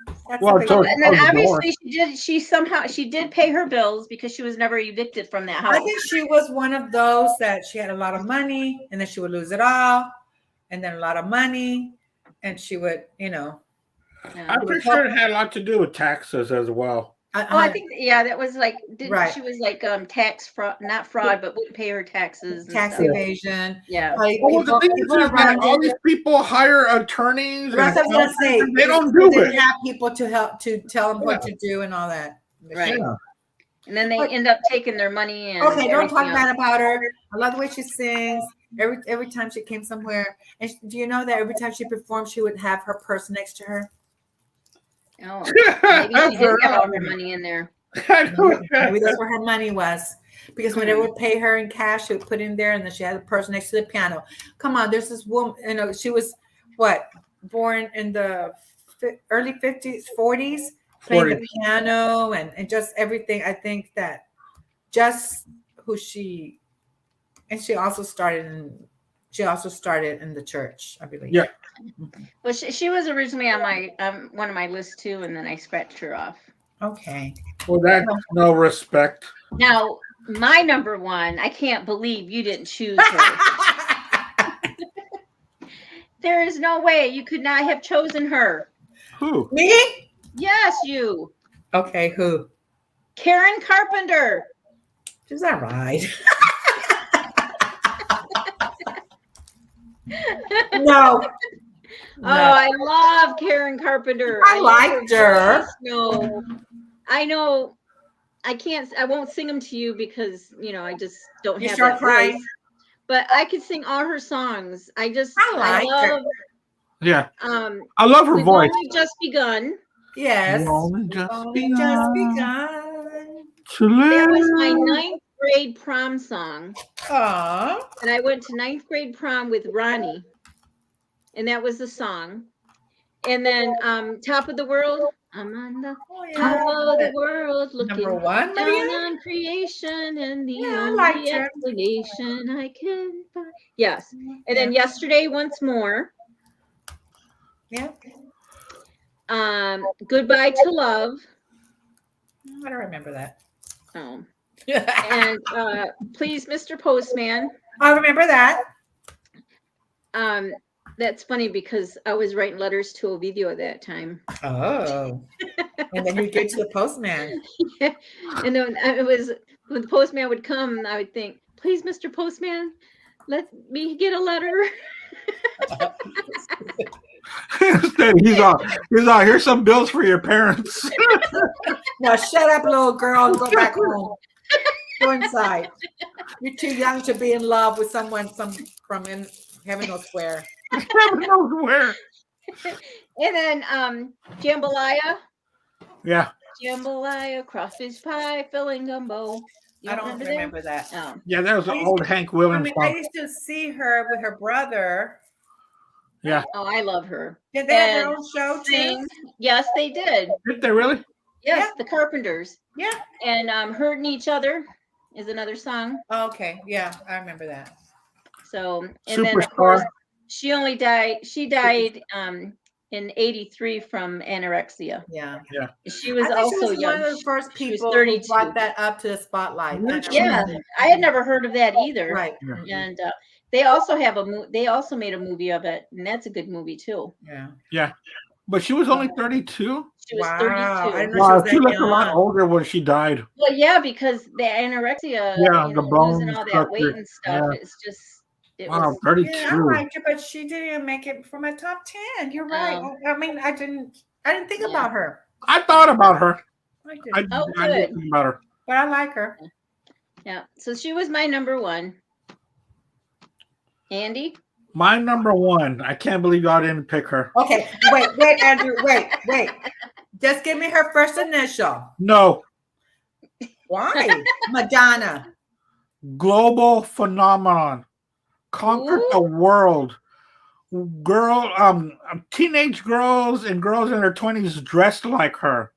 well, and then obviously she did pay her bills because she was never evicted from that house. I think she was one of those that she had a lot of money and then she would lose it all, and then a lot of money, and she would, I'm pretty sure it had a lot to do with taxes as well. I think that was like she was like tax fraud, not fraud, but wouldn't pay her taxes. Tax evasion. Yeah. Like, the thing is that all these people hire attorneys. That's what I was gonna say. They don't do it. They have people to help to tell them what to do and all that. Right. Yeah. And then they end up taking their money and okay, don't talk bad about her. I love the way she sings. Every time she came somewhere, and do you know that every time she performed, she would have her purse next to her? Oh, maybe she did have all her money in there. Maybe that's where her money was. Because when they would pay her in cash, she would put in there, and then she had a purse next to the piano. Come on, there's this woman, she was born in the early 50s, 40s, playing the piano and just everything. I think that just who she also started in the church, I believe. Yeah. Well, she was originally on my one of my lists too, and then I scratched her off. Okay. Well, that's no respect. Now, my number one, I can't believe you didn't choose her. There is no way you could not have chosen her. Who? Me? Yes, you. Okay, who? Karen Carpenter. She's all right. No. Oh, I love Karen Carpenter. I liked her. No, I know. I won't sing them to you because I just don't have that voice. But I could sing all her songs. I love her. Yeah. I love her voice. Only just begun. Yes. Only just begun. That was my 9th grade prom song. Aww. And I went to 9th grade prom with Ronnie. And that was the song. And then Top of the World. I'm on the top of the world looking number one, down Maria? on creation and the only explanation I can find. Yes. And then Yesterday Once More. Yeah. Goodbye to Love. I don't remember that. Oh. And Please, Mr. Postman. I remember that. That's funny because I was writing letters to Ovidio at that time. Oh. And then you get to the postman. Yeah. And then it was when the postman would come, I would think, please, Mr. Postman, let me get a letter. He's out. Here's some bills for your parents. Now shut up, little girl, and go back home. Go inside. You're too young to be in love with someone from in heaven knows where. Heaven knows where. And then Jambalaya. Yeah. Jambalaya, crawfish pie, filling gumbo. I don't remember that. Oh. Yeah, that was an old Hank Williams song. I used to see her with her brother. Yeah. Oh, I love her. Did they have their own show too? Yes, they did. Did they really? Yes, the Carpenters. Yeah. And Hurting Each Other is another song. Oh, okay. Yeah, I remember that. So, and Superstar. then of course, she died in '83 from anorexia. Yeah. She was I think also she was young. one of the first She was people who 32. brought that up to the spotlight. Yeah, I had never heard of that either. Right. And they also have they also made a movie of it, and that's a good movie too. Yeah. But she was only 32? She was Wow. 32. I didn't know She looked a lot older when she died. Well, yeah, because the anorexia, the bones losing all that weight and stuff, it's just, it was. 32. Yeah, I liked her, but she didn't even make it for my top 10. You're right. I mean, I didn't think about her. I thought about her. I did. I did think about her. But I like her. Yeah. So she was my number one. Andy? My number one. I can't believe y'all didn't pick her. Okay. Wait, Andrew. Wait. Just give me her first initial. No. Why? Madonna. Global phenomenon. Conquered the world. Teenage girls and girls in their 20s dressed like her.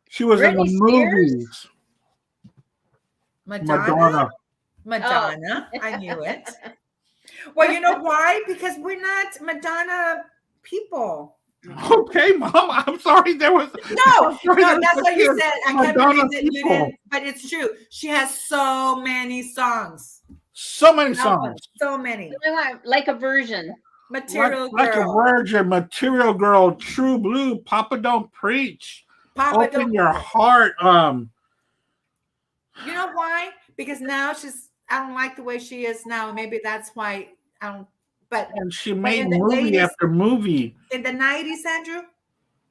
She was in the movies. Madonna. I knew it. Well, you know why? Because we're not Madonna people. Okay, Mom. I'm sorry. There was no. That's what you said. I can't Madonna believe that you didn't. But it's true. She has so many songs. So many songs. So many. Like a version. Material Girl. Like a Virgin, Material Girl, True Blue, Papa Don't Preach. Open Your Heart. You know why? Because now I don't like the way she is now. Maybe that's why I don't. And she made movie after movie. In the 90s, Andrew?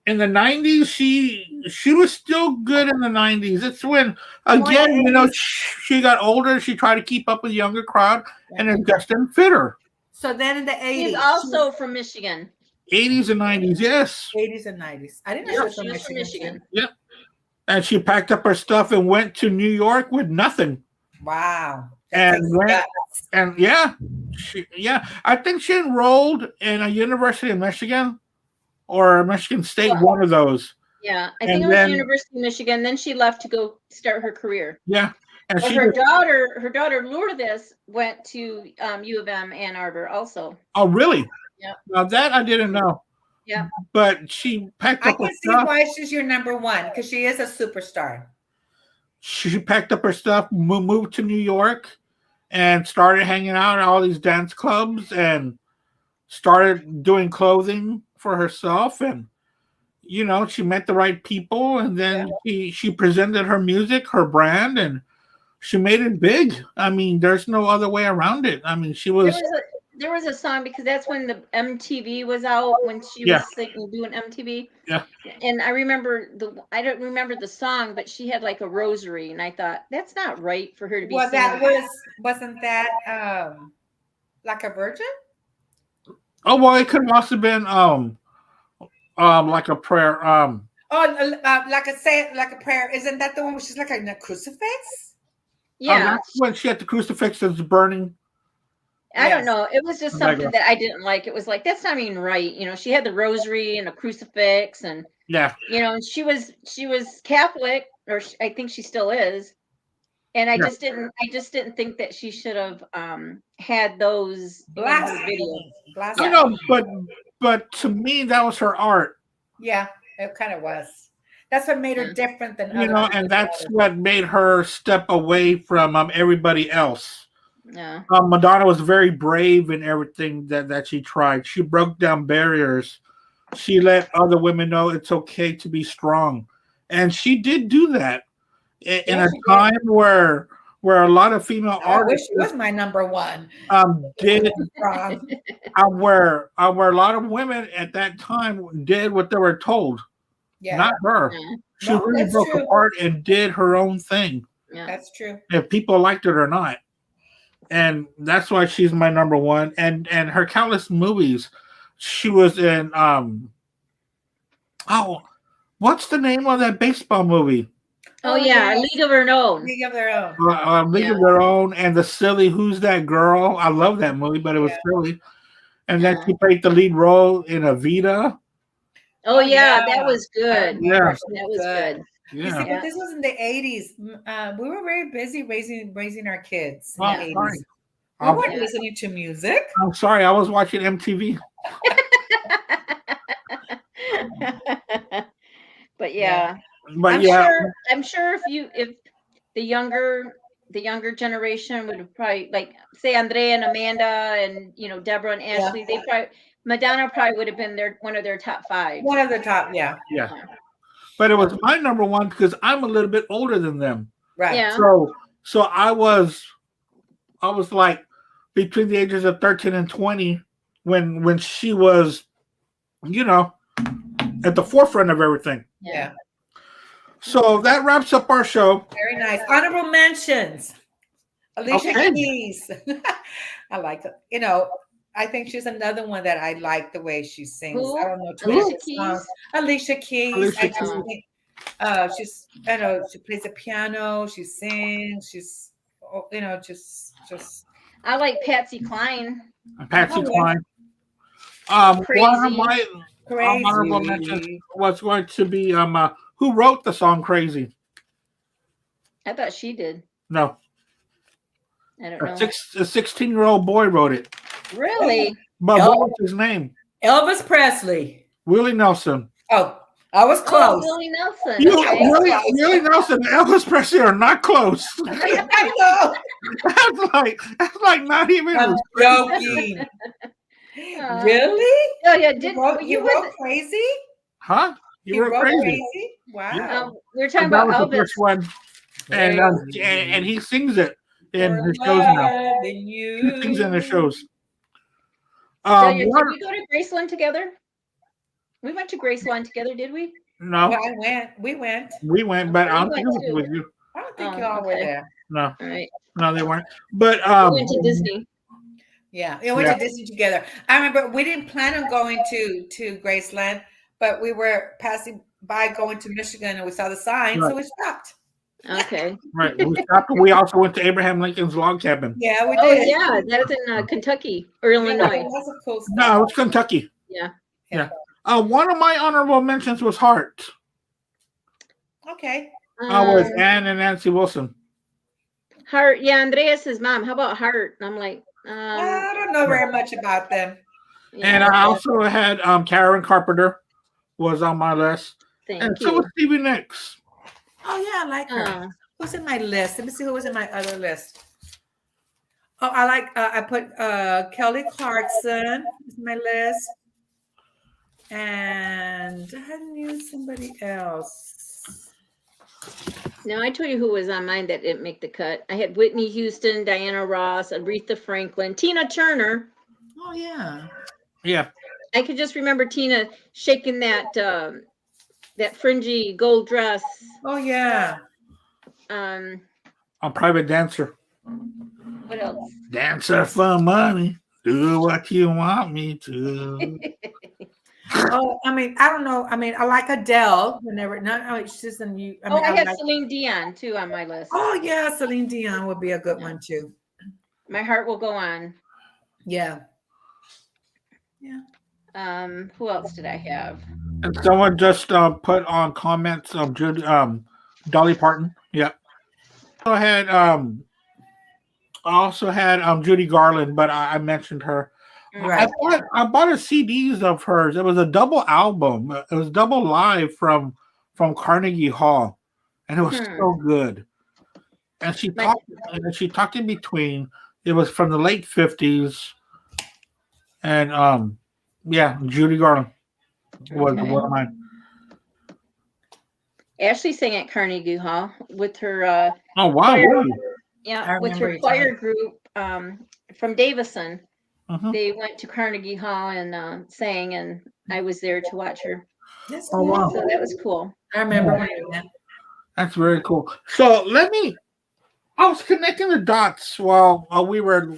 In the 90s, she was still good in the 90s. It's when, again, she got older. She tried to keep up with the younger crowd, and it just didn't fit her. So then in the 80s. She's also from Michigan. 80s and 90s, yes. 80s and 90s. I didn't know she was from Michigan. Yep. And she packed up her stuff and went to New York with nothing. Wow. I think she enrolled in a University of Michigan or Michigan State, one of those. Yeah, I think it was University of Michigan. Then she left to go start her career. Yeah, and her daughter Lourdes went to U of M Ann Arbor also. Oh, really? Yeah. Now that I didn't know. Yeah. But she packed up her stuff. I can see why she's your number one, because she is a superstar. She packed up her stuff, moved to New York, and started hanging out at all these dance clubs and started doing clothing for herself. And, she met the right people. And then she presented her music, her brand, and she made it big. I mean, there's no other way around it. I mean, she was... There was a song, because that's when the MTV was out, when she was doing MTV. Yeah. And I don't remember the song, but she had like a rosary, and I thought that's not right for her to be singing. Wasn't that like a virgin? Oh, well, it could have also been like a prayer. Like a prayer. Isn't that the one where she's like a crucifix? Yeah. That's when she had the crucifix that's burning. I don't know. It was just something that I didn't like. It was like, that's not even right. She had the rosary and a crucifix, and and she was Catholic, or I think she still is. And I just didn't think that she should have had those videos. But to me, that was her art. Yeah, it kind of was. That's what made her different than others. And that's what made her step away from everybody else. Yeah. Madonna was very brave in everything that she tried. She broke down barriers. She let other women know it's okay to be strong, and she did do that in a time where a lot of female artists. She was my number one. Where a lot of women at that time did what they were told. Yeah. Not her. Yeah. She really broke apart and did her own thing. Yeah. That's true. If people liked it or not. And that's why she's my number one. And her countless movies. She was in what's the name of that baseball movie? Oh yeah, League of Their Own. League of Their Own. League of Their Own, and the silly Who's That Girl? I love that movie, but it was silly. And then she played the lead role in Evita. Oh yeah, that was good. Yeah, that was good. Yeah. You see, but this was in the 80s. We were very busy raising our kids in the 80s. Sorry. We weren't listening to music. I'm sorry, I was watching MTV. But yeah. But I'm sure if the younger generation would have probably, like, say Andrea and Amanda and Deborah and Ashley, Madonna probably would have been one of their top 5. One of the top, yeah. But it was my number one because I'm a little bit older than them. Right. Yeah. So I was like between the ages of 13 and 20 when she was, at the forefront of everything. Yeah. So that wraps up our show. Very nice. Honorable mentions. Alicia Keys. I like it. I think she's another one that I like the way she sings. Who? I don't know. Alicia Keys. Alicia Keys. Alicia I just think, she plays the piano. She sings. She's, just. I like Patsy Cline. Patsy Cline. Crazy. One of my honorable mentions was going to be who wrote the song "Crazy." I thought she did. No. I don't know. A 16-year-old boy wrote it. Really? But what was his name? Elvis Presley. Willie Nelson. Oh, I was close. Willie Nelson. Willie Nelson and Elvis Presley are not close. I know. That's like not even. I'm joking. Really? Oh yeah. You wrote Crazy? Huh? You wrote Crazy? Wow. We were talking about Elvis. The first one, and he sings it in his shows now. He sings in the shows. Did we go to Graceland together? We went to Graceland together, did we? No. Well, we went. We went, but I don't think it was with you. I don't think y'all were there. No. All right. No, they weren't. But we went to Disney. Yeah, we went to Disney together. I remember we didn't plan on going to Graceland, but we were passing by going to Michigan and we saw the sign, so we stopped. Okay. Right. We stopped. We also went to Abraham Lincoln's log cabin. Yeah, we Oh did. yeah, that was in Kentucky or Illinois. That's a cool stuff. No, it was Kentucky. Yeah. One of my honorable mentions was Heart. Okay. With Ann and Nancy Wilson. Heart. Yeah, Andreas's mom. How about Heart? And I'm like, I don't know very much about them. Yeah. And I also had Karen Carpenter was on my list. Thank and you. so was Stevie Nicks. Oh yeah, I like her. Who's in my list? Let me see who was in my other list. Oh, I like. I put Kelly Clarkson in my list, and I knew somebody else. No, I told you who was on mine that didn't make the cut. I had Whitney Houston, Diana Ross, Aretha Franklin, Tina Turner. Oh yeah. Yeah. I could just remember Tina shaking that fringy gold dress. Oh yeah. A Private Dancer. What else? Dancer for money. Do what you want me to. Oh, I mean, I don't know. I mean, I like Adele. Whenever, she's just in you. I had Celine Dion too on my list. Oh yeah, Celine Dion would be a good one too. My Heart Will Go On. Yeah. Who else did I have? And someone just put on comments of Dolly Parton. Yep. I also had Judy Garland, but I mentioned her. Right. I bought a CDs of hers. It was a double album. It was double live from Carnegie Hall, and it was so good. And she talked in between. It was from the late 50s, and Judy Garland was one of mine. Ashley sang at Carnegie Hall with her. Oh wow! Really? Yeah, with her choir group from Davison. They went to Carnegie Hall and sang, and I was there to watch her. Oh wow! So that was cool. I remember that. That's very cool. So I was connecting the dots while we were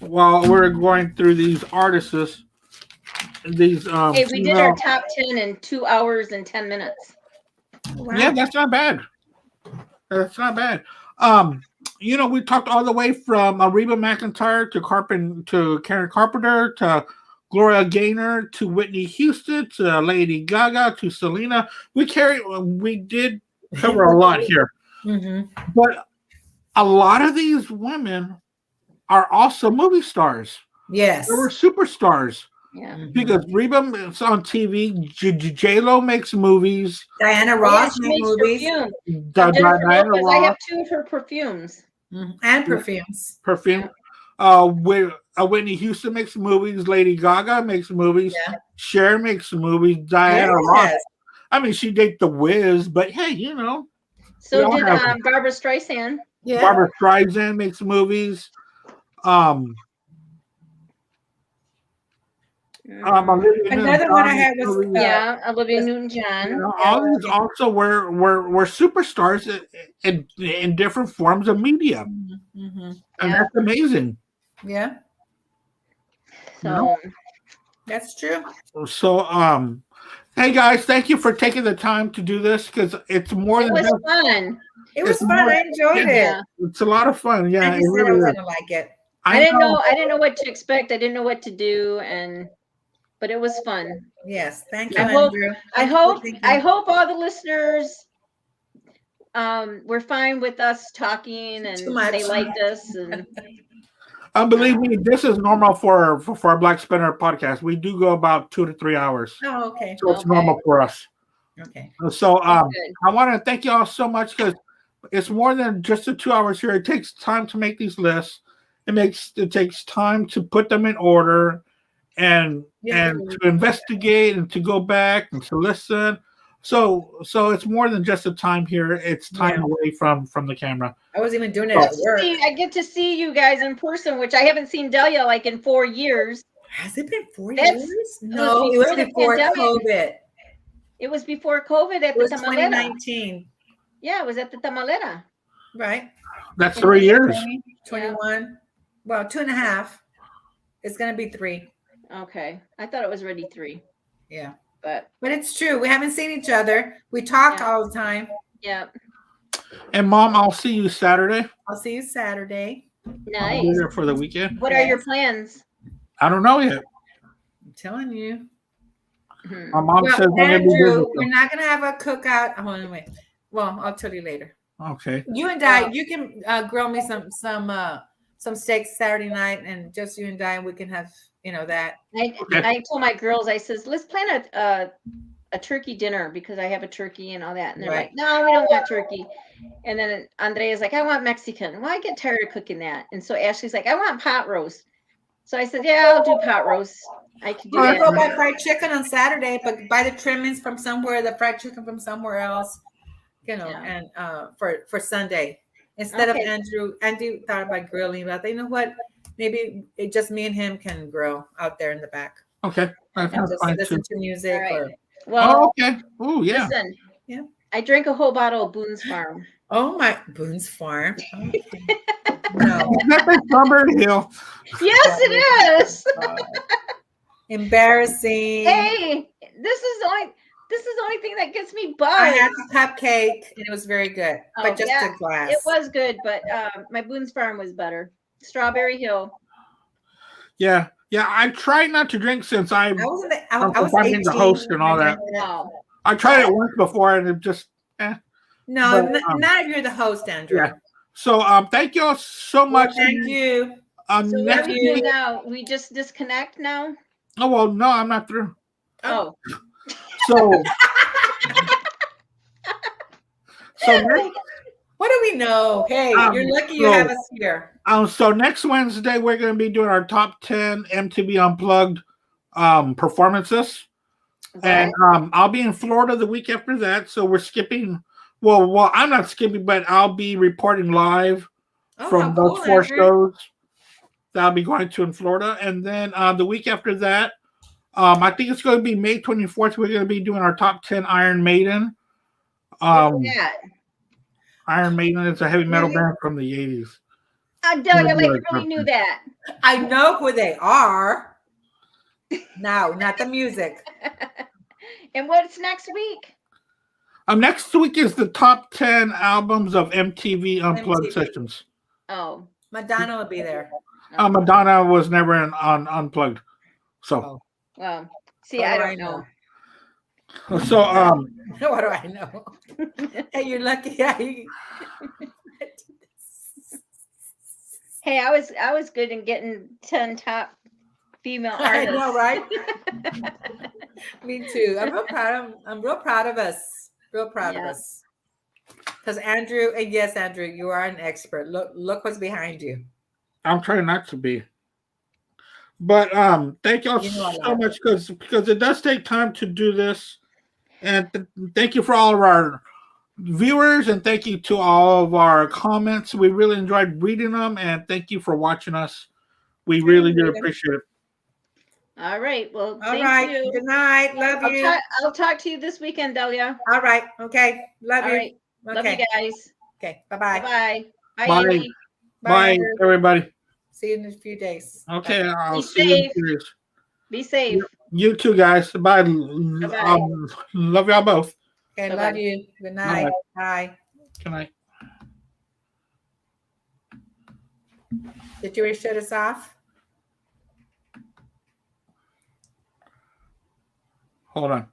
going through these artists. These hey, we did our top 10 in 2 hours and 10 minutes. Wow. Yeah, that's not bad. That's not bad. We talked all the way from Reba McEntire to Karen Carpenter to Gloria Gaynor to Whitney Houston to Lady Gaga to Selena. We did cover a lot here. But a lot of these women are also movie stars. Yes. They were superstars. Yeah. Because Reba is on TV. J-Lo makes movies. Diana Ross makes movies. Perfume. Diana Lopez, I have Ross. 2 of her perfumes. And perfumes. Perfume. Whitney Houston makes movies. Lady Gaga makes movies. Yeah. Cher makes movies. Diana Ross. I mean, she dated The Wiz, but hey, you know. So did Barbra Streisand. Yeah. Barbra Streisand makes movies. Another one I had was Olivia Newton-John. You know, all these also were superstars in different forms of media, and that's amazing. Yeah, So that's true. So, hey guys, thank you for taking the time to do this because it's more than fun. It was fun. I enjoyed it. It's a lot of fun. Yeah, I just said I was gonna like it. I didn't know what to expect. I didn't know what to do, but it was fun. Yes, thank you, Andrew. I hope all the listeners were fine with us talking and they liked us. And believe me, this is normal for our Black Spinner podcast. We do go about 2 to 3 hours. Oh, okay. So it's normal for us. Okay. So I want to thank you all so much because it's more than just the 2 hours here. It takes time to make these lists. It takes time to put them in order and to investigate and to go back and to listen. So it's more than just the time here. It's time away from the camera. I was even doing it at work. I get to see you guys in person, which I haven't seen Delia like in 4 years. Has it been 4 years? No, it was before COVID. It was before COVID at the Tamalera. 2019. Yeah, it was at the Tamalera. Right. That's 3 years. 21. Well, 2.5. It's going to be 3. Okay. I thought it was already 3. Yeah. But it's true. We haven't seen each other. We talk all the time. Yeah. And Mom, I'll see you Saturday. I'll see you Saturday. Nice. I'll be there for the weekend. What are your plans? I don't know yet. I'm telling you. My mom says Andrew, we're not going to have a cookout. Hold on, wait. Well, I'll tell you later. Okay. You and I, you can grill me some steaks Saturday night, and just you and I, and we can have that. I told my girls, I says, let's plan a turkey dinner because I have a turkey and all that, and they're like, no, we don't want turkey. And then Andrea's like, I want Mexican. Well, I get tired of cooking that, and so Ashley's like, I want pot roast. So I said, yeah, I'll do pot roast. I can do that. Go buy fried chicken on Saturday, but buy the trimmings from somewhere, the fried chicken from somewhere else, and for Sunday. Instead of Andrew thought about grilling, but you know what? Maybe it just me and him can grill out there in the back. Okay. Just listen to music. Right. Well, okay. Oh, yeah. Listen, I drank a whole bottle of Boone's Farm. Oh, my. Boone's Farm. Okay. No. Is that the Strawberry Hill? Yes, it is. Embarrassing. Hey, this is the only thing that gets me buzzed. I had the cupcake and it was very good, but just a glass. It was good, but my Boone's Farm was better. Strawberry Hill. Yeah. I tried not to drink since I was 18, the host and all that. No. I tried it once before and it just No, not if you're the host, Andrew. Yeah. So thank you all so much. Thank you. So what do we do now? We just disconnect now? Oh well, no, I'm not through. Oh. So what do we know? Hey, you're lucky you have us here. So next Wednesday we're going to be doing our top 10 MTV Unplugged performances, and I'll be in Florida the week after that. So we're skipping. Well, I'm not skipping, but I'll be reporting live from those 4 shows that I'll be going to in Florida, and then the week after that, I think it's going to be May 24th. We're going to be doing our top 10 Iron Maiden. Iron Maiden is a heavy metal band from the 80s. Delia, like, really knew that. I know who they are. No, not the music. And what's next week? Next week is the top 10 albums of MTV Unplugged sessions. Oh. Madonna will be there. Madonna was never on Unplugged. So. Well, see, I don't know. So, what do I know? Hey, you're lucky. Hey, I was good in getting 10 top female I artists. know, right? Me too. I'm real proud of us. Real proud of us. Because Andrew, and yes, Andrew, you are an expert. Look what's behind you. I'm trying not to be. But thank y'all so much because it does take time to do this. And thank you for all of our viewers, and thank you to all of our comments. We really enjoyed reading them, and thank you for watching us. We really do appreciate it. All right. Well, all right. you. Good night. Love you. I'll talk to you this weekend, Delia. All right. Okay. Love you. Right. Okay. Love you guys. Okay. Bye-bye. Bye. Bye. Andy. Bye, everybody. See you in a few days. Okay. I'll see you in a few days. Be safe. You too, guys. Bye. Love y'all both. Okay. Bye-bye. Love you. Good night. Bye. Good night. Did you already shut us off? Hold on.